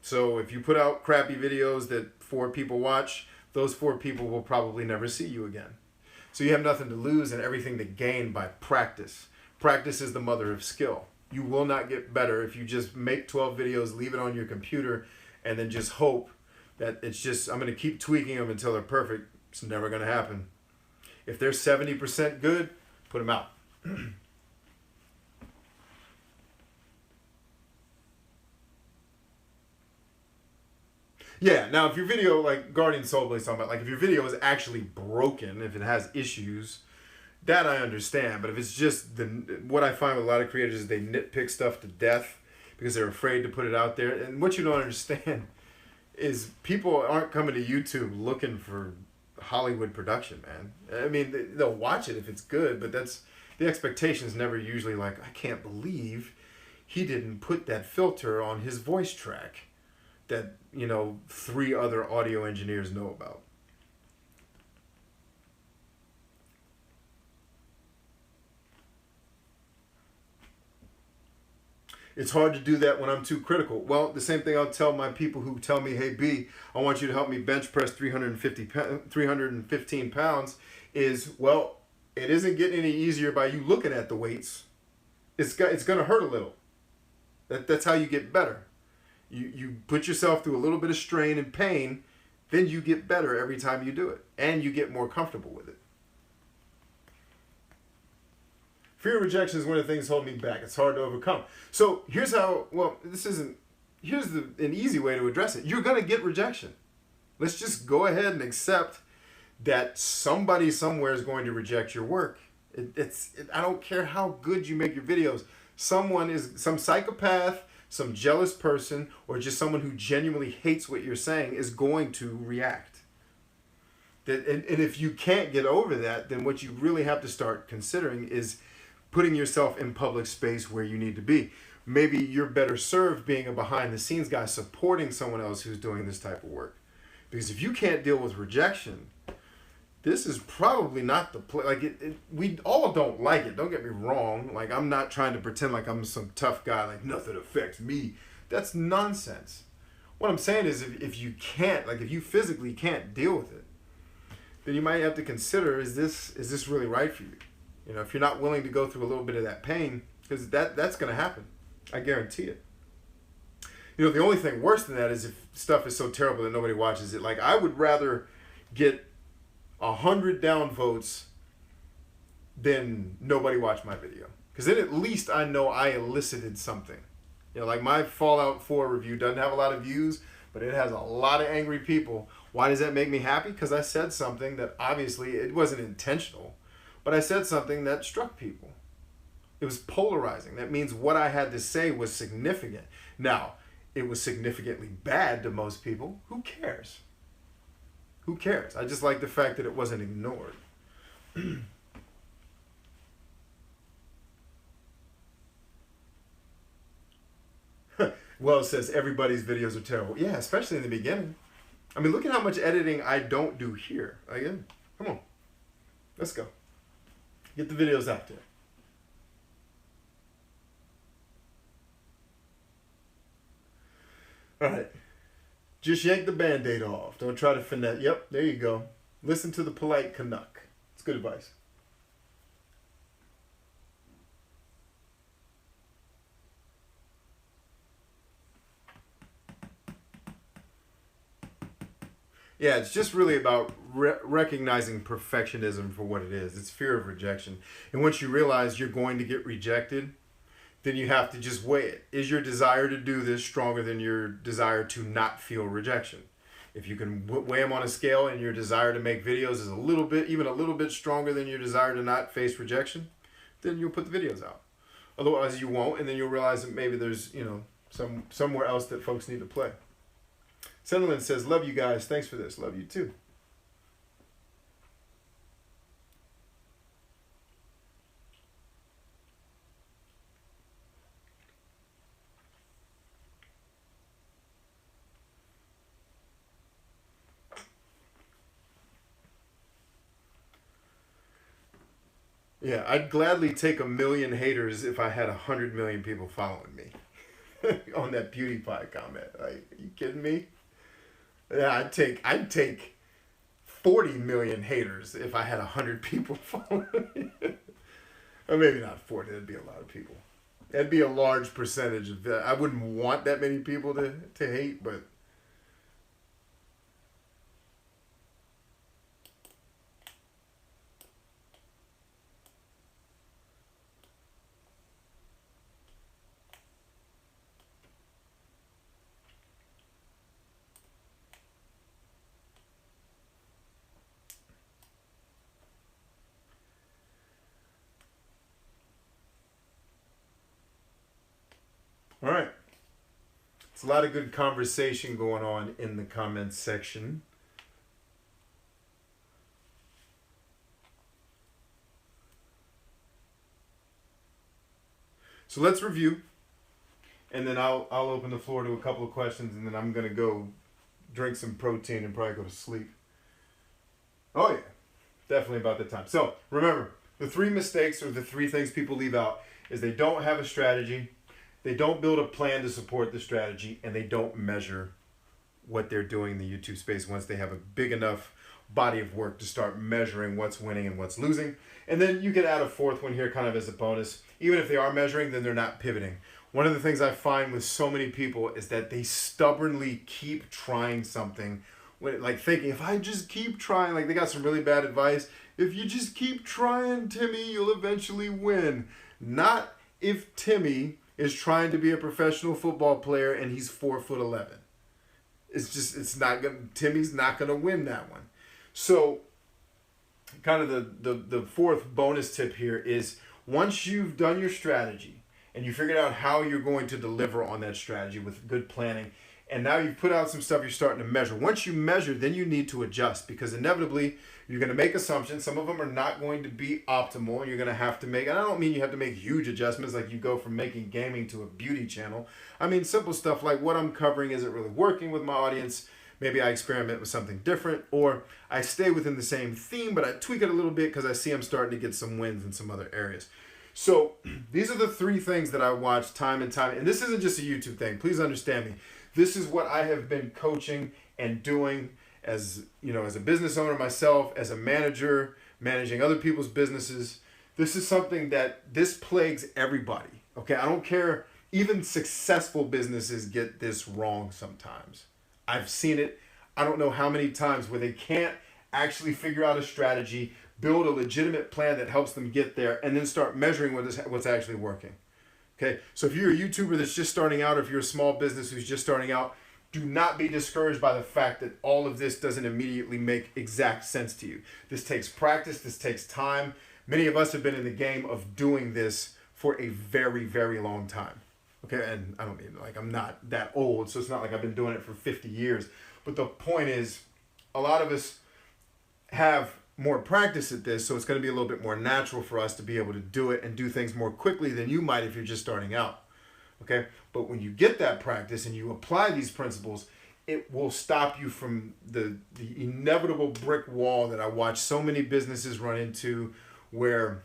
So if you put out crappy videos that 4 people watch, those 4 people will probably never see you again. So you have nothing to lose and everything to gain by practice. Practice is the mother of skill. You will not get better if you just make 12 videos, leave it on your computer, and then just hope that it's just, I'm going to keep tweaking them until they're perfect. It's never going to happen. If they're 70% good, put them out. Yeah, now if your video, like Guardian Soul Blaze talking about, like if your video is actually broken, if it has issues, that I understand. But if it's just, what I find with a lot of creators is they nitpick stuff to death because they're afraid to put it out there. And what you don't understand is people aren't coming to YouTube looking for Hollywood production, man. I mean, they'll watch it if it's good, but that's, the expectation is never usually like, I can't believe he didn't put that filter on his voice track that, 3 other audio engineers know about. It's hard to do that when I'm too critical. Well, the same thing I'll tell my people who tell me, hey, B, I want you to help me bench press 315 pounds is, well, it isn't getting any easier by you looking at the weights. It's going to hurt a little. That's how you get better. You put yourself through a little bit of strain and pain, then you get better every time you do it. And you get more comfortable with it. Fear of rejection is one of the things holding me back. It's hard to overcome. So here's how, here's an easy way to address it. You're going to get rejection. Let's just go ahead and accept that somebody somewhere is going to reject your work. I don't care how good you make your videos. Some psychopath, some jealous person or just someone who genuinely hates what you're saying is going to react. And if you can't get over that, then what you really have to start considering is putting yourself in public space where you need to be. Maybe you're better served being a behind the scenes guy supporting someone else who's doing this type of work. Because if you can't deal with rejection, this is probably not the play. Like we all don't like it. Don't get me wrong. Like I'm not trying to pretend like I'm some tough guy. Like nothing affects me. That's nonsense. What I'm saying is, if you can't, like if you physically can't deal with it, then you might have to consider: is this really right for you? You know, if you're not willing to go through a little bit of that pain, because that's going to happen. I guarantee it. You know, the only thing worse than that is if stuff is so terrible that nobody watches it. Like I would rather get 100 downvotes than nobody watch my video, because then at least I know I elicited something. You know, like my Fallout 4 review doesn't have a lot of views, but it has a lot of angry people. Why does that make me happy? Because I said something that obviously it wasn't intentional, but I said something that struck people. It was polarizing. That means what I had to say was significant. Now, it was significantly bad to most people. Who cares? Who cares? I just like the fact that it wasn't ignored. Well, it says everybody's videos are terrible. Yeah, especially in the beginning. I mean, look at how much editing I don't do here. Again, come on. Let's go. Get the videos out there. All right. Just yank the Band-Aid off. Don't try to finesse. Yep, there you go. Listen to the polite Canuck. It's good advice. Yeah, it's just really about recognizing perfectionism for what it is. It's fear of rejection. And once you realize you're going to get rejected, then you have to just weigh it. Is your desire to do this stronger than your desire to not feel rejection? If you can weigh them on a scale and your desire to make videos is even a little bit stronger than your desire to not face rejection, then you'll put the videos out. Otherwise you won't, and then you'll realize that maybe there's, somewhere else that folks need to play. Sunderland says, love you guys. Thanks for this. Love you too. Yeah, I'd gladly take 1 million haters if I had 100 million people following me on that PewDiePie comment. Like, are you kidding me? Yeah, I'd take 40 million haters if I had 100 people following me. Or maybe not 40. That'd be a lot of people. That'd be a large percentage of that. I wouldn't want that many people to hate, but. All right. It's a lot of good conversation going on in the comments section. So let's review, and then I'll open the floor to a couple of questions, and then I'm going to go drink some protein and probably go to sleep. Oh, yeah. Definitely about that time. So remember, the 3 mistakes or the 3 things people leave out is they don't have a strategy, they don't build a plan to support the strategy, and they don't measure what they're doing in the YouTube space once they have a big enough body of work to start measuring what's winning and what's losing. And then you can add a 4th one here kind of as a bonus. Even if they are measuring, then they're not pivoting. One of the things I find with so many people is that they stubbornly keep trying something, like thinking, if I just keep trying, like they got some really bad advice. If you just keep trying, Timmy, you'll eventually win. Not if Timmy is trying to be a professional football player and he's 4'11". Timmy's not gonna win that one. So kind of the 4th bonus tip here is, once you've done your strategy and you figured out how you're going to deliver on that strategy with good planning. And now you've put out some stuff you're starting to measure. Once you measure, then you need to adjust, because inevitably you're going to make assumptions. Some of them are not going to be optimal. You're going to have to make, and I don't mean you have to make huge adjustments like you go from making gaming to a beauty channel. I mean simple stuff like what I'm covering isn't really working with my audience. Maybe I experiment with something different, or I stay within the same theme, but I tweak it a little bit because I see I'm starting to get some wins in some other areas. So these are the 3 things that I watch time and time. And this isn't just a YouTube thing. Please understand me. This is what I have been coaching and doing as, you know, as a business owner myself, as a manager, managing other people's businesses. This is something that this plagues everybody. Okay, I don't care. Even successful businesses get this wrong sometimes. I've seen it. I don't know how many times where they can't actually figure out a strategy, build a legitimate plan that helps them get there, and then start measuring what's actually working. Okay, so if you're a YouTuber that's just starting out, or if you're a small business who's just starting out, do not be discouraged by the fact that all of this doesn't immediately make exact sense to you. This takes practice, this takes time. Many of us have been in the game of doing this for a very, very long time. Okay, and I don't mean, like, I'm not that old, so it's not like I've been doing it for 50 years. But the point is, a lot of us have more practice at this, so it's going to be a little bit more natural for us to be able to do it and do things more quickly than you might if you're just starting out. Okay, but when you get that practice and you apply these principles, it will stop you from the inevitable brick wall that I watch so many businesses run into, where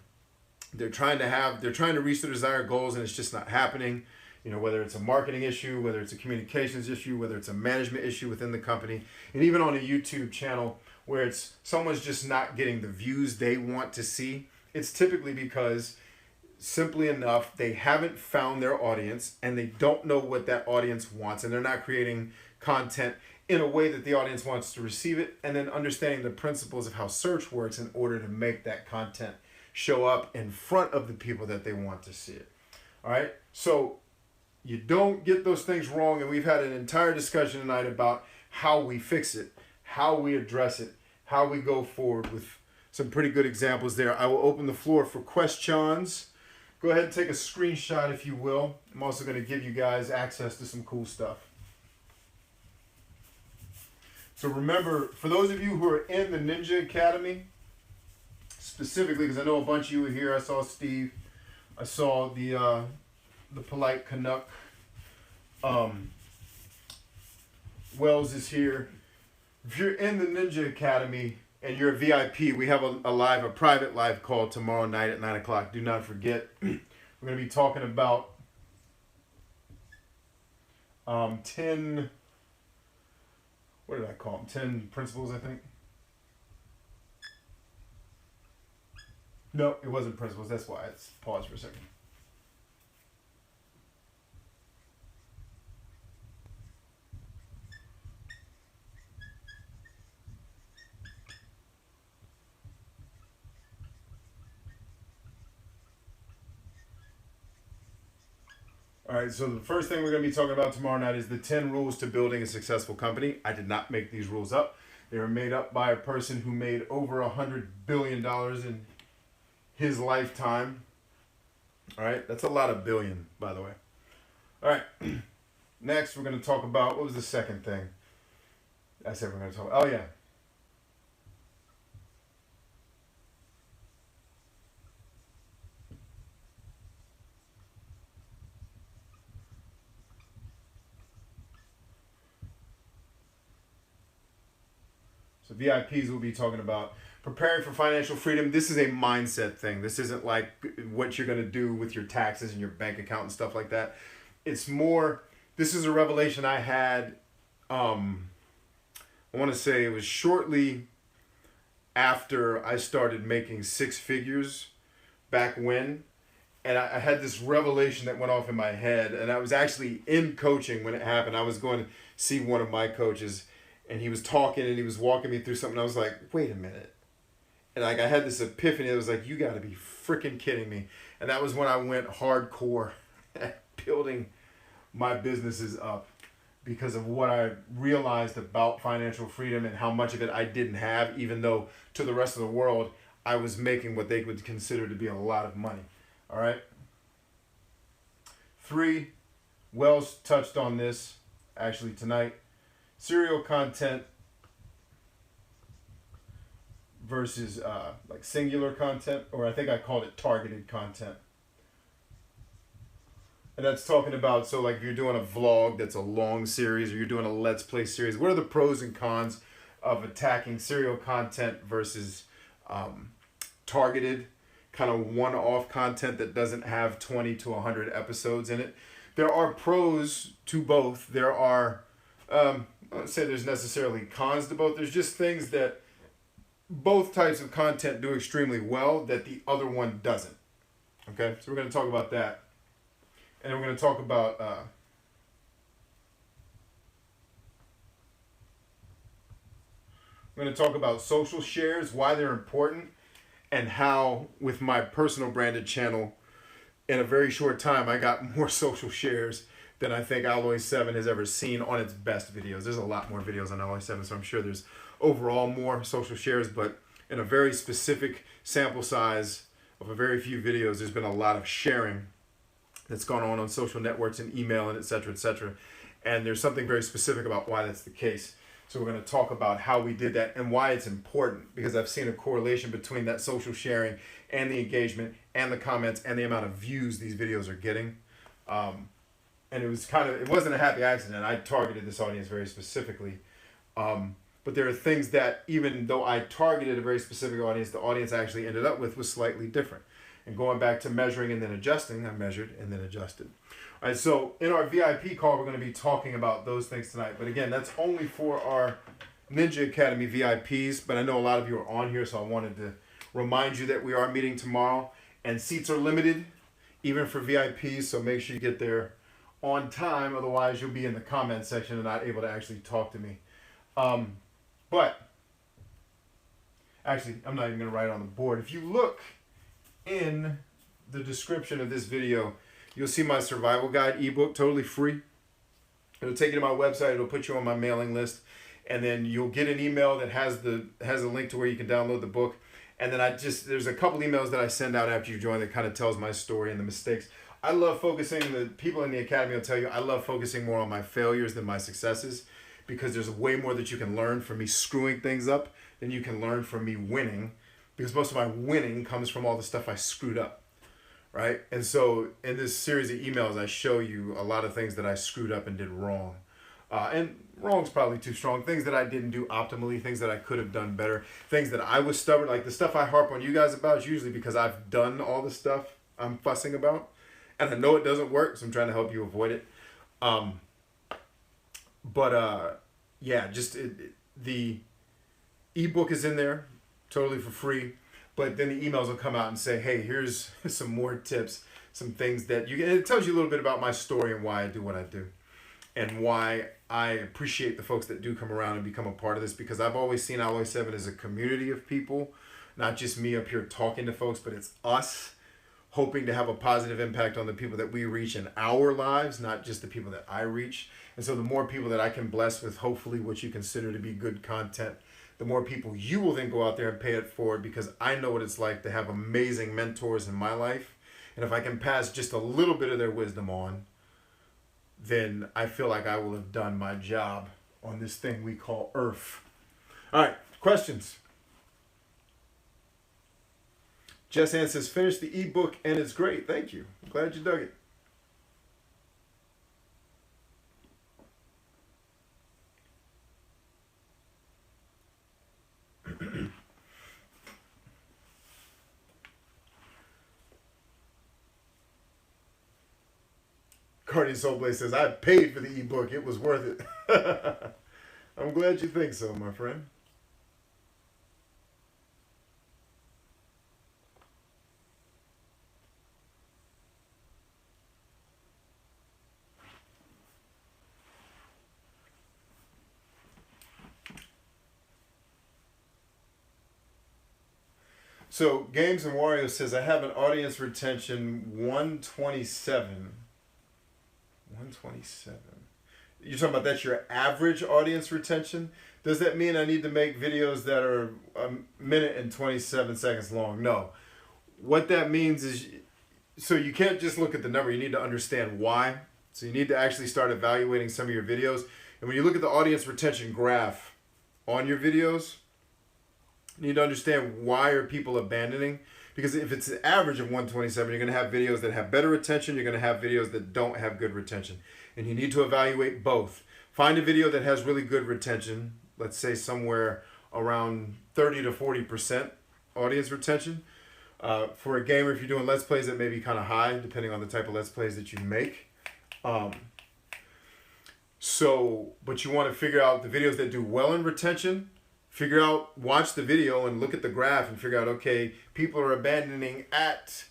they're trying to reach their desired goals and it's just not happening. You know, whether it's a marketing issue, whether it's a communications issue, whether it's a management issue within the company, and even on a YouTube channel where it's someone's just not getting the views they want to see. It's typically because, simply enough, they haven't found their audience and they don't know what that audience wants, and they're not creating content in a way that the audience wants to receive it, and then understanding the principles of how search works in order to make that content show up in front of the people that they want to see it. All right, so you don't get those things wrong, and we've had an entire discussion tonight about how we fix it, how we address it, how we go forward with some pretty good examples there. I will open the floor for questions. Go ahead and take a screenshot if you will. I'm also going to give you guys access to some cool stuff. So remember, for those of you who are in the Ninja Academy, specifically, because I know a bunch of you are here. I saw Steve. I saw the Polite Canuck. Wells is here. If you're in the Ninja Academy and you're a VIP, we have a private live call tomorrow night at 9 o'clock. Do not forget. We're going to be talking about 10, what did I call them? 10 principles, I think. No, it wasn't principles. That's why. It's pause for a second. All right, so the first thing we're going to be talking about tomorrow night is the 10 rules to building a successful company. I did not make these rules up. They were made up by a person who made over $100 billion in his lifetime. All right, that's a lot of billion, by the way. All right, next we're going to talk about, what was the second thing I said we're going to talk about? Oh, yeah. So VIPs will be talking about preparing for financial freedom. This is a mindset thing. This isn't like what you're going to do with your taxes and your bank account and stuff like that. It's more, this is a revelation I had, I want to say it was shortly after I started making 6 figures back when. And I had this revelation that went off in my head. And I was actually in coaching when it happened. I was going to see one of my coaches, and he was talking and he was walking me through something. I was like, wait a minute. And like I had this epiphany. It was like, you got to be freaking kidding me. And that was when I went hardcore at building my businesses up, because of what I realized about financial freedom and how much of it I didn't have, even though to the rest of the world, I was making what they would consider to be a lot of money. All right. 3, Wells touched on this actually tonight. Serial content versus like singular content, or I think I called it targeted content. And that's talking about, so like if you're doing a vlog that's a long series, or you're doing a Let's Play series, what are the pros and cons of attacking serial content versus targeted, kind of one-off content that doesn't have 20 to 100 episodes in it? There are pros to both. There are, I don't say there's necessarily cons to both. There's just things that both types of content do extremely well that the other one doesn't. Okay, so we're going to talk about that. And we're going to talk about social shares, why they're important, and how with my personal branded channel, in a very short time, I got more social shares than I think Alloy 7 has ever seen on its best videos. There's a lot more videos on Alloy 7, so I'm sure there's overall more social shares, but in a very specific sample size of a very few videos, there's been a lot of sharing that's gone on social networks and email and et cetera, and there's something very specific about why that's the case. So we're going to talk about how we did that and why it's important, because I've seen a correlation between that social sharing and the engagement and the comments and the amount of views these videos are getting. And it wasn't a happy accident. I targeted this audience very specifically. But there are things that, even though I targeted a very specific audience, the audience I actually ended up with was slightly different. And going back to measuring and then adjusting, I measured and then adjusted. All right, so in our VIP call, we're going to be talking about those things tonight. But again, that's only for our Ninja Academy VIPs. But I know a lot of you are on here, so I wanted to remind you that we are meeting tomorrow. And seats are limited, even for VIPs, so make sure you get there on time. Otherwise, you'll be in the comment section and not able to actually talk to me. But actually, I'm not even going to write it on the board. If you look in the description of this video, you'll see my survival guide ebook, totally free. It'll take you to my website. It'll put you on my mailing list, and then you'll get an email that has a link to where you can download the book. And then there's a couple emails that I send out after you join that kind of tells my story and the mistakes. I love focusing, the people in the academy will tell you, I love focusing more on my failures than my successes, because there's way more that you can learn from me screwing things up than you can learn from me winning, because most of my winning comes from all the stuff I screwed up, right? And so in this series of emails, I show you a lot of things that I screwed up and did wrong. And wrong's probably too strong. Things that I didn't do optimally, things that I could have done better, things that I was stubborn. Like the stuff I harp on you guys about is usually because I've done all the stuff I'm fussing about. And I know it doesn't work, so I'm trying to help you avoid it. Yeah, the ebook is in there totally for free, but then the emails will come out and say, hey, here's some more tips, some things that you can, it tells you a little bit about my story and why I do what I do, and why I appreciate the folks that do come around and become a part of this, because I've always seen Alloy 7 as a community of people, not just me up here talking to folks, but it's us hoping to have a positive impact on the people that we reach in our lives, not just the people that I reach. And so the more people that I can bless with hopefully what you consider to be good content, the more people you will then go out there and pay it forward, because I know what it's like to have amazing mentors in my life. And if I can pass just a little bit of their wisdom on, then I feel like I will have done my job on this thing we call Earth. All right, questions? Jess Ann says, finish the ebook and it's great. Thank you. I'm glad you dug it. Cardi Soulblade says, I paid for the ebook. It was worth it. I'm glad you think so, my friend. So, Games and Wario says, I have an audience retention 127. 127. You're talking about that's your average audience retention? Does that mean I need to make videos that are a minute and 27 seconds long? No. What that means is So you can't just look at the number. You need to understand why. So you need to actually start evaluating some of your videos. And when you look at the audience retention graph on your videos, you need to understand why are people abandoning. Because if it's an average of 127, you're going to have videos that have better retention. You're going to have videos that don't have good retention. And you need to evaluate both. Find a video that has really good retention. Let's say somewhere around 30 to 40% audience retention. For a gamer, if you're doing Let's Plays, that may be kind of high, depending on the type of Let's Plays that you make. But you want to figure out the videos that do well in retention. Watch the video and look at the graph and figure out, okay, people are abandoning at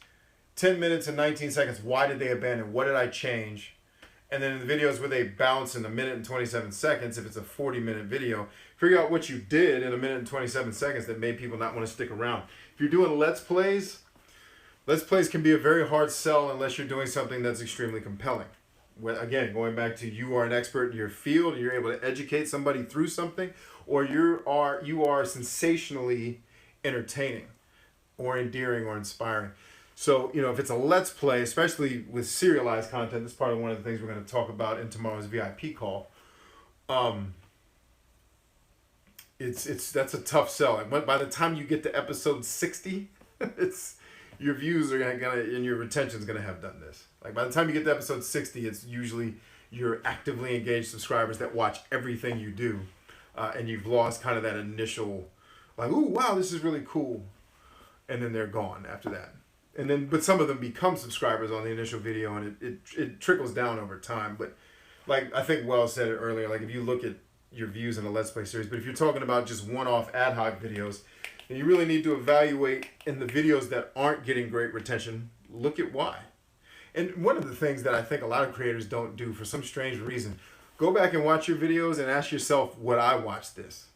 10 minutes and 19 seconds. Why did they abandon? What did I change? And then in the videos where they bounce in a minute and 27 seconds, if it's a 40-minute video, figure out what you did in a minute and 27 seconds that made people not want to stick around. If you're doing Let's Plays can be a very hard sell unless you're doing something that's extremely compelling. Again, going back to you are an expert in your field, and you're able to educate somebody through something, or you are sensationally entertaining or endearing or inspiring. So, if it's a Let's Play, especially with serialized content, that's part of one of the things we're going to talk about in tomorrow's VIP call. That's a tough sell. By the time you get to episode 60, your views are gonna and your retention's gonna have done this. Like by the time you get to episode 60, it's usually your actively engaged subscribers that watch everything you do, and you've lost kind of that initial, like, ooh, wow, this is really cool, and then they're gone after that. And then, but some of them become subscribers on the initial video, and it trickles down over time. But like I think Wells said it earlier, like if you look at your views in a Let's Play series, but if you're talking about just one-off ad hoc videos, then you really need to evaluate in the videos that aren't getting great retention, look at why. And one of the things that I think a lot of creators don't do for some strange reason, go back and watch your videos and ask yourself, would I watch this?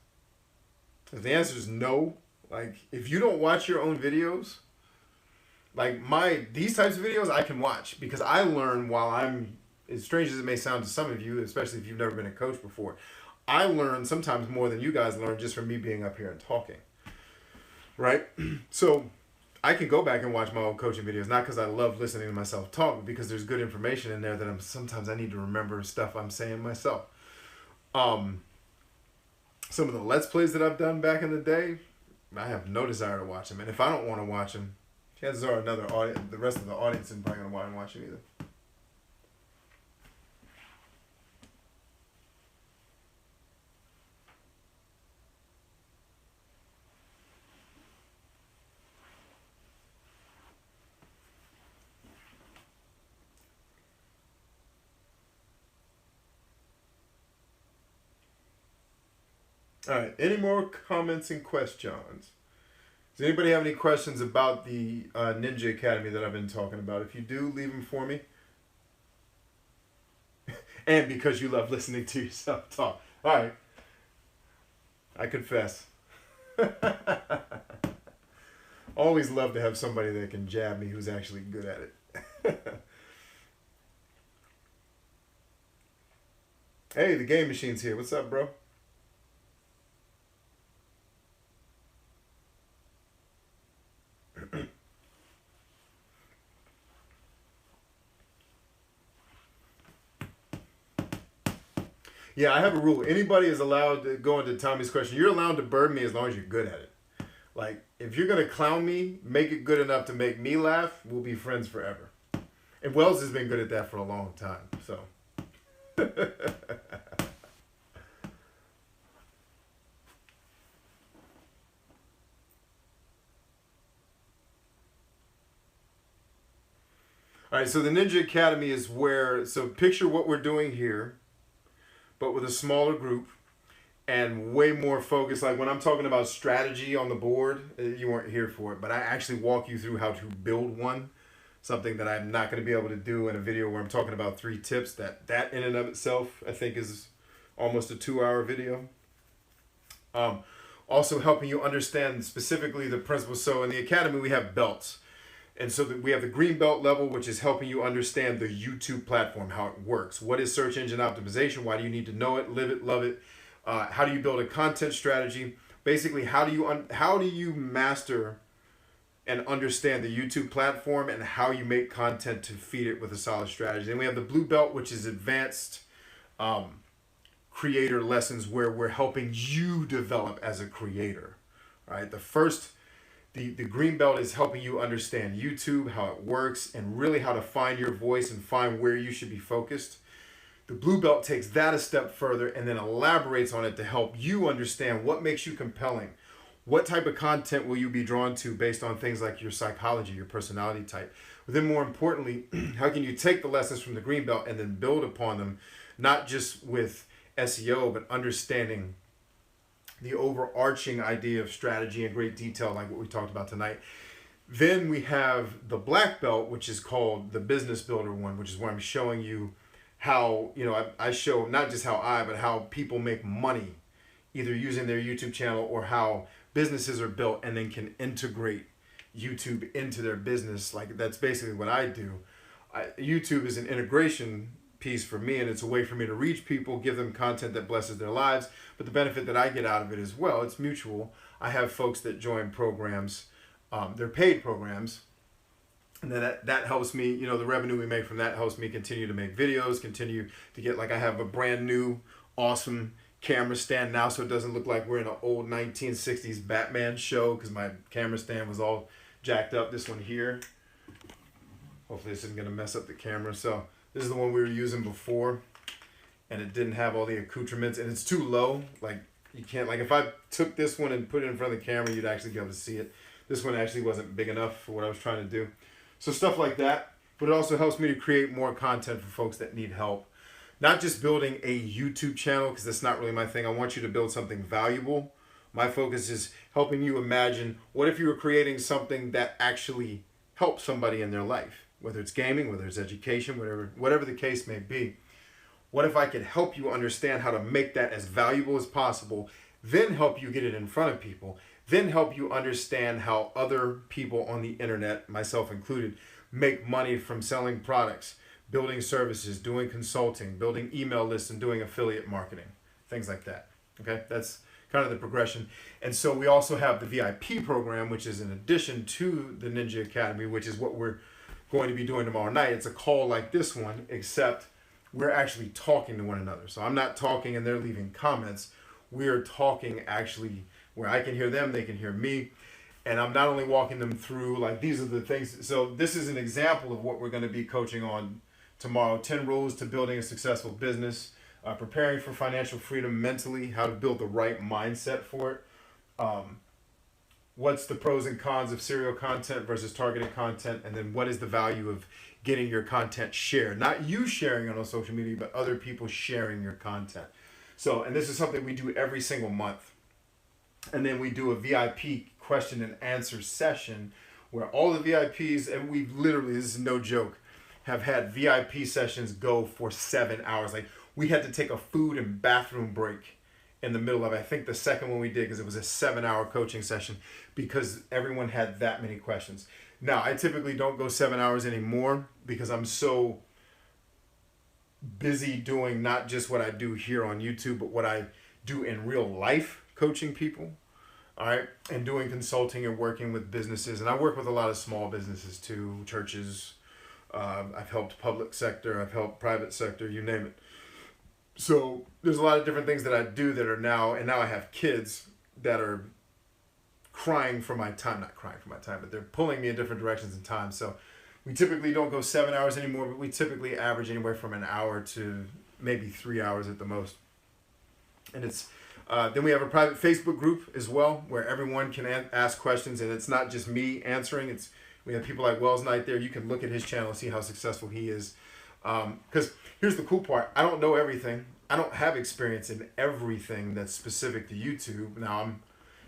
If the answer is no, like if you don't watch your own videos, like these types of videos I can watch because I learn while I'm, as strange as it may sound to some of you, especially if you've never been a coach before, I learn sometimes more than you guys learn just from me being up here and talking. Right? So I can go back and watch my old coaching videos, not because I love listening to myself talk, but because there's good information in there that sometimes I need to remember stuff I'm saying myself. Some of the Let's Plays that I've done back in the day, I have no desire to watch them. And if I don't want to watch them, chances are the rest of the audience isn't probably going to want to watch them either. All right, any more comments and questions? Does anybody have any questions about the Ninja Academy that I've been talking about? If you do, leave them for me. And because you love listening to yourself talk. All right. I confess. Always love to have somebody that can jab me who's actually good at it. Hey, the game machine's here. What's up, bro? Yeah, I have a rule. Anybody is allowed to go into Tommy's question. You're allowed to burn me as long as you're good at it. Like, if you're going to clown me, make it good enough to make me laugh, we'll be friends forever. And Wells has been good at that for a long time, so. All right, so the Ninja Academy is where, so picture what we're doing here, but with a smaller group and way more focused. Like when I'm talking about strategy on the board, you weren't here for it, but I actually walk you through how to build one, something that I'm not going to be able to do in a video where I'm talking about 3 tips. That in and of itself, I think is almost a 2-hour video. Also helping you understand specifically the principles. So in the Academy, we have belts. And so we have the green belt level, which is helping you understand the YouTube platform, how it works. What is search engine optimization? Why do you need to know it, live it, love it? How do you build a content strategy? Basically, how do you master and understand the YouTube platform and how you make content to feed it with a solid strategy. And we have the blue belt, which is advanced creator lessons, where we're helping you develop as a creator. Right? The green belt is helping you understand YouTube, how it works, and really how to find your voice and find where you should be focused. The blue belt takes that a step further and then elaborates on it to help you understand what makes you compelling. What type of content will you be drawn to based on things like your psychology, your personality type? But then more importantly, how can you take the lessons from the green belt and then build upon them, not just with SEO, but understanding the overarching idea of strategy in great detail, like what we talked about tonight. Then we have the black belt, which is called the business builder one, which is where I'm showing you how, I show not just but how people make money, either using their YouTube channel or how businesses are built and then can integrate YouTube into their business. Like, that's basically what I do. YouTube is an integration piece for me, and it's a way for me to reach people, give them content that blesses their lives. But the benefit that I get out of it as well, it's mutual. I have folks that join programs, they're paid programs, and then that helps me, the revenue we make from that helps me continue to make videos, continue to get, like, I have a brand new awesome camera stand now, so it doesn't look like we're in an old 1960s Batman show, because my camera stand was all jacked up. This one here, hopefully this isn't going to mess up the camera. So this is the one we were using before, and it didn't have all the accoutrements, and it's too low. Like, you can't, like, if I took this one and put it in front of the camera, you'd actually be able to see it. This one actually wasn't big enough for what I was trying to do. So stuff like that. But it also helps me to create more content for folks that need help. Not just building a YouTube channel, because that's not really my thing. I want you to build something valuable. My focus is helping you imagine, what if you were creating something that actually helps somebody in their life? Whether it's gaming, whether it's education, whatever the case may be. What if I could help you understand how to make that as valuable as possible, then help you get it in front of people, then help you understand how other people on the internet, myself included, make money from selling products, building services, doing consulting, building email lists, and doing affiliate marketing, things like that. Okay, that's kind of the progression. And so we also have the VIP program, which is in addition to the Ninja Academy, which is what we're going to be doing tomorrow night. It's a call like this one, except we're actually talking to one another. So I'm not talking and they're leaving comments. We're talking actually where I can hear them, they can hear me. And I'm not only walking them through, like, these are the things. So this is an example of what we're going to be coaching on tomorrow. 10 rules to building a successful business, preparing for financial freedom mentally, how to build the right mindset for it. What's the pros and cons of serial content versus targeted content, and then what is the value of getting your content shared? Not you sharing it on social media, but other people sharing your content. So, and this is something we do every single month. And then we do a VIP question and answer session where all the VIPs, and we've literally, this is no joke, have had VIP sessions go for 7 hours. Like, we had to take a food and bathroom break in the middle of it. I think the second one we did, because it was a 7-hour coaching session, because everyone had that many questions. Now, I typically don't go 7 hours anymore because I'm so busy doing not just what I do here on YouTube, but what I do in real life, coaching people, all right, and doing consulting and working with businesses. And I work with a lot of small businesses too, churches. I've helped public sector, I've helped private sector, you name it. So there's a lot of different things that I do that are now, and now I have kids that are crying for my time, not crying for my time, but they're pulling me in different directions in time. So we typically don't go 7 hours anymore, but we typically average anywhere from an hour to maybe 3 hours at the most. And it's, then we have a private Facebook group as well, where everyone can ask questions, and it's not just me answering. We have people like Wells Knight there. You can look at his channel and see how successful he is. Because here's the cool part. I don't know everything. I don't have experience in everything that's specific to YouTube. Now, I'm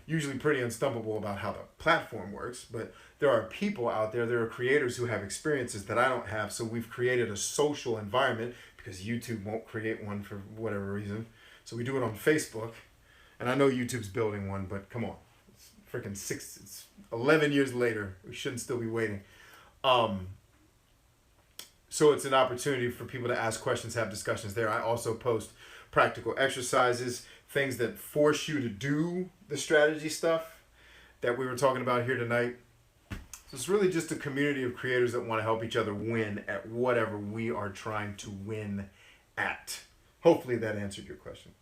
usually pretty unstumpable about how the platform works, but there are people out there, there are creators who have experiences that I don't have. So we've created a social environment, because YouTube won't create one for whatever reason. So we do it on Facebook. And I know YouTube's building one, but come on. It's freaking it's 11 years later. We shouldn't still be waiting. So it's an opportunity for people to ask questions, have discussions there. I also post practical exercises, things that force you to do the strategy stuff that we were talking about here tonight. So it's really just a community of creators that want to help each other win at whatever we are trying to win at. Hopefully that answered your question.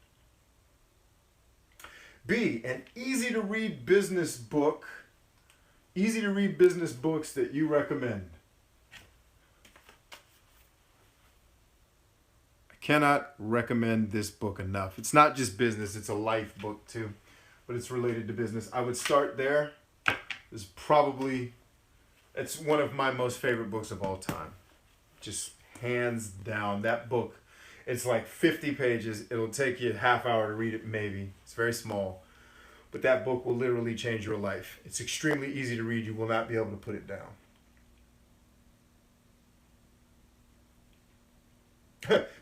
B, an easy to read business book. Easy to read business books that you recommend. I cannot recommend this book enough. It's not just business, it's a life book too, but it's related to business. I would start there. It's one of my most favorite books of all time. Just hands down. That book, it's like 50 pages. It'll take you a half hour to read it maybe. It's very small. But that book will literally change your life. It's extremely easy to read. You will not be able to put it down.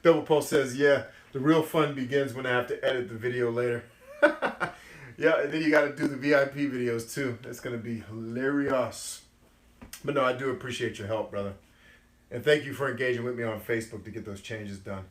Double Pulse says, yeah, the real fun begins when I have to edit the video later. Yeah, and then you got to do the VIP videos too. That's going to be hilarious. But no, I do appreciate your help, brother. And thank you for engaging with me on Facebook to get those changes done.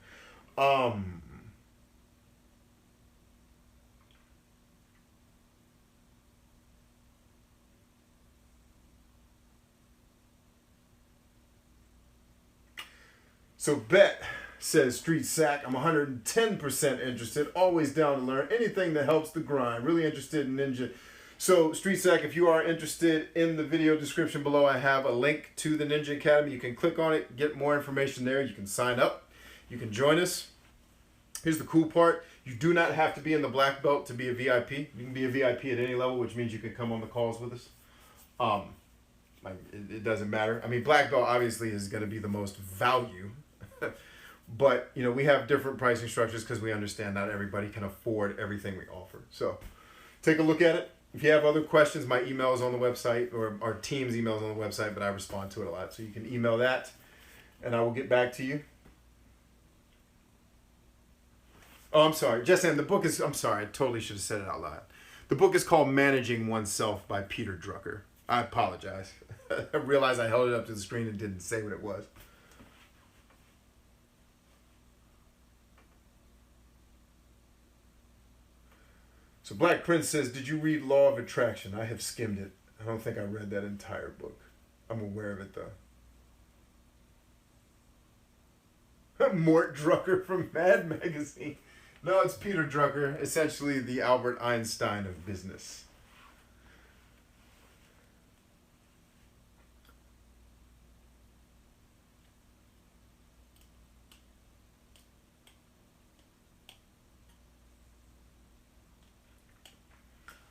So Bet says, Street Sack, I'm 110% interested. Always down to learn anything that helps the grind. Really interested in Ninja. So Street Sack, if you are interested, in the video description below, I have a link to the Ninja Academy. You can click on it, get more information there. You can sign up. You can join us. Here's the cool part. You do not have to be in the black belt to be a VIP. You can be a VIP at any level, which means you can come on the calls with us. It doesn't matter. I mean, black belt obviously is going to be the most value. But, you know, we have different pricing structures because we understand not everybody can afford everything we offer. So take a look at it. If you have other questions, my email is on the website, or our team's email is on the website, but I respond to it a lot. So you can email that, and I will get back to you. Oh, I'm sorry. Just saying, the book is, I'm sorry, I totally should have said it out loud. The book is called Managing Oneself by Peter Drucker. I apologize. I realized I held it up to the screen and didn't say what it was. So Black Prince says, did you read Law of Attraction? I have skimmed it. I don't think I read that entire book. I'm aware of it, though. Mort Drucker from Mad Magazine. No, it's Peter Drucker, essentially the Albert Einstein of business.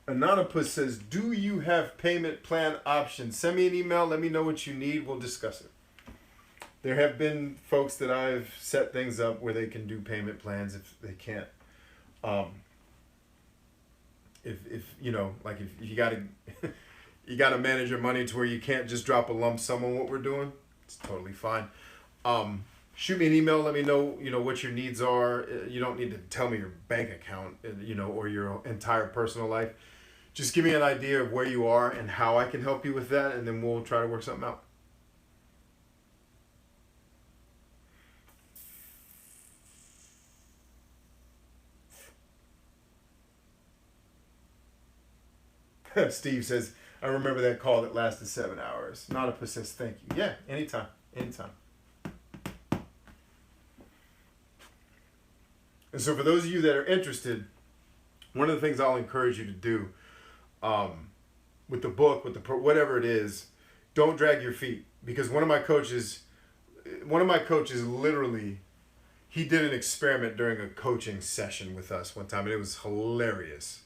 Anonymous says, do you have payment plan options? Send me an email. Let me know what you need. We'll discuss it. There have been folks that I've set things up where they can do payment plans if they can't. If you know, like if you got to you got to manage your money to where you can't just drop a lump sum on what we're doing, it's totally fine. Shoot me an email. Let me know, you know, what your needs are. You don't need to tell me your bank account, you know, or your entire personal life. Just give me an idea of where you are and how I can help you with that, and then we'll try to work something out. Steve says, I remember that call that lasted 7 hours. Nautipa says, thank you. Yeah, anytime, anytime. And so for those of you that are interested, one of the things I'll encourage you to do with the book, with the whatever it is, don't drag your feet. Because one of my coaches literally, he did an experiment during a coaching session with us one time, and it was hilarious.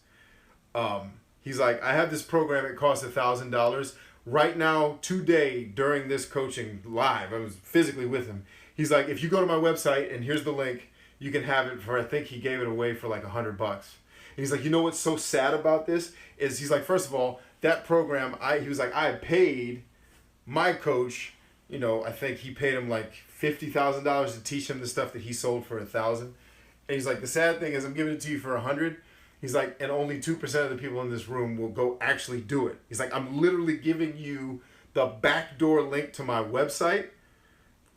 He's like, I have this program, it costs $1,000. Right now, today, during this coaching live, I was physically with him. He's like, if you go to my website, and here's the link, you can have it for, I think he gave it away for like $100. And he's like, you know what's so sad about this? Is he's like, first of all, that program, he was like, I paid my coach, you know, I think he paid him like $50,000 to teach him the stuff that he sold for $1,000. And he's like, the sad thing is I'm giving it to you for $100. He's like, and only 2% of the people in this room will go actually do it. He's like, I'm literally giving you the backdoor link to my website.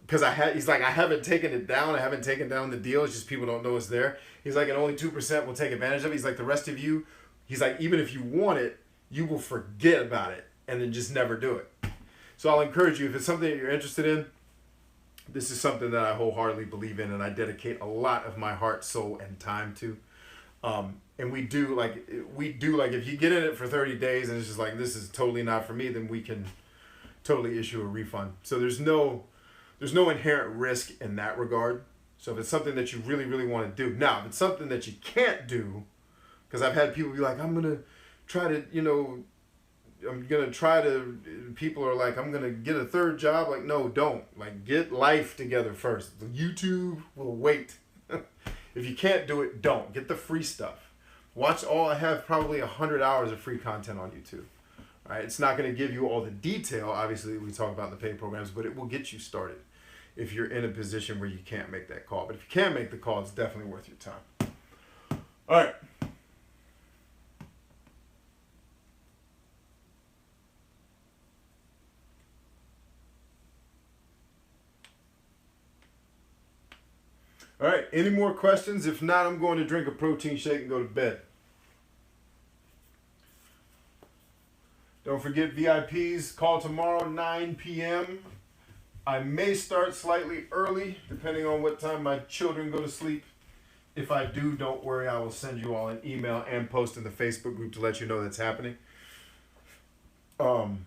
Because he's like, I haven't taken it down. I haven't taken down the deal. It's just people don't know it's there. He's like, and only 2% will take advantage of it. He's like, the rest of you, he's like, even if you want it, you will forget about it and then just never do it. So I'll encourage you, if it's something that you're interested in, this is something that I wholeheartedly believe in and I dedicate a lot of my heart, soul, and time to. And we do like, if you get in it for 30 days and it's just like, this is totally not for me, then we can totally issue a refund. So there's no inherent risk in that regard. So if it's something that you really, really want to do. Now, if it's something that you can't do, because I've had people be like, I'm going to try to, people are like, I'm going to get a third job. Like, no, don't. Like, get life together first. YouTube will wait. If you can't do it, don't. Get the free stuff. I have probably 100 hours of free content on YouTube. All right? It's not going to give you all the detail, obviously, we talk about in the paid programs, but it will get you started if you're in a position where you can't make that call. But if you can make the call, it's definitely worth your time. All right. All right, any more questions? If not, I'm going to drink a protein shake and go to bed. Don't forget VIPs, call tomorrow 9 p.m. I may start slightly early, depending on what time my children go to sleep. If I do, don't worry, I will send you all an email and post in the Facebook group to let you know that's happening. So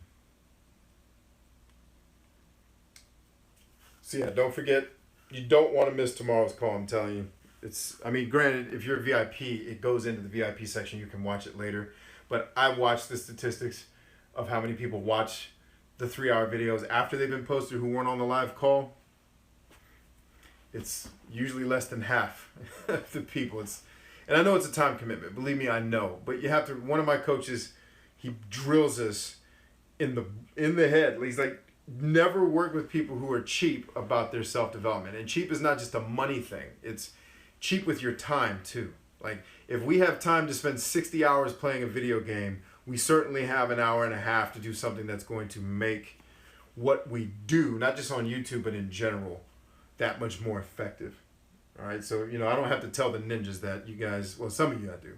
yeah, don't forget, you don't want to miss tomorrow's call, I'm telling you. Granted, if you're a VIP, it goes into the VIP section. You can watch it later. But I watched the statistics of how many people watch the 3-hour videos after they've been posted who weren't on the live call. It's usually less than half of the people. And I know it's a time commitment. Believe me, I know. But you have to, one of my coaches, he drills us in the head. He's like, never work with people who are cheap about their self-development. And cheap is not just a money thing. It's cheap with your time too. Like, if we have time to spend 60 hours playing a video game, we certainly have an hour and a half to do something that's going to make what we do, not just on YouTube, but in general, that much more effective. All right, so, I don't have to tell the ninjas that. You guys, well, some of you I do.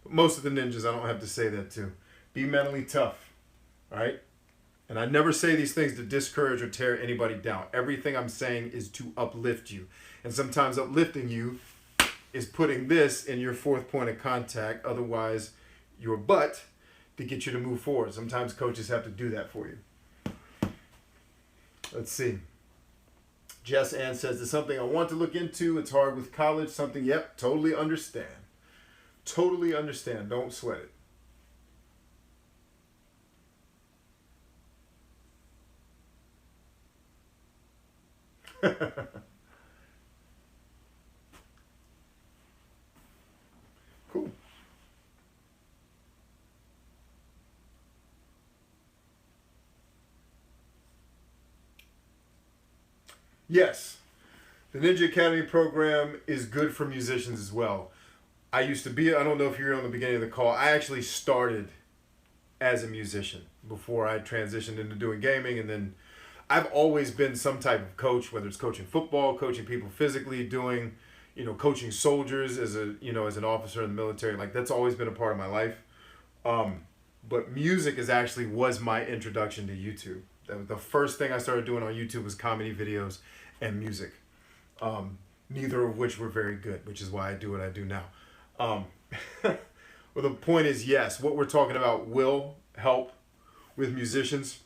But most of the ninjas, I don't have to say that to. Be mentally tough, all right? And I never say these things to discourage or tear anybody down. Everything I'm saying is to uplift you. And sometimes uplifting you is putting this in your fourth point of contact, otherwise your butt, to get you to move forward. Sometimes coaches have to do that for you. Let's see. Jess Ann says, there's something I want to look into. It's hard with college. Something, yep, totally understand. Totally understand. Don't sweat it. Cool. Yes, the Ninja Academy program is good for musicians as well. I used to be, I don't know if you were on the beginning of the call, I actually started as a musician before I transitioned into doing gaming, and then I've always been some type of coach, whether it's coaching football, coaching people physically, doing, coaching soldiers as as an officer in the military. Like, that's always been a part of my life. But music was my introduction to YouTube. The first thing I started doing on YouTube was comedy videos and music. Neither of which were very good, which is why I do what I do now. Well, the point is, yes, what we're talking about will help with musicians.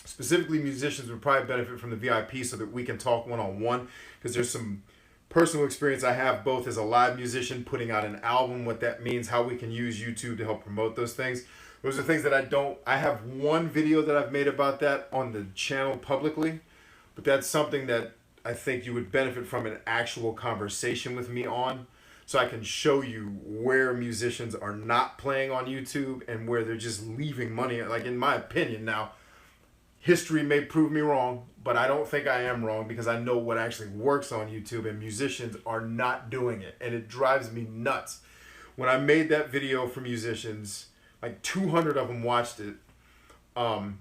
Specifically, musicians would probably benefit from the VIP so that we can talk one-on-one, because there's some personal experience I have both as a live musician, putting out an album, what that means, how we can use YouTube to help promote those things. Those are things that I have one video that I've made about that on the channel publicly, but that's something that I think you would benefit from an actual conversation with me on, so I can show you where musicians are not playing on YouTube and where they're just leaving money. Like, in my opinion now, history may prove me wrong, but I don't think I am wrong, because I know what actually works on YouTube, and musicians are not doing it, and it drives me nuts. When I made that video for musicians, like 200 of them watched it,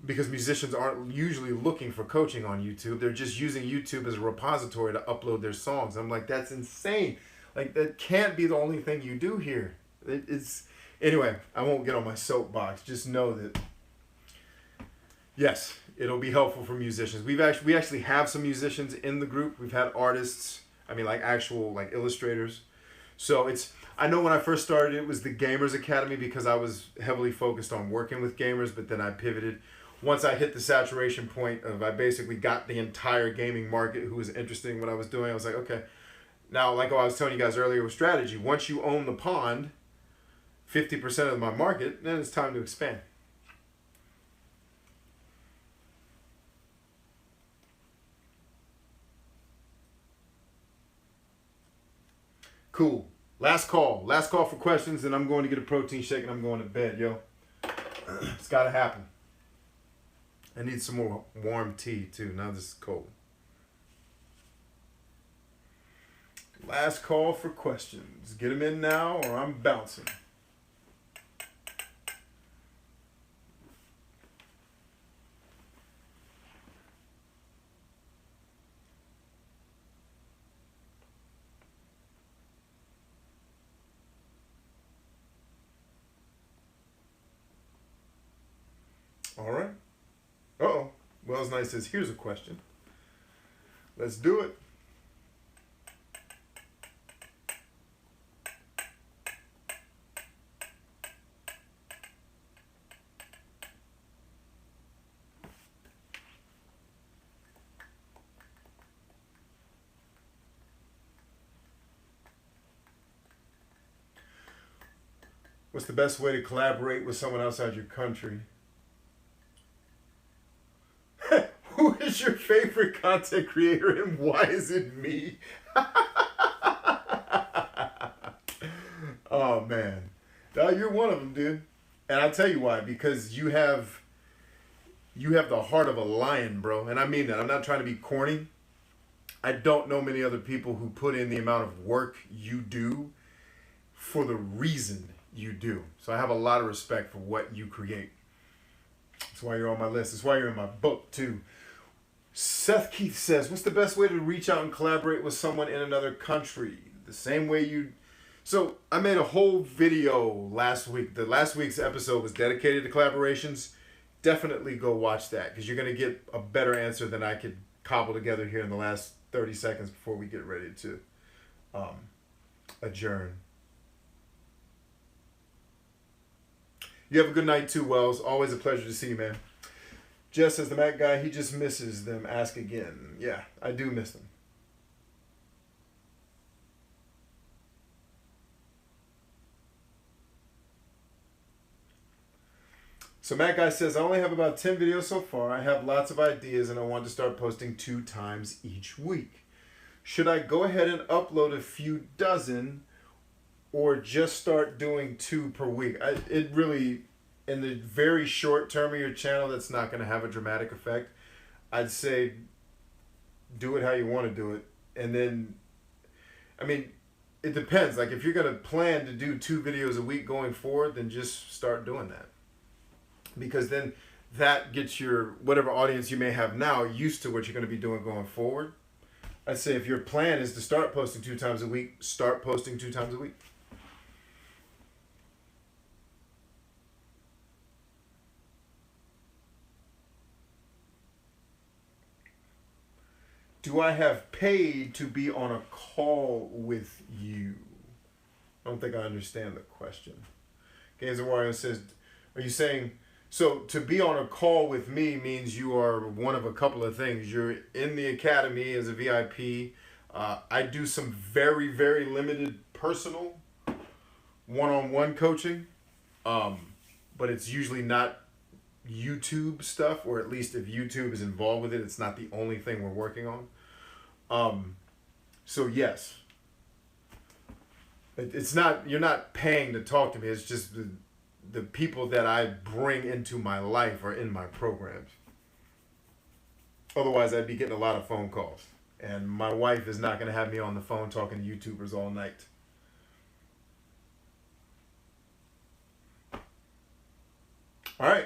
because musicians aren't usually looking for coaching on YouTube. They're just using YouTube as a repository to upload their songs. I'm like, that's insane. Like, that can't be the only thing you do here. Anyway, I won't get on my soapbox. Just know that, yes, it'll be helpful for musicians. We actually have some musicians in the group. We've had artists. I mean, like actual like illustrators. So I know when I first started, it was the Gamers Academy because I was heavily focused on working with gamers, but then I pivoted. Once I hit the saturation point of I basically got the entire gaming market who was interested in what I was doing, I was like, okay, now like I was telling you guys earlier with strategy, once you own the pond, 50% of my market, then it's time to expand. Cool. Last call for questions, and I'm going to get a protein shake and I'm going to bed, yo. It's got to happen. I need some more warm tea too. Now this is cold. Last call for questions. Get them in now or I'm bouncing. All right. Uh-oh. Wells Knight says, here's a question. Let's do it. What's the best way to collaborate with someone outside your country? Who is your favorite content creator and why is it me? Oh man, no, you're one of them, dude. And I'll tell you why. Because you have the heart of a lion, bro. And I mean that. I'm not trying to be corny. I don't know many other people who put in the amount of work you do for the reason you do. So I have a lot of respect for what you create. That's why you're on my list. That's why you're in my book too. Seth Keith says, what's the best way to reach out and collaborate with someone in another country? The same way you... So I made a whole video last week. The last week's episode was dedicated to collaborations. Definitely go watch that because you're going to get a better answer than I could cobble together here in the last 30 seconds before we get ready to adjourn. You have a good night too, Wells. Always a pleasure to see you, man. Jess says, the Mac guy, he just misses them. Ask again. Yeah, I do miss them. So Mac guy says, I only have about 10 videos so far. I have lots of ideas and I want to start posting 2 times each week. Should I go ahead and upload a few dozen or just start doing 2 per week? It really, in the very short term of your channel, that's not going to have a dramatic effect. I'd say do it how you want to do it. And then, I mean, it depends. Like if you're going to plan to do 2 videos a week going forward, then just start doing that. Because then that gets your, whatever audience you may have now, used to what you're going to be doing going forward. I'd say if your plan is to start posting 2 times a week, start posting 2 times a week. Do I have paid to be on a call with you? I don't think I understand the question. Games of Wario says, are you saying, so to be on a call with me means you are one of a couple of things. You're in the academy as a VIP. I do some very, very limited personal one-on-one coaching, but it's usually not YouTube stuff, or at least if YouTube is involved with it, it's not the only thing we're working on. So yes, it's not, you're not paying to talk to me. It's just the people that I bring into my life are in my programs. Otherwise, I'd be getting a lot of phone calls. And my wife is not going to have me on the phone talking to YouTubers all night. All right.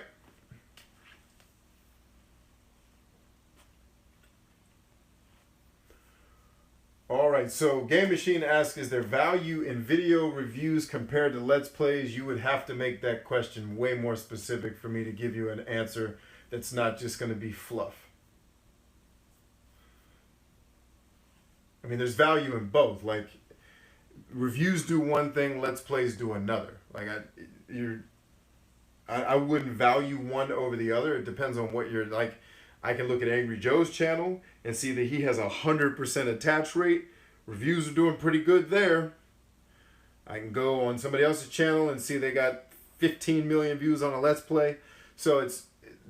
All right, so Game Machine asks, is there value in video reviews compared to Let's Plays? You would have to make that question way more specific for me to give you an answer that's not just going to be fluff. I mean, there's value in both. Like, reviews do one thing, Let's Plays do another. Like, I wouldn't value one over the other. It depends on what you're like. I can look at Angry Joe's channel and see that he has 100% attach rate. Reviews are doing pretty good there. I can go on somebody else's channel and see they got 15 million views on a Let's Play. So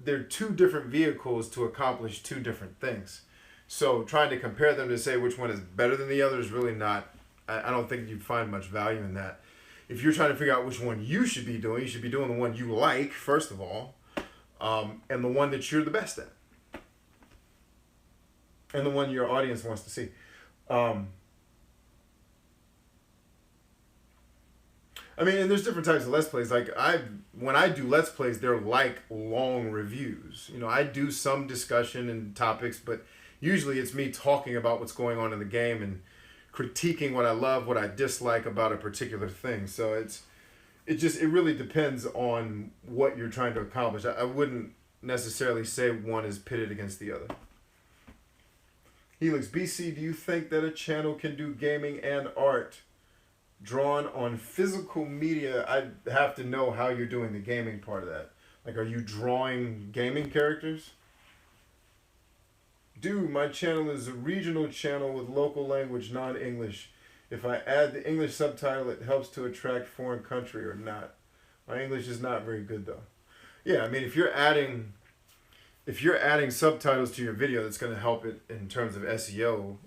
they're two different vehicles to accomplish two different things. So trying to compare them to say which one is better than the other is really not, I don't think you'd find much value in that. If you're trying to figure out which one you should be doing the one you like, first of all, and the one that you're the best at. And the one your audience wants to see. I mean, and there's different types of Let's Plays. Like, when I do Let's Plays, they're like long reviews. You know, I do some discussion and topics, but usually it's me talking about what's going on in the game and critiquing what I love, what I dislike about a particular thing. So it really depends on what you're trying to accomplish. I wouldn't necessarily say one is pitted against the other. Helix BC, do you think that a channel can do gaming and art drawn on physical media? I'd have to know how you're doing the gaming part of that. Like, are you drawing gaming characters? Dude, my channel is a regional channel with local language, non-English. If I add the English subtitle, it helps to attract foreign country or not. My English is not very good though. Yeah, I mean, if you're adding subtitles to your video, that's going to help it in terms of SEO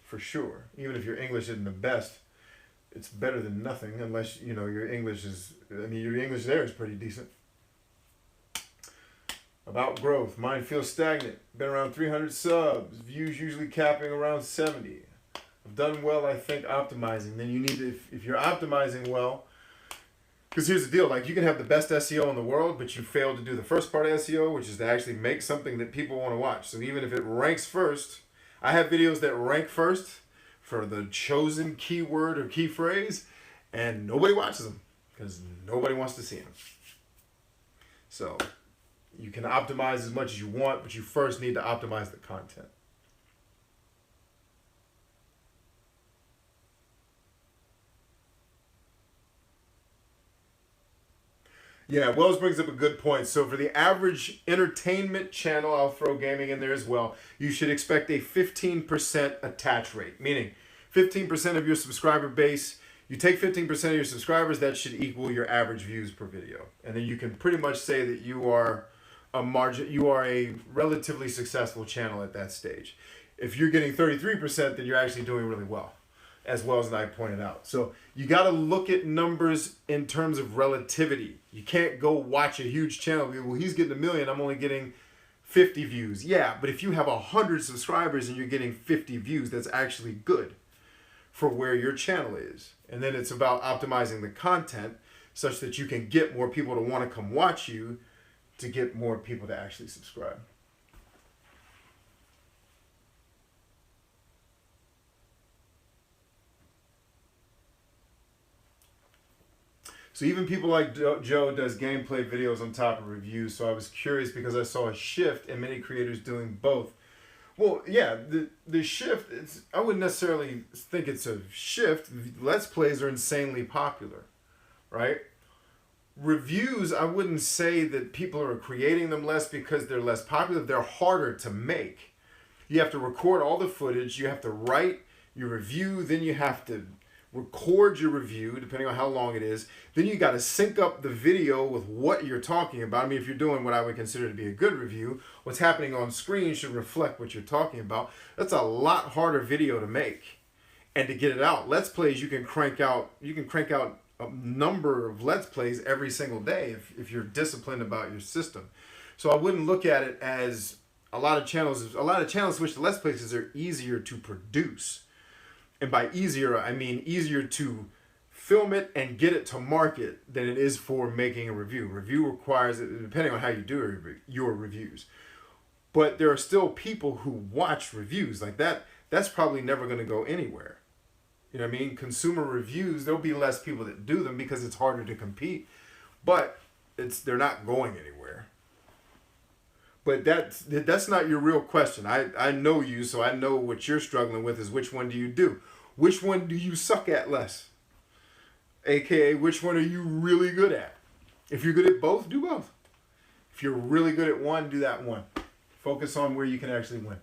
for sure. Even if your English isn't the best, it's better than nothing, unless, you know, your English there is pretty decent. About growth, mine feels stagnant. Been around 300 subs. Views usually capping around 70. I've done well, I think, optimizing. Then you need to, if you're optimizing well, because here's the deal, like, you can have the best SEO in the world, but you fail to do the first part of SEO, which is to actually make something that people want to watch. So even if it ranks first, I have videos that rank first for the chosen keyword or key phrase, and nobody watches them because nobody wants to see them. So you can optimize as much as you want, but you first need to optimize the content. Yeah, Wells brings up a good point. So for the average entertainment channel, I'll throw gaming in there as well, you should expect a 15% attach rate, meaning 15% of your subscriber base. You take 15% of your subscribers, that should equal your average views per video. And then you can pretty much say that you are a relatively successful channel at that stage. If you're getting 33%, then you're actually doing really well as I pointed out. So you got to look at numbers in terms of relativity. You can't go watch a huge channel. Well, he's getting 1 million, I'm only getting 50 views. Yeah, but if you have 100 subscribers and you're getting 50 views, that's actually good for where your channel is. And then it's about optimizing the content such that you can get more people to want to come watch you, to get more people to actually subscribe. So even people like Joe does gameplay videos on top of reviews. So I was curious because I saw a shift in many creators doing both. Well, yeah, the shift, I wouldn't necessarily think it's a shift. Let's Plays are insanely popular, right? Reviews, I wouldn't say that people are creating them less because they're less popular. They're harder to make. You have to record all the footage. You have to write your review. Then you have to record your review, depending on how long it is. Then you got to sync up the video with what you're talking about. I mean, if you're doing what I would consider to be a good review, what's happening on screen should reflect what you're talking about. That's a lot harder video to make and to get it out. Let's Plays, you can crank out a number of Let's Plays every single day if you're disciplined about your system. So I wouldn't look at it as a lot of channels switch to Let's Plays because they're easier to produce. And by easier, I mean easier to film it and get it to market than it is for making a review. Review requires, depending on how you do your reviews. But there are still people who watch reviews like that. That's probably never going to go anywhere. You know what I mean? Consumer reviews, there'll be less people that do them because it's harder to compete. But they're not going anywhere. But that's not your real question. I know you, so I know what you're struggling with is which one do you do? Which one do you suck at less? AKA, which one are you really good at? If you're good at both, do both. If you're really good at one, do that one. Focus on where you can actually win.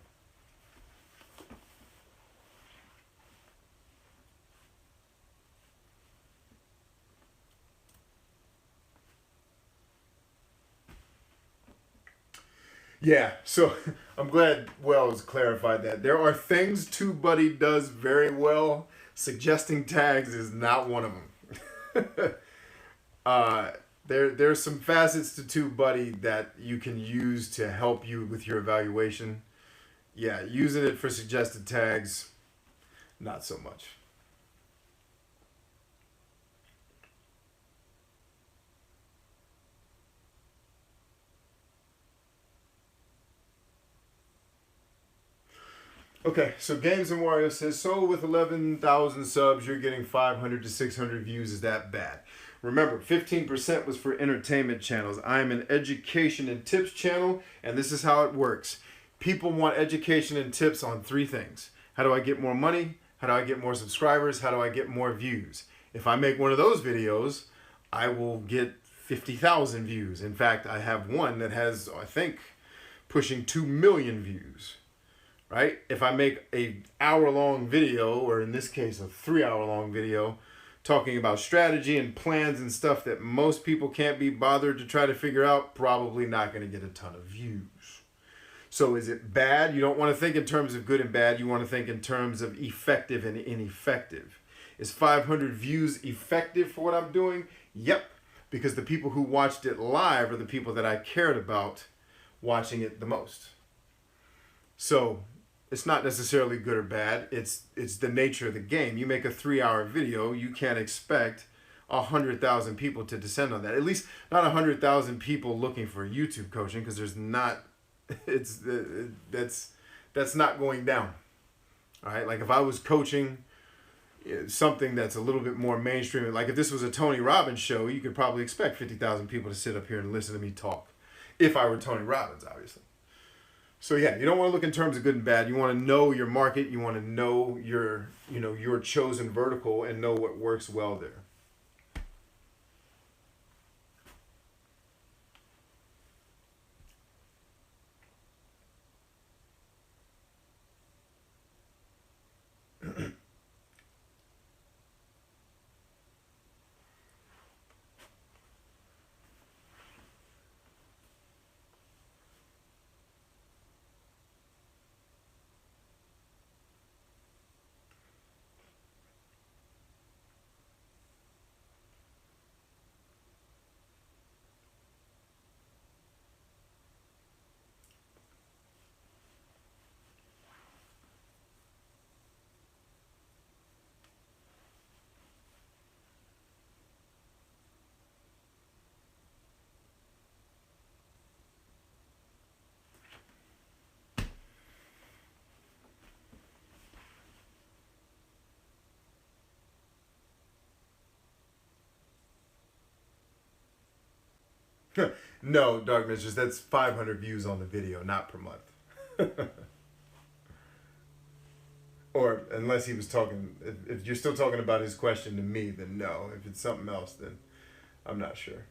Yeah, so I'm glad Wells clarified that. There are things TubeBuddy does very well. Suggesting tags is not one of them. There's some facets to TubeBuddy that you can use to help you with your evaluation. Yeah, using it for suggested tags, not so much. Okay, so Games and Wario says, so with 11,000 subs, you're getting 500 to 600 views. Is that bad? Remember, 15% was for entertainment channels. I'm an education and tips channel, and this is how it works. People want education and tips on three things. How do I get more money? How do I get more subscribers? How do I get more views? If I make one of those videos, I will get 50,000 views. In fact, I have one that has, I think, pushing 2 million views. Right? If I make an hour-long video, or in this case, a 3-hour-long video, talking about strategy and plans and stuff that most people can't be bothered to try to figure out, probably not going to get a ton of views. So is it bad? You don't want to think in terms of good and bad. You want to think in terms of effective and ineffective. Is 500 views effective for what I'm doing? Yep. Because the people who watched it live are the people that I cared about watching it the most. So it's not necessarily good or bad. It's the nature of the game. You make a 3-hour video, you can't expect 100,000 people to descend on that. At least not 100,000 people looking for YouTube coaching, because there's not. That's not going down. All right. Like if I was coaching something that's a little bit more mainstream, like if this was a Tony Robbins show, you could probably expect 50,000 people to sit up here and listen to me talk. If I were Tony Robbins, obviously. So yeah, you don't want to look in terms of good and bad. You want to know your market. You want to know your chosen vertical and know what works well there. No, Dark Mistress, that's 500 views on the video, not per month. Or unless he was talking, if you're still talking about his question to me, then no. If it's something else, then I'm not sure.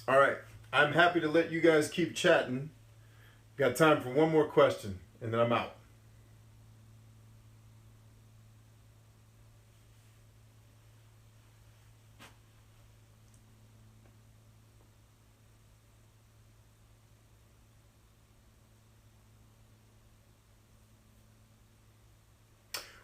All right. I'm happy to let you guys keep chatting. Got time for one more question, and then I'm out.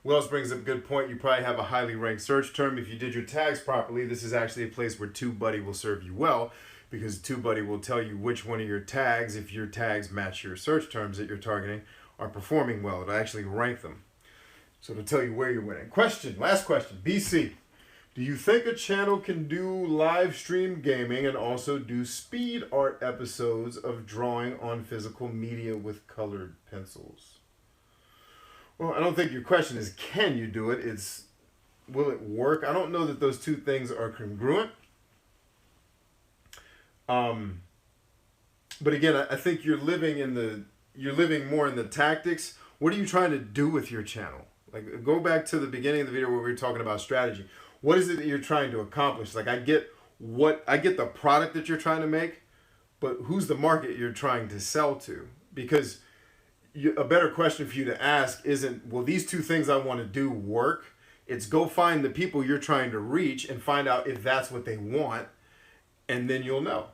Wells brings up a good point. You probably have a highly ranked search term. If you did your tags properly, this is actually a place where TubeBuddy will serve you well, because TubeBuddy will tell you which one of your tags, if your tags match your search terms that you're targeting, are performing well. It'll actually rank them. So it'll tell you where you're winning. Question, last question. BC, Do you think a channel can do live stream gaming and also do speed art episodes of drawing on physical media with colored pencils? Well, I don't think your question is can you do it? It's will it work? I don't know that those two things are congruent. But again, I think you're living more in the tactics. What are you trying to do with your channel? Like, go back to the beginning of the video where we were talking about strategy. What is it that you're trying to accomplish? Like, I get the product that you're trying to make, but who's the market you're trying to sell to? Because a better question for you to ask isn't, will these two things I want to do work? It's go find the people you're trying to reach and find out if that's what they want, and then you'll know.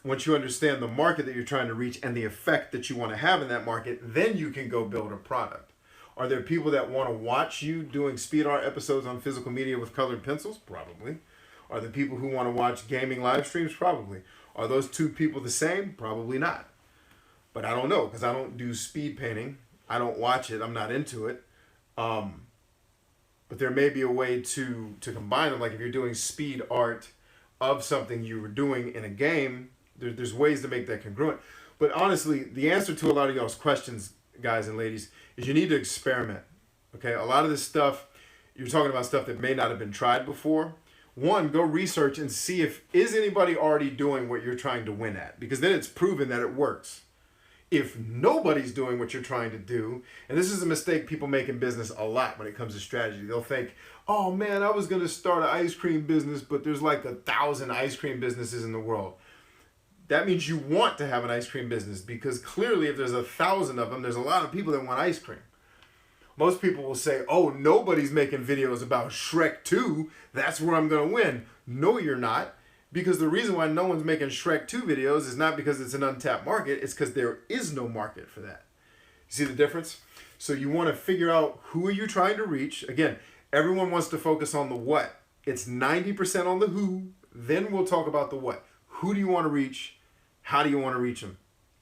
Once you understand the market that you're trying to reach and the effect that you want to have in that market, then you can go build a product. Are there people that want to watch you doing speed art episodes on physical media with colored pencils? Probably. Are there people who want to watch gaming live streams? Probably. Are those two people the same? Probably not. But I don't know because I don't do speed painting. I don't watch it. I'm not into it. But there may be a way to combine them. Like if you're doing speed art of something you were doing in a game, there's ways to make that congruent. But honestly, the answer to a lot of y'all's questions, guys and ladies, is you need to experiment. Okay, a lot of this stuff, you're talking about stuff that may not have been tried before. One, go research and see if is anybody already doing what you're trying to win at, because then it's proven that it works. If nobody's doing what you're trying to do, and this is a mistake people make in business a lot when it comes to strategy. They'll think, oh man, I was going to start an ice cream business, but there's like 1,000 ice cream businesses in the world. That means you want to have an ice cream business, because clearly if there's 1,000 of them, there's a lot of people that want ice cream. Most people will say, oh, nobody's making videos about Shrek 2. That's where I'm going to win. No, you're not. Because the reason why no one's making Shrek 2 videos is not because it's an untapped market. It's because there is no market for that. You see the difference? So you want to figure out who are you trying to reach. Again, everyone wants to focus on the what. It's 90% on the who. Then we'll talk about the what. Who do you want to reach? How do you want to reach them?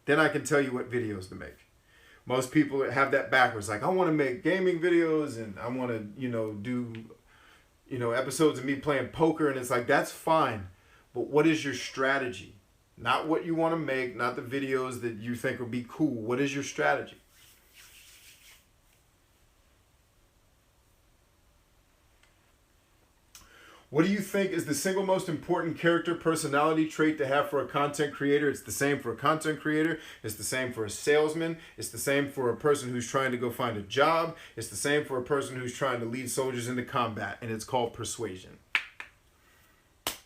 Then I can tell you what videos to make. Most people have that backwards. Like, I want to make gaming videos and I want to, do, episodes of me playing poker. And it's like, that's fine. But what is your strategy? Not what you want to make, not the videos that you think would be cool. What is your strategy? What do you think is the single most important character personality trait to have for a content creator? It's the same for a content creator. It's the same for a salesman. It's the same for a person who's trying to go find a job. It's the same for a person who's trying to lead soldiers into combat. And it's called persuasion.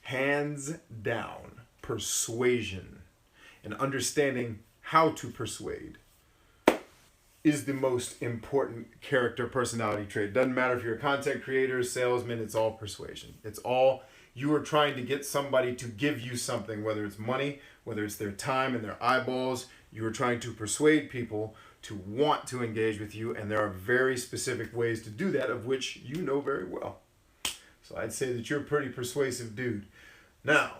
Hands down, persuasion and understanding how to persuade is the most important character personality trait. Doesn't matter if you're a content creator, salesman, it's all persuasion. It's all you are trying to get somebody to give you something, whether it's money, whether it's their time and their eyeballs. You are trying to persuade people to want to engage with you, and there are very specific ways to do that, of which you know very well. So I'd say that you're a pretty persuasive dude. Now,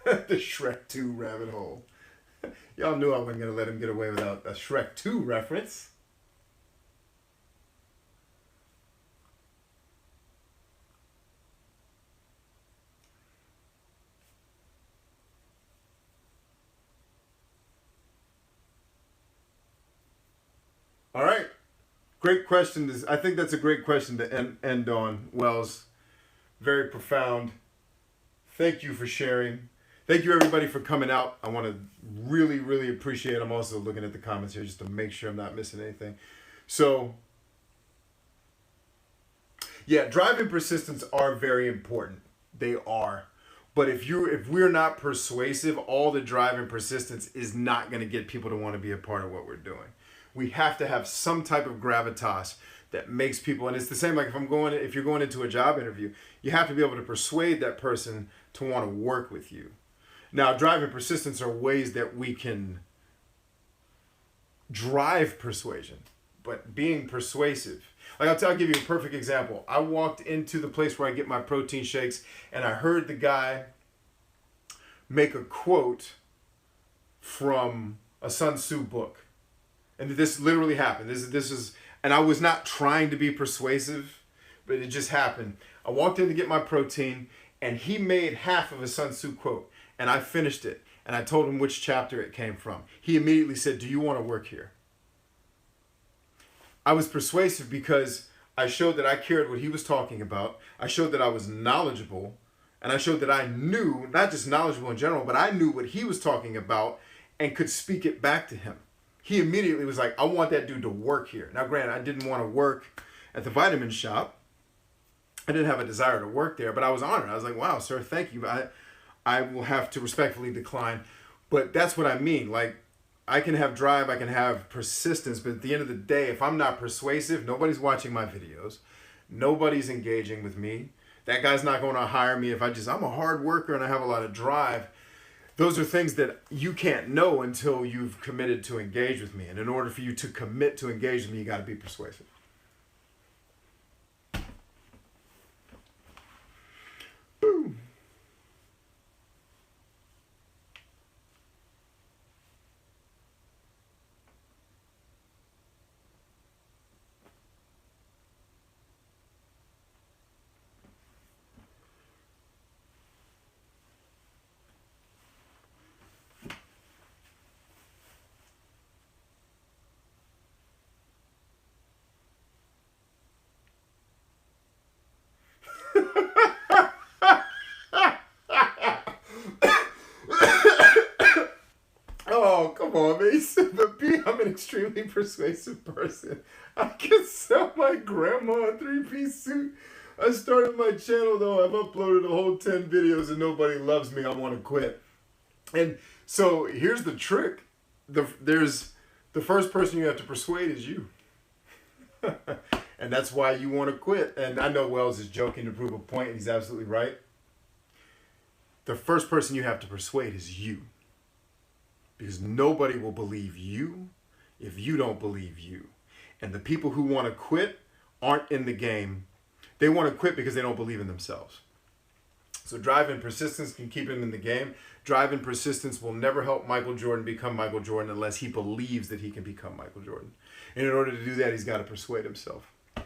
the Shrek 2 rabbit hole. Y'all knew I wasn't going to let him get away without a Shrek 2 reference. All right. Great question. I think that's a great question to end on, Wells. Very profound. Thank you for sharing. Thank you, everybody, for coming out. I want to really, really appreciate it. I'm also looking at the comments here just to make sure I'm not missing anything. So, yeah, drive and persistence are very important. They are. But if we're not persuasive, all the drive and persistence is not going to get people to want to be a part of what we're doing. We have to have some type of gravitas that makes people, and it's the same like if you're going into a job interview, you have to be able to persuade that person to want to work with you. Now, drive and persistence are ways that we can drive persuasion, but being persuasive. Like I'll give you a perfect example. I walked into the place where I get my protein shakes, and I heard the guy make a quote from a Sun Tzu book. And this literally happened. This is And I was not trying to be persuasive, but it just happened. I walked in to get my protein, and he made half of a Sun Tzu quote, and I finished it. And I told him which chapter it came from. He immediately said, "Do you want to work here?" I was persuasive because I showed that I cared what he was talking about. I showed that I was knowledgeable. And I showed that I knew, not just knowledgeable in general, but I knew what he was talking about and could speak it back to him. He immediately was like, "I want that dude to work here." Now, granted, I didn't want to work at the vitamin shop. I didn't have a desire to work there, but I was honored. I was like, "Wow, sir, thank you. I will have to respectfully decline." But that's what I mean. Like, I can have drive, I can have persistence, but at the end of the day, if I'm not persuasive, nobody's watching my videos. Nobody's engaging with me. That guy's not going to hire me if I'm a hard worker and I have a lot of drive. Those are things that you can't know until you've committed to engage with me. And in order for you to commit to engage with me, you got to be persuasive. Boom. Oh, come on, man. But B, I'm an extremely persuasive person. I can sell my grandma a three-piece suit. I started my channel, though. I've uploaded a whole 10 videos and nobody loves me. I want to quit. And so here's the trick. There's the first person you have to persuade is you. And that's why you want to quit. And I know Wells is joking to prove a point, and he's absolutely right. The first person you have to persuade is you. Because nobody will believe you if you don't believe you. And the people who want to quit aren't in the game. They want to quit because they don't believe in themselves. So drive and persistence can keep him in the game. Drive and persistence will never help Michael Jordan become Michael Jordan unless he believes that he can become Michael Jordan. And in order to do that, he's got to persuade himself. And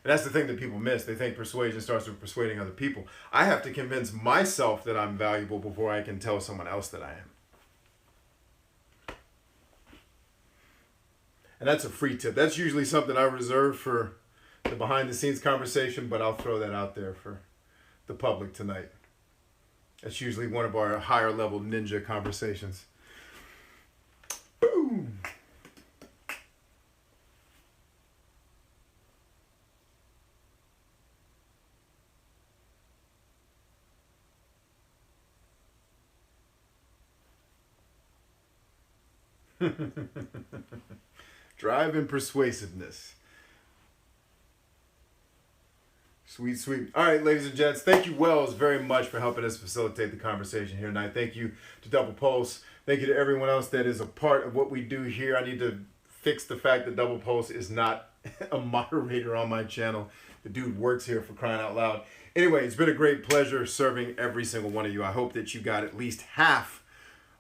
that's the thing that people miss. They think persuasion starts with persuading other people. I have to convince myself that I'm valuable before I can tell someone else that I am. And that's a free tip. That's usually something I reserve for the behind-the-scenes conversation, but I'll throw that out there for the public tonight. That's usually one of our higher-level ninja conversations. Boom! Drive and persuasiveness. Sweet, sweet. All right, ladies and gents, thank you, Wells, very much for helping us facilitate the conversation here tonight. Thank you to Double Pulse. Thank you to everyone else that is a part of what we do here. I need to fix the fact that Double Pulse is not a moderator on my channel. The dude works here, for crying out loud. Anyway, it's been a great pleasure serving every single one of you. I hope that you got at least half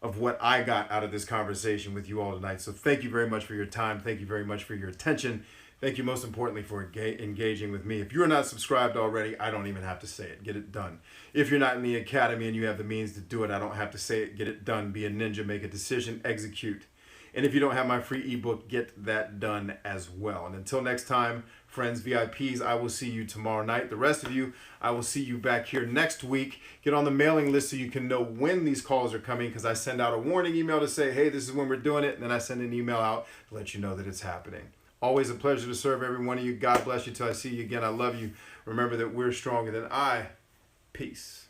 of what I got out of this conversation with you all tonight. So thank you very much for your time. Thank you very much for your attention. Thank you most importantly for engaging with me. If you're not subscribed already, I don't even have to say it. Get it done. If you're not in the academy and you have the means to do it, I don't have to say it. Get it done. Be a ninja. Make a decision. Execute. And if you don't have my free ebook, get that done as well. And until next time, friends, VIPs, I will see you tomorrow night. The rest of you, I will see you back here next week. Get on the mailing list so you can know when these calls are coming, because I send out a warning email to say, hey, this is when we're doing it. And then I send an email out to let you know that it's happening. Always a pleasure to serve every one of you. God bless you till I see you again. I love you. Remember that we're stronger than I. Peace.